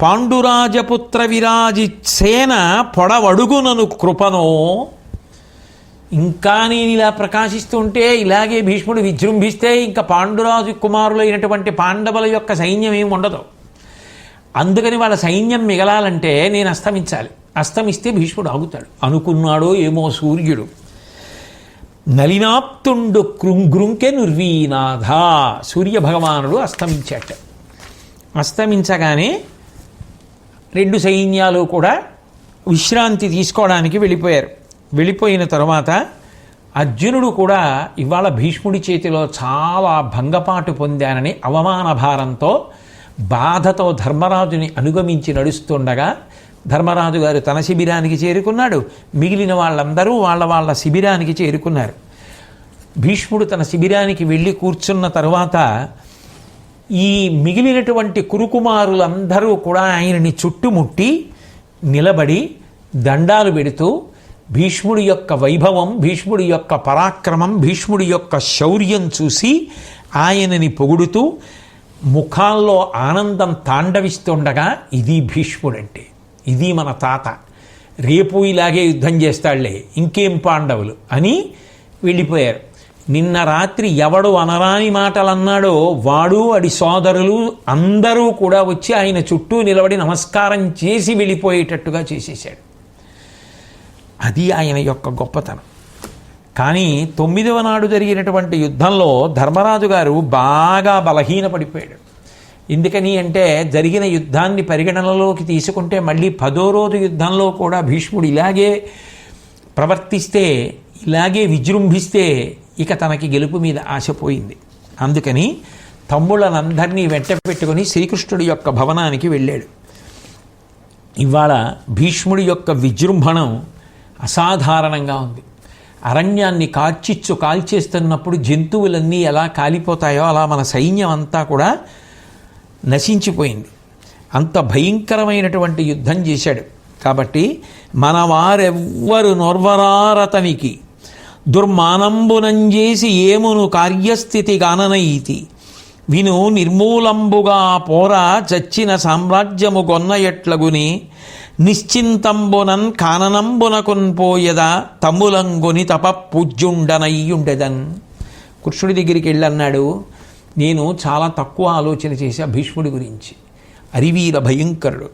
పాండురాజపుత్ర విరాజి సేన పొడవడుగునను కృపనో. ఇంకా నేను ఇలా ప్రకాశిస్తుంటే, ఇలాగే భీష్ముడు విజృంభిస్తే ఇంకా పాండురాజు కుమారులైనటువంటి పాండవుల యొక్క సైన్యం ఏమి ఉండదు. అందుకని వాళ్ళ సైన్యం మిగలాలంటే నేను అస్తమించాలి. అస్తమిస్తే భీష్ముడు ఆగుతాడు అనుకున్నాడో ఏమో సూర్యుడు. నలినాప్తుండు గ్రుంకె నిర్వీనాథ. సూర్యభగవానుడు అస్తమించాట. అస్తమించగానే రెండు సైన్యాలు కూడా విశ్రాంతి తీసుకోవడానికి వెళ్ళిపోయారు. వెళ్ళిపోయిన తర్వాత అర్జునుడు కూడా ఇవాళ భీష్ముడి చేతిలో చాలా భంగపాటు పొందానని అవమాన భారంతో బాధతో ధర్మరాజుని అనుగమించి నడుస్తుండగా ధర్మరాజు గారు తన శిబిరానికి చేరుకున్నాడు, మిగిలిన వాళ్ళందరూ వాళ్ళ శిబిరానికి చేరుకున్నారు. భీష్ముడు తన శిబిరానికి వెళ్ళి కూర్చున్న తరువాత ఈ మిగిలినటువంటి కురుకుమారులందరూ కూడా ఆయనని చుట్టుముట్టి నిలబడి దండాలు పెడుతూ భీష్ముడి యొక్క వైభవం, భీష్ముడి యొక్క పరాక్రమం, భీష్ముడి యొక్క శౌర్యం చూసి ఆయనని పొగుడుతూ ముఖాల్లో ఆనందం తాండవిస్తుండగా, ఇది భీష్ముడంటే, ఇది మన తాత, రేపు ఇలాగే యుద్ధం చేస్తాళ్లే, ఇంకేం పాండవులు అని వెళ్ళిపోయారు. నిన్న రాత్రి ఎవడు అనరాని మాటలన్నాడో వాడు వాడి సోదరులు అందరూ కూడా వచ్చి ఆయన చుట్టూ నిలబడి నమస్కారం చేసి వెళ్ళిపోయేటట్టుగా చేసేసాడు. అది ఆయన యొక్క గొప్పతనం. కానీ 9వ నాడు జరిగినటువంటి యుద్ధంలో ధర్మరాజు గారు బాగా బలహీనపడిపోయాడు. ఎందుకని అంటే జరిగిన యుద్ధాన్ని పరిగణనలోకి తీసుకుంటే మళ్ళీ 10వ రోజు యుద్ధంలో కూడా భీష్ముడు ఇలాగే ప్రవర్తిస్తే, ఇలాగే విజృంభిస్తే ఇక తనకి గెలుపు మీద ఆశపోయింది. అందుకని తమ్ముళ్ళనందరినీ వెంట పెట్టుకుని శ్రీకృష్ణుడి యొక్క భవనానికి వెళ్ళాడు. ఇవాళ భీష్ముడి యొక్క విజృంభణం అసాధారణంగా ఉంది. అరణ్యాన్ని కాల్చేస్తున్నప్పుడు జంతువులన్నీ ఎలా కాలిపోతాయో అలా మన సైన్యం అంతా కూడా నశించిపోయింది. అంత భయంకరమైనటువంటి యుద్ధం చేశాడు. కాబట్టి మన వారెవ్వరు నొర్వరారతనికి దుర్మానంబునంజేసి ఏమును కార్యస్థితి గాననయితి విను నిర్మూలంబుగా పోరా చచ్చిన సామ్రాజ్యము గొన్న ఎట్లగుని నిశ్చింతంబునన్ కాననంబునకున్ పోయదా తమ్ములంగుని తప పూజ్యుండనయ్యుండెదన్. కృష్ణుడి దగ్గరికి వెళ్ళన్నాడు, నేను చాలా తక్కువ ఆలోచన చేశా భీష్ముడి గురించి. అరివీర భయంకరుడు,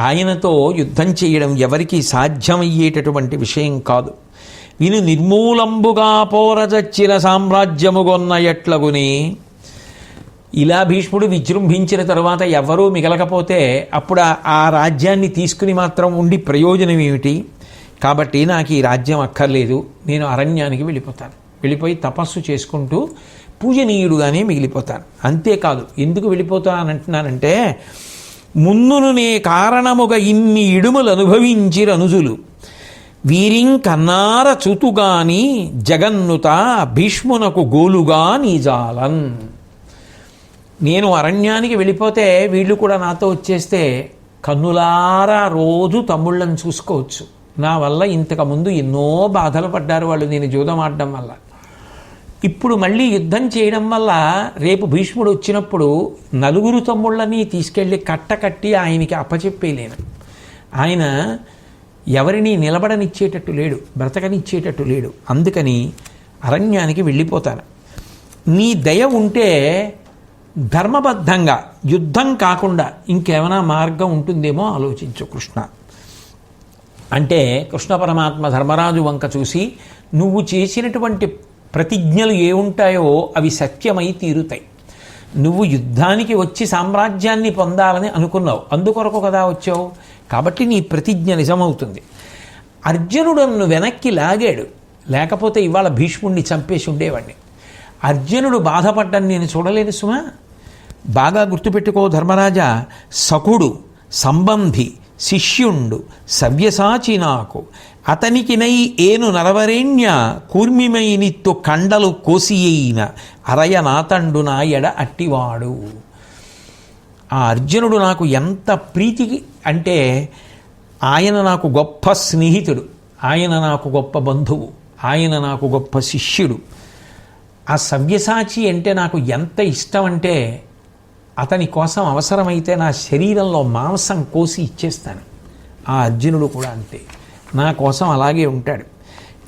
ఆయనతో యుద్ధం చేయడం ఎవరికీ సాధ్యమయ్యేటటువంటి విషయం కాదు. విను నిర్మూలంబుగా పోరజచ్చిన సామ్రాజ్యము గొన్న ఎట్లగుని. ఇలా భీష్ముడు విజృంభించిన తరువాత ఎవరూ మిగలకపోతే అప్పుడు ఆ రాజ్యాన్ని తీసుకుని మాత్రం ఉండి ప్రయోజనం ఏమిటి? కాబట్టి నాకు ఈ రాజ్యం అక్కర్లేదు, నేను అరణ్యానికి వెళ్ళిపోతాను, వెళ్ళిపోయి తపస్సు చేసుకుంటూ పూజనీయుడుగానే మిగిలిపోతాను. అంతేకాదు, ఎందుకు వెళ్ళిపోతానంటున్నానంటే, ముందును నే కారణముగా ఇన్ని ఇడుములు అనుభవించి రనుజులు వీరిం కన్నార చూతుగాని జగన్నుత భీష్మునకు గోలుగా నీజాలన్. నేను అరణ్యానికి వెళ్ళిపోతే వీళ్ళు కూడా నాతో వచ్చేస్తే కన్నులారా రోజు తమ్ముళ్ళని చూసుకోవచ్చు. నా వల్ల ఇంతకుముందు ఎన్నో బాధలు పడ్డారు వాళ్ళు, నేను జూదం ఆడడం వల్ల. ఇప్పుడు మళ్ళీ యుద్ధం చేయడం వల్ల రేపు భీష్ముడు వచ్చినప్పుడు నలుగురు తమ్ముళ్ళని తీసుకెళ్ళి కట్టకట్టి ఆయనకి అప్పచెప్పేలేను. ఆయన ఎవరిని నిలబడనిచ్చేటట్టు లేడు, బ్రతకనిచ్చేటట్టు లేడు. అందుకని అరణ్యానికి వెళ్ళిపోతాను. నీ దయ ఉంటే ధర్మబద్ధంగా యుద్ధం కాకుండా ఇంకేమైనా మార్గం ఉంటుందేమో ఆలోచించు కృష్ణ అంటే, కృష్ణ పరమాత్మ ధర్మరాజు వంక చూసి, నువ్వు చేసినటువంటి ప్రతిజ్ఞలు ఏ ఉంటాయో అవి సత్యమై తీరుతాయి. నువ్వు యుద్ధానికి వచ్చి సామ్రాజ్యాన్ని పొందాలని అనుకున్నావు, అందుకొరకు కదా వచ్చావు, కాబట్టి నీ ప్రతిజ్ఞ నిజమవుతుంది. అర్జునుడు నన్ను వెనక్కి లాగాడు, లేకపోతే ఇవాళ భీష్ముడిని చంపేసి ఉండేవాడిని. అర్జునుడు బాధపడ్డం నేను చూడలేదు సుమా. బాగా గుర్తుపెట్టుకో ధర్మరాజా, సకుడు సంబంధి శిష్యుండు సవ్యసాచి నాకు అతనికి నై ఏను నరవరేణ్య కూర్మిమైనిత్తు కండలు కోసియైన అరయనాతండు నాయడ అట్టివాడు. ఆ అర్జునుడు నాకు ఎంత ప్రీతికి అంటే, ఆయన నాకు గొప్ప స్నేహితుడు, ఆయన నాకు గొప్ప బంధువు, ఆయన నాకు గొప్ప శిష్యుడు. ఆ సవ్యసాచి అంటే నాకు ఎంత ఇష్టం అంటే, అతని కోసం అవసరమైతే నా శరీరంలో మాంసం కోసి ఇచ్చేస్తాను. ఆ అర్జునుడు కూడా అంతే, నా కోసం అలాగే ఉంటాడు.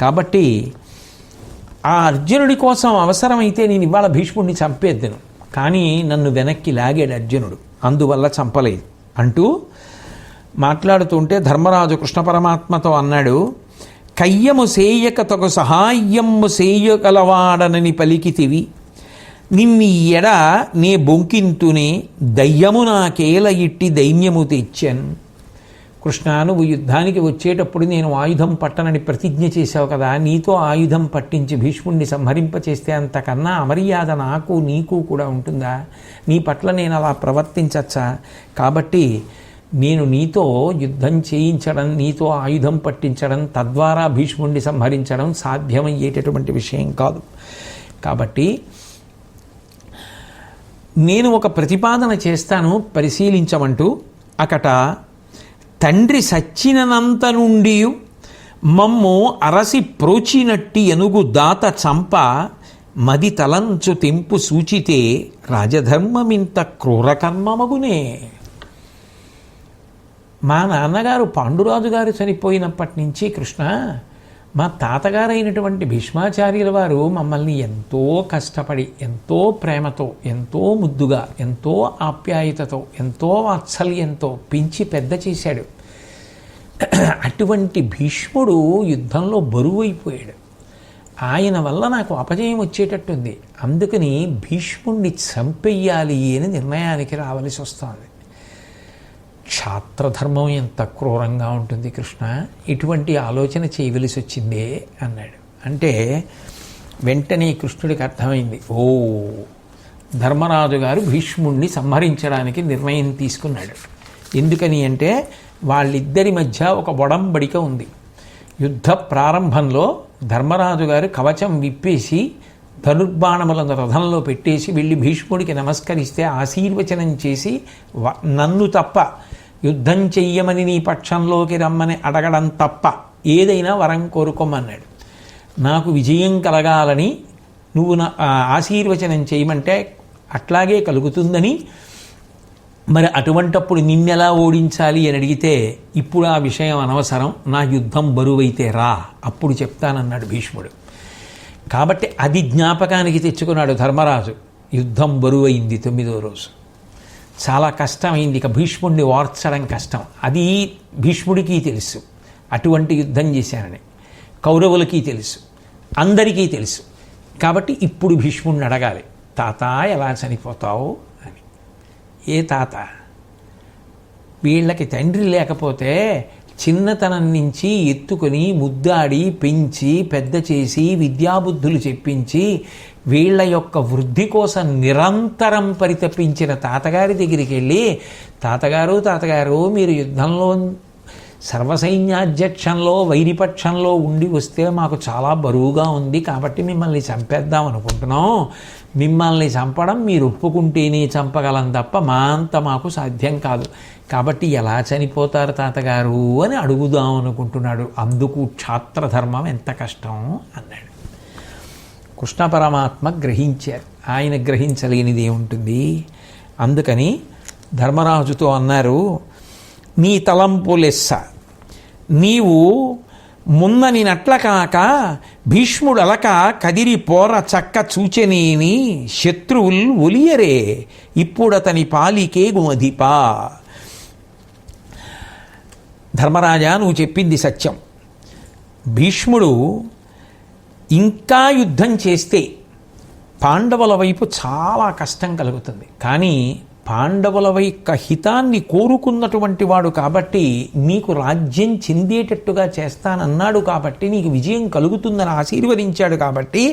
కాబట్టి ఆ అర్జునుడి కోసం అవసరమైతే నేను ఇవాళ భీష్ముడిని చంపేద్దాను, కానీ నన్ను వెనక్కి లాగాడు అర్జునుడు, అందువల్ల చంపలేదు అంటూ మాట్లాడుతుంటే ధర్మరాజు కృష్ణ పరమాత్మతో అన్నాడు, కయ్యము సేయక తగు సహాయము సేయగలవాడనని పలికితివి, నిన్ని ఎడ నే బొంకింతునే దయ్యము నాకేల ఇట్టి దైన్యము తెచ్చన్. కృష్ణ, నువ్వు యుద్ధానికి వచ్చేటప్పుడు నేను ఆయుధం పట్టనని ప్రతిజ్ఞ చేశావు కదా, నీతో ఆయుధం పట్టించి భీష్ముడిని సంహరింపచేస్తే అంతకన్నా అమర్యాద నాకు నీకు కూడా ఉంటుందా? నీ పట్ల నేను అలా ప్రవర్తించచ్చా? కాబట్టి నేను నీతో యుద్ధం చేయించడం, నీతో ఆయుధం పట్టించడం, తద్వారా భీష్ముడిని సంహరించడం సాధ్యమయ్యేటటువంటి విషయం కాదు. కాబట్టి నేను ఒక ప్రతిపాదన చేస్తాను, పరిశీలించమంటూ అకట తండ్రి సచ్చినంత నుండి మమ్ము అరసి ప్రోచినట్టి ఎనుగు దాత చంప మది తలంచు తెంపు సూచితే రాజధర్మమింత క్రూరకర్మమగునే. మా నాన్నగారు పాండురాజు గారు చనిపోయినప్పటి నుంచి కృష్ణ, మా తాతగారైనటువంటి భీష్మాచార్యుల వారు మమ్మల్ని ఎంతో కష్టపడి, ఎంతో ప్రేమతో, ఎంతో ముద్దుగా, ఎంతో ఆప్యాయతతో, ఎంతో వాత్సల్యంతో పెంచి పెద్ద చేశాడు. అటువంటి భీష్ముడు యుద్ధంలో బరువైపోయాడు. ఆయన వల్ల నాకు అపజయం వచ్చేటట్టుంది. అందుకని భీష్ముడిని చంపెయ్యాలి అని నిర్ణయానికి రావలసి వస్తుంది. క్షాత్రధర్మం ఎంత క్రూరంగా ఉంటుంది కృష్ణ, ఇటువంటి ఆలోచన చేయవలసి వచ్చిందే అన్నాడు. అంటే వెంటనే కృష్ణుడికి అర్థమైంది, ఓ ధర్మరాజు గారు భీష్ముడిని సంహరించడానికి నిర్ణయం తీసుకున్నాడు. ఎందుకని అంటే వాళ్ళిద్దరి మధ్య ఒక ఒడంబడిక ఉంది. యుద్ధ ప్రారంభంలో ధర్మరాజు గారు కవచం విప్పేసి ధనుర్బాణములను రథంలో పెట్టేసి వెళ్ళి భీష్ముడికి నమస్కరిస్తే ఆశీర్వచనం చేసి నన్ను తప్ప యుద్ధం చెయ్యమని నీ పక్షంలోకి రమ్మని అడగడం తప్ప ఏదైనా వరం కోరుకోమన్నాడు. నాకు విజయం కలగాలని నువ్వు నా ఆశీర్వచనం చేయమంటే అట్లాగే కలుగుతుందని, మరి అటువంటప్పుడు నిన్నెలా ఓడించాలి అని అడిగితే ఇప్పుడు ఆ విషయం అనవసరం, నా యుద్ధం బరువైతే రా అప్పుడు చెప్తానన్నాడు భీష్ముడు. కాబట్టి అది జ్ఞాపకానికి తెచ్చుకున్నాడు ధర్మరాజు. యుద్ధం బరువైంది 9వ రోజు, చాలా కష్టమైంది. ఇక భీష్ముడిని ఓర్చడం కష్టం. అది భీష్ముడికి తెలుసు, అటువంటి యుద్ధం చేశానని కౌరవులకి తెలుసు, అందరికీ తెలుసు. కాబట్టి ఇప్పుడు భీష్ముడిని అడగాలి, తాత ఎలా చనిపోతావు అని. ఏ తాత? వీళ్ళకి తండ్రి లేకపోతే చిన్నతనం నుంచి ఎత్తుకొని ముద్దాడి పెంచి పెద్ద చేసి విద్యాబుద్ధులు చెప్పించి వీళ్ళ యొక్క వృద్ధి కోసం నిరంతరం పరితపించిన తాతగారి దగ్గరికి వెళ్ళి, తాతగారు మీరు యుద్ధంలో సర్వసైన్యాధ్యక్షంలో వైరిపక్షంలో ఉండి వస్తే మాకు చాలా బరువుగా ఉంది, కాబట్టి మిమ్మల్ని చంపేద్దాం అనుకుంటున్నాం. మిమ్మల్ని చంపడం మీరు ఒప్పుకుంటేనే చంపగలం తప్ప మా అంత మాకు సాధ్యం కాదు. కాబట్టి ఎలా చనిపోతారు తాతగారు అని అడుగుదాం అనుకుంటున్నాడు. అందుకు క్షాత్రధర్మం ఎంత కష్టం అన్నాడు. కృష్ణ పరమాత్మ గ్రహించారు. ఆయన గ్రహించలేనిది ఏముంటుంది? అందుకని ధర్మరాజుతో అన్నారు, నీ తలంపు లెస్స, నీవు మున్నని నట్ల కాక భీష్ముడు అలక కదిరి పోర చక్క చూచెనేని శత్రువుల్ ఒలియరే ఇప్పుడతని పాలికే గుమధిపా. ధర్మరాజా, నువ్వు చెప్పింది సత్యం. భీష్ముడు ఇంకా యుద్ధం చేస్తే పాండవుల వైపు చాలా కష్టం కలుగుతుంది. కానీ పాండవుల యొక్క హితాన్ని కోరుకున్నటువంటి వాడు కాబట్టి, నీకు రాజ్యం చెందేటట్టుగా చేస్తానన్నాడు కాబట్టి, నీకు విజయం కలుగుతుందని ఆశీర్వదించాడు కాబట్టి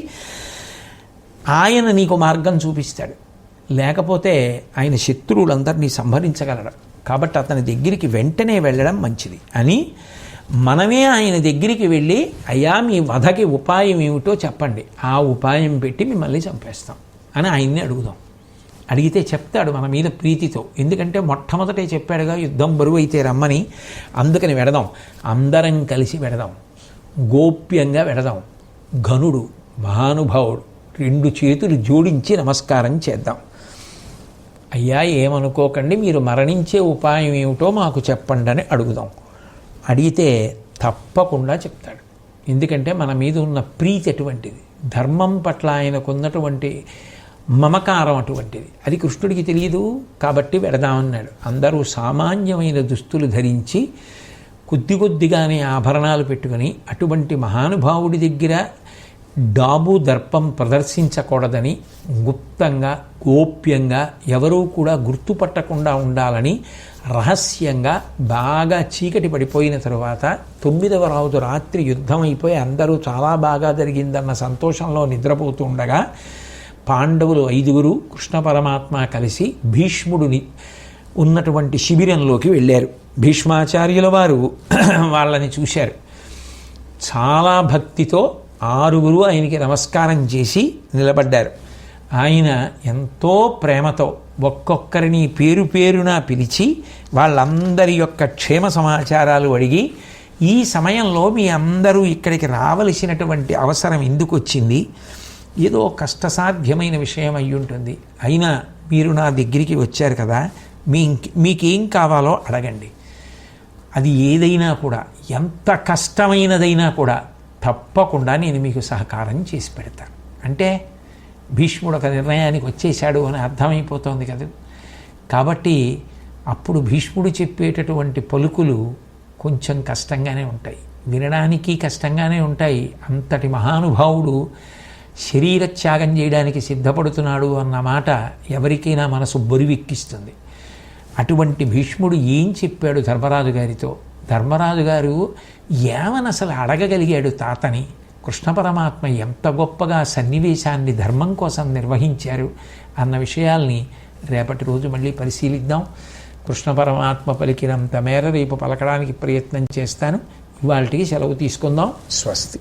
ఆయన నీకు మార్గం చూపిస్తాడు. లేకపోతే ఆయన శత్రువులందరినీ సంహరించగలడు. కాబట్టి అతని దగ్గరికి వెంటనే వెళ్ళడం మంచిది అని మనమే ఆయన దగ్గరికి వెళ్ళి, అయ్యా మీ వధకి ఉపాయం ఏమిటో చెప్పండి, ఆ ఉపాయం పెట్టి మిమ్మల్ని చంపేస్తాం అని ఆయన్ని అడుగుదాం. అడిగితే చెప్తాడు మన మీద ప్రీతితో. ఎందుకంటే మొట్టమొదటే చెప్పాడుగా యుద్ధం బరువు అయితే రమ్మని. అందుకని వెడదాం, అందరం కలిసి వెడదాం, గోప్యంగా వెడదాం. ఘనుడు మహానుభావుడు 2 చేతులు జోడించి నమస్కారం చేద్దాం. అయ్యా ఏమనుకోకండి, మీరు మరణించే ఉపాయం ఏమిటో మాకు చెప్పండి అని అడుగుదాం. అడిగితే తప్పకుండా చెప్తాడు. ఎందుకంటే మన మీద ఉన్న ప్రీతి అటువంటిది, ధర్మం పట్ల ఆయనకు ఉన్నటువంటి మమకారం అటువంటిది. అది కృష్ణుడికి తెలియదు కాబట్టి వెడదామన్నాడు. అందరూ సామాన్యమైన దుస్తులు ధరించి కొద్దిగానే ఆభరణాలు పెట్టుకొని అటువంటి మహానుభావుడి దగ్గర డాబు దర్పం ప్రదర్శించకూడదని, గుప్తంగా గోప్యంగా ఎవరూ కూడా గుర్తుపట్టకుండా ఉండాలని రహస్యంగా బాగా చీకటి పడిపోయిన తరువాత 9వ రోజు రాత్రి యుద్ధం అయిపోయి అందరూ చాలా బాగా జరిగిందన్న సంతోషంలో నిద్రపోతూ ఉండగా పాండవులు 5 కృష్ణ పరమాత్మ కలిసి భీష్ముడిని ఉన్నటువంటి శిబిరంలోకి వెళ్ళారు. భీష్మాచార్యుల వారు వాళ్ళని చూశారు. చాలా భక్తితో 6 ఆయనకి నమస్కారం చేసి నిలబడ్డారు. ఆయన ఎంతో ప్రేమతో ఒక్కొక్కరిని పేరు పేరున పిలిచి వాళ్ళందరి యొక్క క్షేమ సమాచారాలు అడిగి, ఈ సమయంలో మీ అందరూ ఇక్కడికి రావలసినటువంటి అవసరం ఎందుకు వచ్చింది, ఏదో కష్టసాధ్యమైన విషయం అయి ఉంటుంది, అయినా మీరు నా దగ్గరికి వచ్చారు కదా, మీకేం కావాలో అడగండి, అది ఏదైనా కూడా ఎంత కష్టమైనదైనా కూడా తప్పకుండా నేను మీకు సహకారం చేసి పెడతాను అంటే భీష్ముడు ఒక నిర్ణయానికి వచ్చేశాడు అని అర్థమైపోతుంది కదా. కాబట్టి అప్పుడు భీష్ముడు చెప్పేటటువంటి పలుకులు కొంచెం కష్టంగానే ఉంటాయి, వినడానికి కష్టంగానే ఉంటాయి. అంతటి మహానుభావుడు శరీర త్యాగం చేయడానికి సిద్ధపడుతున్నాడు అన్న మాట ఎవరికైనా మనసు బొరివెక్కిస్తుంది. అటువంటి భీష్ముడు ఏం చెప్పాడు ధర్మరాజు గారితో? ధర్మరాజు గారు ఏమని అసలు అడగగలిగాడు తాతని? కృష్ణ పరమాత్మ ఎంత గొప్పగా సన్నివేశాన్ని ధర్మం కోసం నిర్వహించారు అన్న విషయాల్ని రేపటి రోజు మళ్ళీ పరిశీలిద్దాం. కృష్ణ పరమాత్మ పలికినంత మేర రేపు పలకడానికి ప్రయత్నం చేస్తాను. ఇవాళకి సెలవు తీసుకుందాం. స్వస్తి.